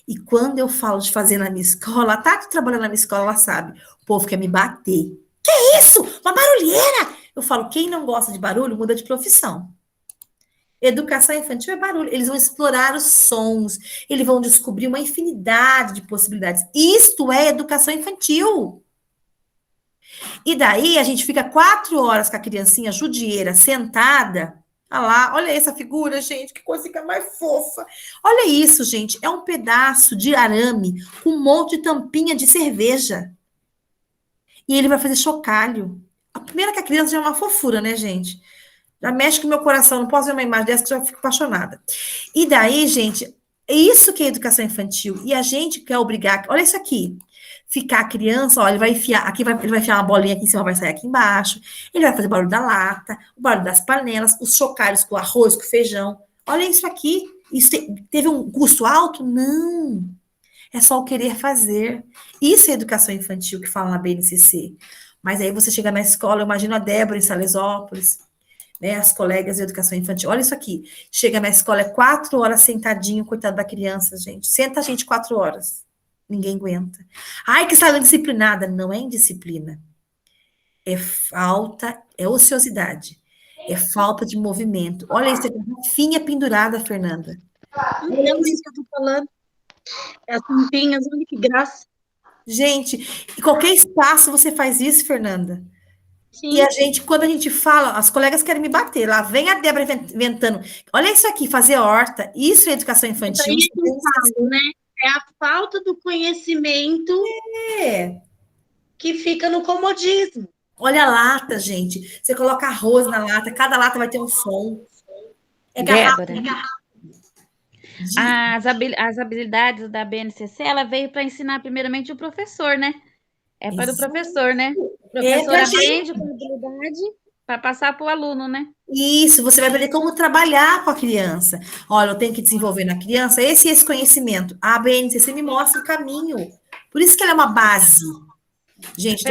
[SPEAKER 1] E quando eu falo de fazer na minha escola, a Tati trabalhando na minha escola, ela sabe. O povo quer me bater. Que isso? Uma barulheira! Eu falo, quem não gosta de barulho, muda de profissão. Educação infantil é barulho. Eles vão explorar os sons. Eles vão descobrir uma infinidade de possibilidades. Isto é educação infantil. E daí a gente fica 4 horas com a criancinha judieira sentada. Olha lá, olha essa figura, gente, que coisa mais fofa. Olha isso, gente, é um pedaço de arame com um monte de tampinha de cerveja. E ele vai fazer chocalho. A primeira que a criança já é uma fofura, né, gente? Já mexe com o meu coração, não posso ver uma imagem dessa que eu já fico apaixonada. E daí, gente, é isso que é educação infantil. E a gente quer obrigar, olha isso aqui. Ficar a criança, ó, ele vai enfiar uma bolinha aqui em cima, vai sair aqui embaixo. Ele vai fazer o barulho da lata, o barulho das panelas, os chocalhos com arroz, com feijão. Olha isso aqui. Isso teve um custo alto? Não. É só o querer fazer. Isso é educação infantil que fala na BNCC. Mas aí você chega na escola, eu imagino a Débora em Salesópolis, né, as colegas de educação infantil. Olha isso aqui. Chega na escola, é 4 horas sentadinho, coitado da criança, gente. Senta a gente 4 horas. Ninguém aguenta. Ai, que sala indisciplinada. Não é indisciplina. É falta, é ociosidade. É falta de movimento. Olha isso, tem uma finha pendurada, Fernanda.
[SPEAKER 3] Então, isso que eu tô falando. As tampinhas, olha que graça.
[SPEAKER 1] Gente, em qualquer espaço você faz isso, Fernanda.
[SPEAKER 3] Sim.
[SPEAKER 1] E a gente, quando a gente fala, as colegas querem me bater. Lá vem a Débora inventando. Olha isso aqui, fazer horta. Isso é educação infantil.
[SPEAKER 3] Isso aí eu falo, né? É a falta do conhecimento que fica no comodismo.
[SPEAKER 1] Olha a lata, gente. Você coloca arroz na lata, cada lata vai ter um som. É garrafa.
[SPEAKER 4] As habilidades da BNCC, ela veio para ensinar primeiramente o professor, né? É para o professor, né? O professor aprende com habilidade para passar para o aluno, né?
[SPEAKER 1] Isso, você vai aprender como trabalhar com a criança. Olha, eu tenho que desenvolver na criança esse conhecimento. A BNCC me mostra o caminho. Por isso que ela é uma base. Gente,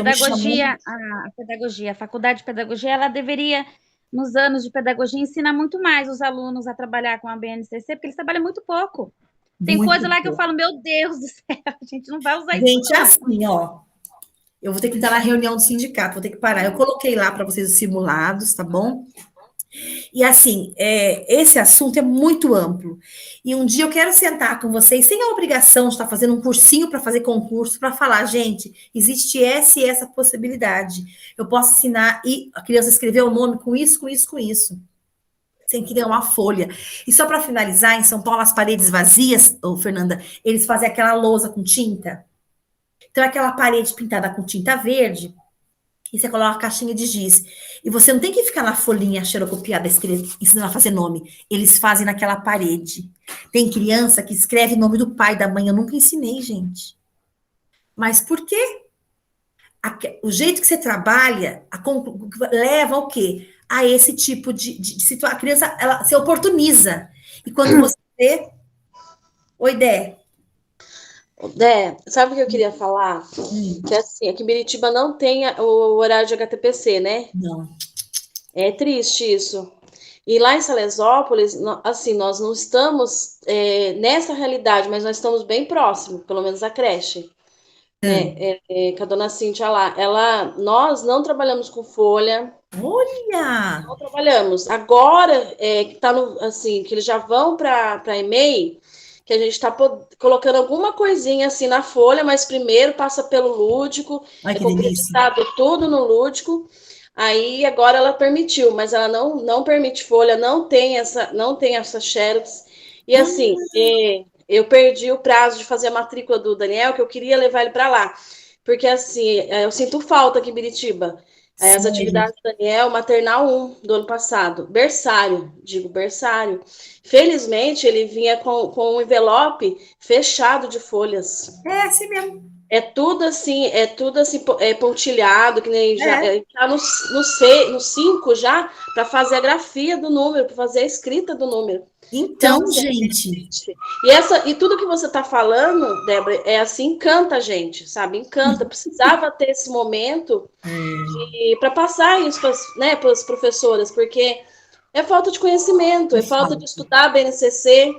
[SPEAKER 4] a faculdade de pedagogia, ela deveria, nos anos de pedagogia, ensinar muito mais os alunos a trabalhar com a BNCC, porque eles trabalham muito pouco. Tem coisa lá que eu falo, meu Deus do céu, a gente não vai usar isso.
[SPEAKER 1] Gente, assim, ó. Eu vou ter que estar na reunião do sindicato, vou ter que parar. Eu coloquei lá para vocês os simulados, tá bom? E assim, esse assunto é muito amplo. E um dia eu quero sentar com vocês, sem a obrigação de estar fazendo um cursinho para fazer concurso, para falar, gente, existe essa e essa possibilidade. Eu posso ensinar e a criança escrever o nome com isso, com isso, com isso. Sem criar uma folha. E só para finalizar, em São Paulo, as paredes vazias, Fernanda, eles fazem aquela lousa com tinta. Então, aquela parede pintada com tinta verde, e você coloca uma caixinha de giz. E você não tem que ficar na folhinha xerocopiada, ensinando a fazer nome. Eles fazem naquela parede. Tem criança que escreve o nome do pai, da mãe. Eu nunca ensinei, gente. Mas por quê? O jeito que você trabalha leva ao quê? A esse tipo de situação. A criança, ela se oportuniza. E quando você vê... Oi, Dé.
[SPEAKER 6] Dé, sabe o que eu queria falar? Que assim, aqui em Biritiba não tem o horário de HTPC, né?
[SPEAKER 1] Não.
[SPEAKER 6] É triste isso. E lá em Salesópolis, assim, nós não estamos nessa realidade, mas nós estamos bem próximos, pelo menos a creche. Com a dona Cíntia lá. Nós não trabalhamos com folha.
[SPEAKER 1] Olha!
[SPEAKER 6] Não trabalhamos. Agora, que tá assim, que eles já vão para EMEI, que a gente está colocando alguma coisinha assim na folha, mas primeiro passa pelo lúdico, concretizado tudo no lúdico. Aí agora ela permitiu, mas ela não permite folha, não tem essa xerox. E assim, eu perdi o prazo de fazer a matrícula do Daniel, que eu queria levar ele para lá. Porque assim, eu sinto falta aqui em Biritiba. Aí as
[SPEAKER 1] Sério?
[SPEAKER 6] atividades do Daniel, maternal 1 do ano passado, berçário, digo berçário. Felizmente, ele vinha com um envelope fechado de folhas.
[SPEAKER 1] É assim mesmo.
[SPEAKER 6] É tudo assim, pontilhado, que nem já
[SPEAKER 1] É.
[SPEAKER 6] tá no 5 já, para fazer a grafia do número, para fazer a escrita do número.
[SPEAKER 1] Então,
[SPEAKER 6] assim,
[SPEAKER 1] gente.
[SPEAKER 6] E tudo que você está falando, Débora, é assim, encanta a gente, sabe? Encanta. Precisava ter esse momento para passar isso para as professoras, porque é falta de conhecimento, é falta de estudar a BNCC,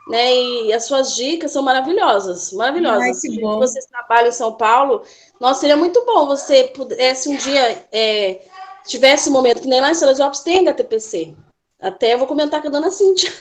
[SPEAKER 6] né? E as suas dicas são maravilhosas, maravilhosas.
[SPEAKER 1] Ai, que
[SPEAKER 6] Se
[SPEAKER 1] bom.
[SPEAKER 6] vocês trabalham em São Paulo, nossa, seria muito bom você pudesse um dia tivesse um momento que nem lá em Salesópolis tem HTPC. Até eu vou comentar com a dona Cíntia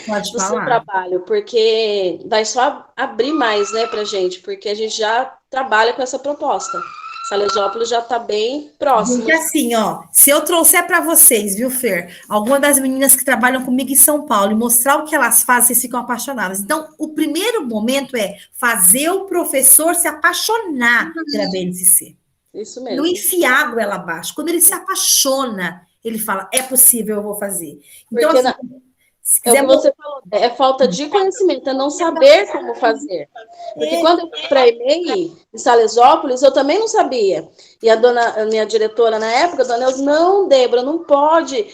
[SPEAKER 1] Pode
[SPEAKER 6] do seu
[SPEAKER 1] falar.
[SPEAKER 6] trabalho, porque vai só abrir mais, né, pra gente, porque a gente já trabalha com essa proposta. Salesópolis já está bem próximo.
[SPEAKER 1] Porque assim, ó, se eu trouxer para vocês, viu, Fer, alguma das meninas que trabalham comigo em São Paulo e mostrar o que elas fazem, vocês ficam apaixonadas. Então, o primeiro momento é fazer o professor se apaixonar pela BNCC.
[SPEAKER 6] Isso mesmo.
[SPEAKER 1] Não enfiar a goela abaixo. Quando ele se apaixona, ele fala, é possível, eu vou fazer. Então,
[SPEAKER 6] Porque
[SPEAKER 1] assim, se
[SPEAKER 6] é o
[SPEAKER 1] quiser...
[SPEAKER 6] que você falou, é falta de conhecimento, é não saber como fazer. Porque quando eu fui para a EMEI, em Salesópolis, eu também não sabia. E a minha diretora na época, a dona Neuza, não, Débora, não pode.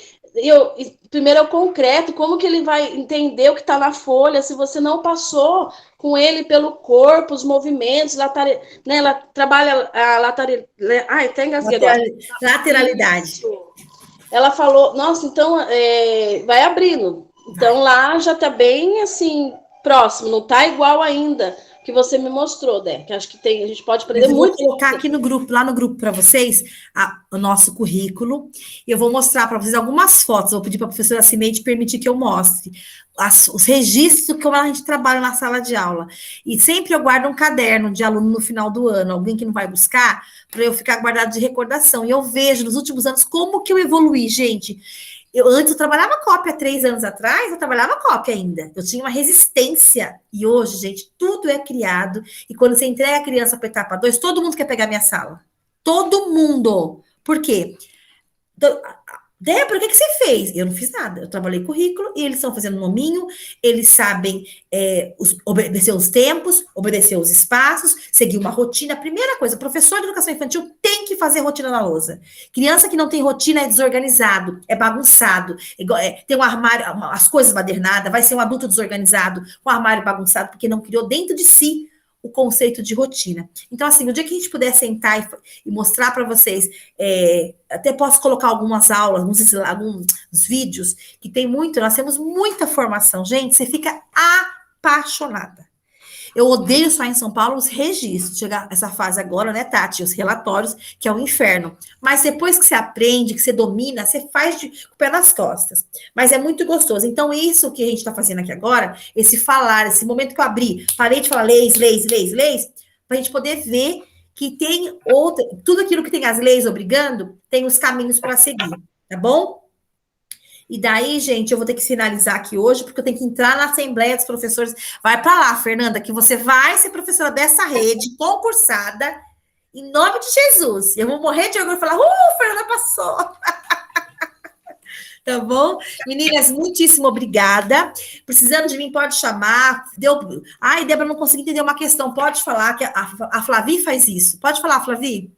[SPEAKER 6] Primeiro é o concreto, como que ele vai entender o que está na folha, se você não passou com ele pelo corpo, os movimentos, né, ela trabalha a
[SPEAKER 1] lateralidade.
[SPEAKER 6] Ela falou, nossa, então vai abrindo. Então lá já está bem assim, próximo, não está igual ainda que você me mostrou, Dé, que acho que a gente pode aprender muito.
[SPEAKER 1] Eu vou colocar aqui no grupo, lá no grupo para vocês, o nosso currículo. Eu vou mostrar para vocês algumas fotos. Vou pedir para a professora Cineide permitir que eu mostre os registros que a gente trabalha na sala de aula. E sempre eu guardo um caderno de aluno no final do ano, alguém que não vai buscar, para eu ficar guardado de recordação. E eu vejo nos últimos anos como que eu evoluí, gente. Antes eu trabalhava cópia, 3 anos atrás, eu trabalhava cópia ainda. Eu tinha uma resistência. E hoje, gente, tudo é criado. E quando você entrega a criança para a etapa 2, todo mundo quer pegar minha sala. Todo mundo. Por quê? Débora, o que você fez? Eu não fiz nada. Eu trabalhei currículo e eles estão fazendo nominho, eles sabem obedecer os tempos, obedecer os espaços, seguir uma rotina. A primeira coisa, professor de educação infantil tem que fazer rotina na lousa. Criança que não tem rotina é desorganizado, é bagunçado, tem um armário, as coisas badernadas, vai ser um adulto desorganizado, um armário bagunçado, porque não criou dentro de si o conceito de rotina. Então, assim, o dia que a gente puder sentar e mostrar para vocês, até posso colocar algumas aulas, alguns vídeos, que tem muito, nós temos muita formação. Gente, você fica apaixonada. Eu odeio só em São Paulo os registros, chegar essa fase agora, né, Tati, os relatórios, que é o inferno. Mas depois que você aprende, que você domina, você faz com o pé nas costas. Mas é muito gostoso. Então, isso que a gente está fazendo aqui agora, esse falar, esse momento que eu abri, parei de falar leis, para a gente poder ver que tem tudo aquilo que tem as leis obrigando, tem os caminhos para seguir, tá bom? E daí, gente, eu vou ter que finalizar aqui hoje, porque eu tenho que entrar na Assembleia dos Professores. Vai para lá, Fernanda, que você vai ser professora dessa rede, concursada, em nome de Jesus. Eu vou morrer de orgulho e falar, Fernanda passou. Tá bom? Meninas, muitíssimo obrigada. Precisando de mim, pode chamar. Ai, Débora, não consegui entender uma questão. Pode falar, que a Flavi faz isso. Pode falar, Flavi?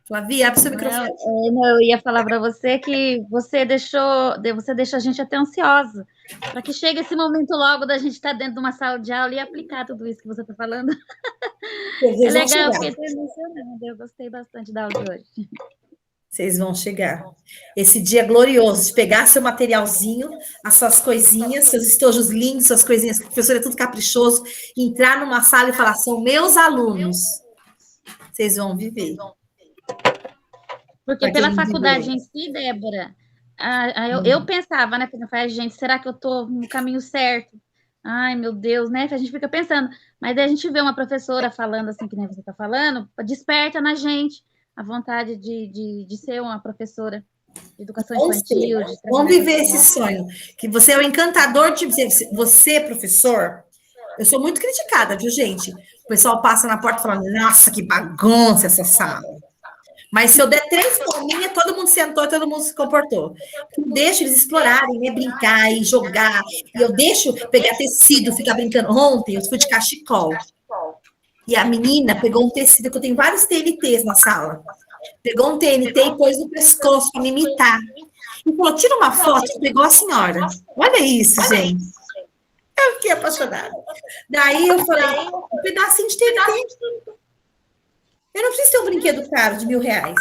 [SPEAKER 1] Flavi, abre seu microfone.
[SPEAKER 4] Eu ia falar para você que você deixa a gente até ansiosa, para que chegue esse momento logo da gente estar dentro de uma sala de aula e aplicar tudo isso que você está falando. É legal, porque é emocionante. Eu gostei bastante da aula de hoje.
[SPEAKER 1] Vocês vão chegar. Esse dia glorioso de pegar seu materialzinho, as suas coisinhas, seus estojos lindos, suas coisinhas, que o professor é tudo caprichoso, entrar numa sala e falar, são meus alunos. Vocês vão viver.
[SPEAKER 4] Porque pela faculdade em si, Débora, eu pensava, né, gente, será que eu estou no caminho certo? Ai, meu Deus, né? A gente fica pensando, mas daí a gente vê uma professora falando assim, que nem você está falando, desperta na gente a vontade de ser uma professora de educação infantil.
[SPEAKER 1] Vamos viver esse sonho, que você é o encantador de você, professor, Eu sou muito criticada, viu, gente? O pessoal passa na porta falando, nossa, que bagunça essa sala. Mas se eu der 3 palminhas, todo mundo sentou, todo mundo se comportou. Eu deixo eles explorarem, né? Brincar e jogar. E eu deixo pegar tecido, ficar brincando. Ontem eu fui de cachecol. E a menina pegou um tecido, que eu tenho vários TNTs na sala. Pegou um TNT e pôs no pescoço para me imitar. E falou, tira uma foto, pegou a senhora. Olha isso, gente. Eu fiquei apaixonada. Daí eu falei, um pedacinho de TNT. Eu não preciso ter um brinquedo caro de R$1.000.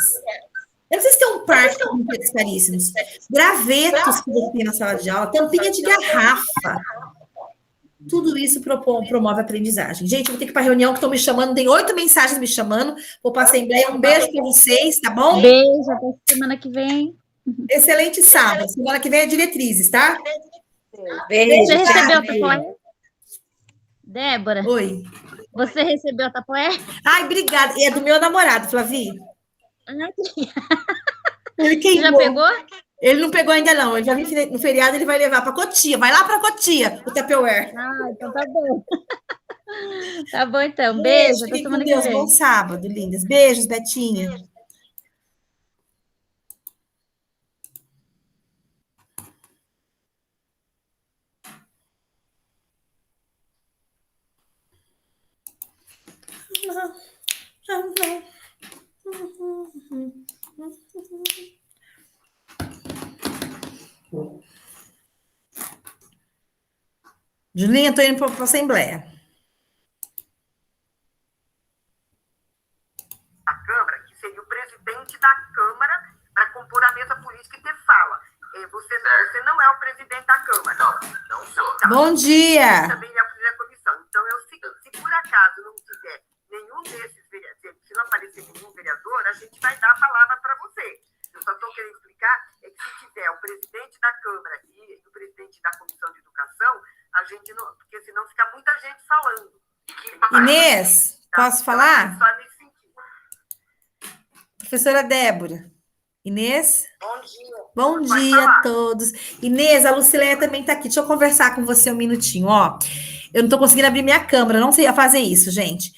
[SPEAKER 1] Eu não preciso ter um parque com brinquedos caríssimos. Gravetos que você tem na sala de aula, tampinha de garrafa. Tudo isso promove a aprendizagem. Gente, eu vou ter que ir para a reunião que estão me chamando. Tem 8 mensagens me chamando. Vou para a Assembleia. Um beijo para vocês, tá bom?
[SPEAKER 4] Beijo, até semana que vem.
[SPEAKER 1] Excelente sábado. Semana que vem é diretrizes, tá?
[SPEAKER 2] Beijo.
[SPEAKER 4] Você recebeu o
[SPEAKER 1] beijo.
[SPEAKER 4] tapoé? Débora,
[SPEAKER 1] Oi.
[SPEAKER 4] você recebeu o tapoé?
[SPEAKER 1] Ai, obrigada. E é do meu namorado, Flavi. Ele
[SPEAKER 4] Você já
[SPEAKER 1] queimou.
[SPEAKER 4] pegou?
[SPEAKER 1] Ele não pegou ainda, não. Ele vai vir no feriado, ele vai levar para Cotia. Vai lá para Cotia, o Tupperware.
[SPEAKER 4] Ah, então tá bom. Tá bom, então. Beijo, até
[SPEAKER 1] Fiquem com
[SPEAKER 4] semana que
[SPEAKER 1] Deus.
[SPEAKER 4] vem.
[SPEAKER 1] Bom sábado, lindas. Beijos, Betinha. Julinha, estou indo para a Assembleia.
[SPEAKER 7] A Câmara, que seria o presidente da Câmara, para compor a mesa política e ter fala. Você não é o presidente da Câmara. Não sou. Tá.
[SPEAKER 1] Bom dia.
[SPEAKER 7] Também é o presidente da comissão. Então, é o seguinte, se por acaso não tiver nenhum desses vereadores, se não aparecer nenhum vereador, a gente vai dar a palavra para você. Eu só estou querendo explicar é que se tiver o presidente da Câmara e o presidente da Comissão de Educação, a gente não, porque senão fica muita gente falando.
[SPEAKER 1] Inês, posso falar?
[SPEAKER 7] Só nesse sentido.
[SPEAKER 1] Professora Débora. Inês?
[SPEAKER 7] Bom dia.
[SPEAKER 1] Bom dia a todos. Inês, a Lucileia também está aqui. Deixa eu conversar com você um minutinho, ó. Eu não estou conseguindo abrir minha câmera, não sei fazer isso, gente.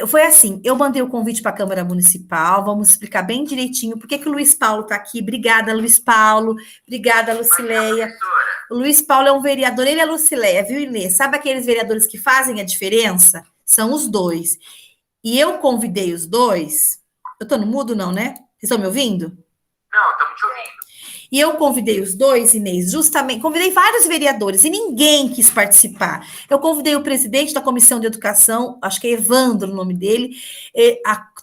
[SPEAKER 1] Foi assim, eu mandei o convite para a Câmara Municipal, vamos explicar bem direitinho por que o Luiz Paulo está aqui. Obrigada, Luiz Paulo. Obrigada, Lucileia. O Luiz Paulo é um vereador, ele é a Lucileia, viu, Inês? Sabe aqueles vereadores que fazem a diferença? São os dois. E eu convidei os dois. Eu tô no mudo, não, né? Vocês estão me ouvindo?
[SPEAKER 7] Não, estamos te ouvindo.
[SPEAKER 1] E eu convidei os dois, Inês, justamente, convidei vários vereadores e ninguém quis participar. Eu convidei o presidente da Comissão de Educação, acho que é Evandro o nome dele,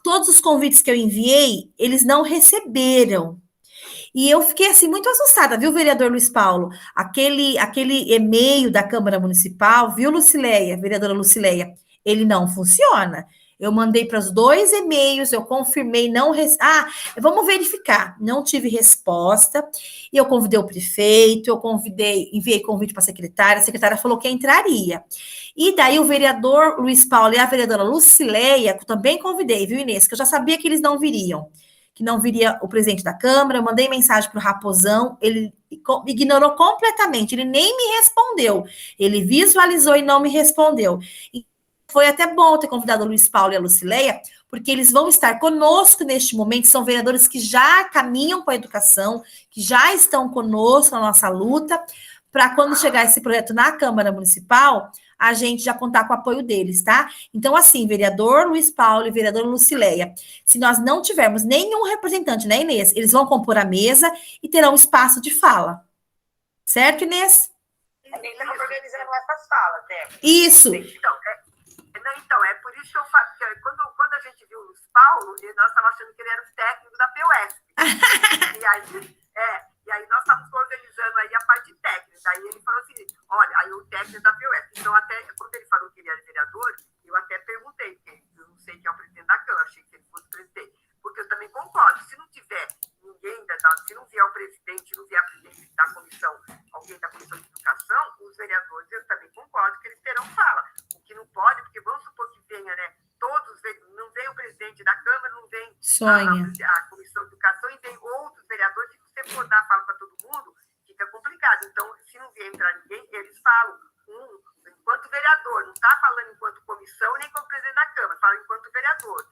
[SPEAKER 1] todos os convites que eu enviei, eles não receberam. E eu fiquei, assim, muito assustada, viu, vereador Luiz Paulo? Aquele e-mail da Câmara Municipal, viu, Lucileia, vereadora Lucileia, ele não funciona. Eu mandei para os 2 e-mails, eu confirmei, vamos verificar. Não tive resposta. E eu convidei o prefeito, enviei convite para a secretária falou que entraria. E daí o vereador Luiz Paulo e a vereadora Lucileia, que eu também convidei, viu, Inês? Que eu já sabia que eles não viriam, que não viria o presidente da Câmara. Eu mandei mensagem para o Raposão, ele ignorou completamente, ele nem me respondeu. Ele visualizou e não me respondeu. Foi até bom ter convidado o Luiz Paulo e a Lucileia, porque eles vão estar conosco neste momento, são vereadores que já caminham com a educação, que já estão conosco na nossa luta, para quando chegar esse projeto na Câmara Municipal, a gente já contar com o apoio deles, tá? Então, assim, vereador Luiz Paulo e vereadora Lucileia, se nós não tivermos nenhum representante, né, Inês? Eles vão compor a mesa e terão espaço de fala. Certo, Inês?
[SPEAKER 7] Estamos organizando essas falas, né?
[SPEAKER 1] Isso.
[SPEAKER 7] Então, é por isso que eu falo, que quando a gente viu o Luiz Paulo, nós estávamos achando que ele era o técnico da PUESP. E aí nós estávamos organizando aí a parte técnica. Daí ele falou assim, olha, aí o técnico da PUESP. Então, até quando ele falou que ele era vereador, eu até perguntei, porque eu não sei quem é o presidente da Câmara, achei que ele fosse presidente. Porque eu também concordo, se não tiver ninguém, se não vier o presidente, não vier a presidente da comissão, alguém da comissão de educação, os vereadores, eu também concordo que eles terão fala. O que não pode, porque vamos supor que venha, né, não vem o presidente da Câmara, não vem a comissão de educação e vem outros vereadores, se você for dar fala para todo mundo, fica complicado. Então, se não vier entrar ninguém, eles falam. falo enquanto vereador, não está falando enquanto comissão nem como presidente da Câmara, fala enquanto vereador.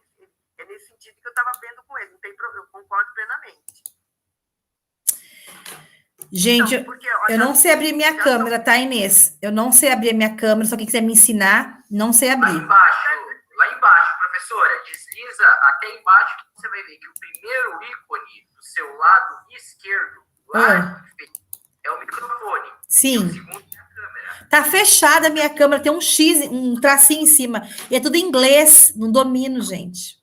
[SPEAKER 7] É nesse sentido que eu estava vendo com ele, não tem problema, eu concordo plenamente.
[SPEAKER 1] Gente,
[SPEAKER 7] Então, porque, olha,
[SPEAKER 1] eu não sei abrir minha câmera, tá, Inês? Eu não sei abrir a minha câmera, só quem quiser me ensinar, não sei abrir.
[SPEAKER 8] Lá embaixo, professora, desliza até embaixo que você vai ver que o primeiro ícone do seu lado esquerdo, lá é o microfone.
[SPEAKER 1] Sim.
[SPEAKER 8] E o segundo é a câmera.
[SPEAKER 1] Tá fechada a minha câmera, tem um X, um tracinho em cima. E é tudo em inglês, não domino, gente.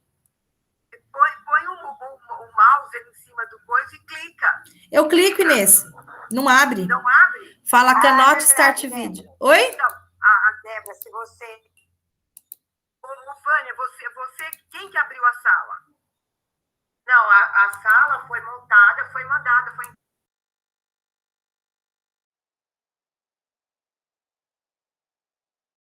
[SPEAKER 7] Põe o mouse em cima do coisa e clica.
[SPEAKER 1] Eu clico, Inês. Não abre.
[SPEAKER 7] Não abre?
[SPEAKER 1] Fala cannot start video. Oi?
[SPEAKER 7] Então, a Débora, se você... Ô, Vânia, você... Quem que abriu a sala?
[SPEAKER 9] Não, a sala foi montada, foi mandada, foi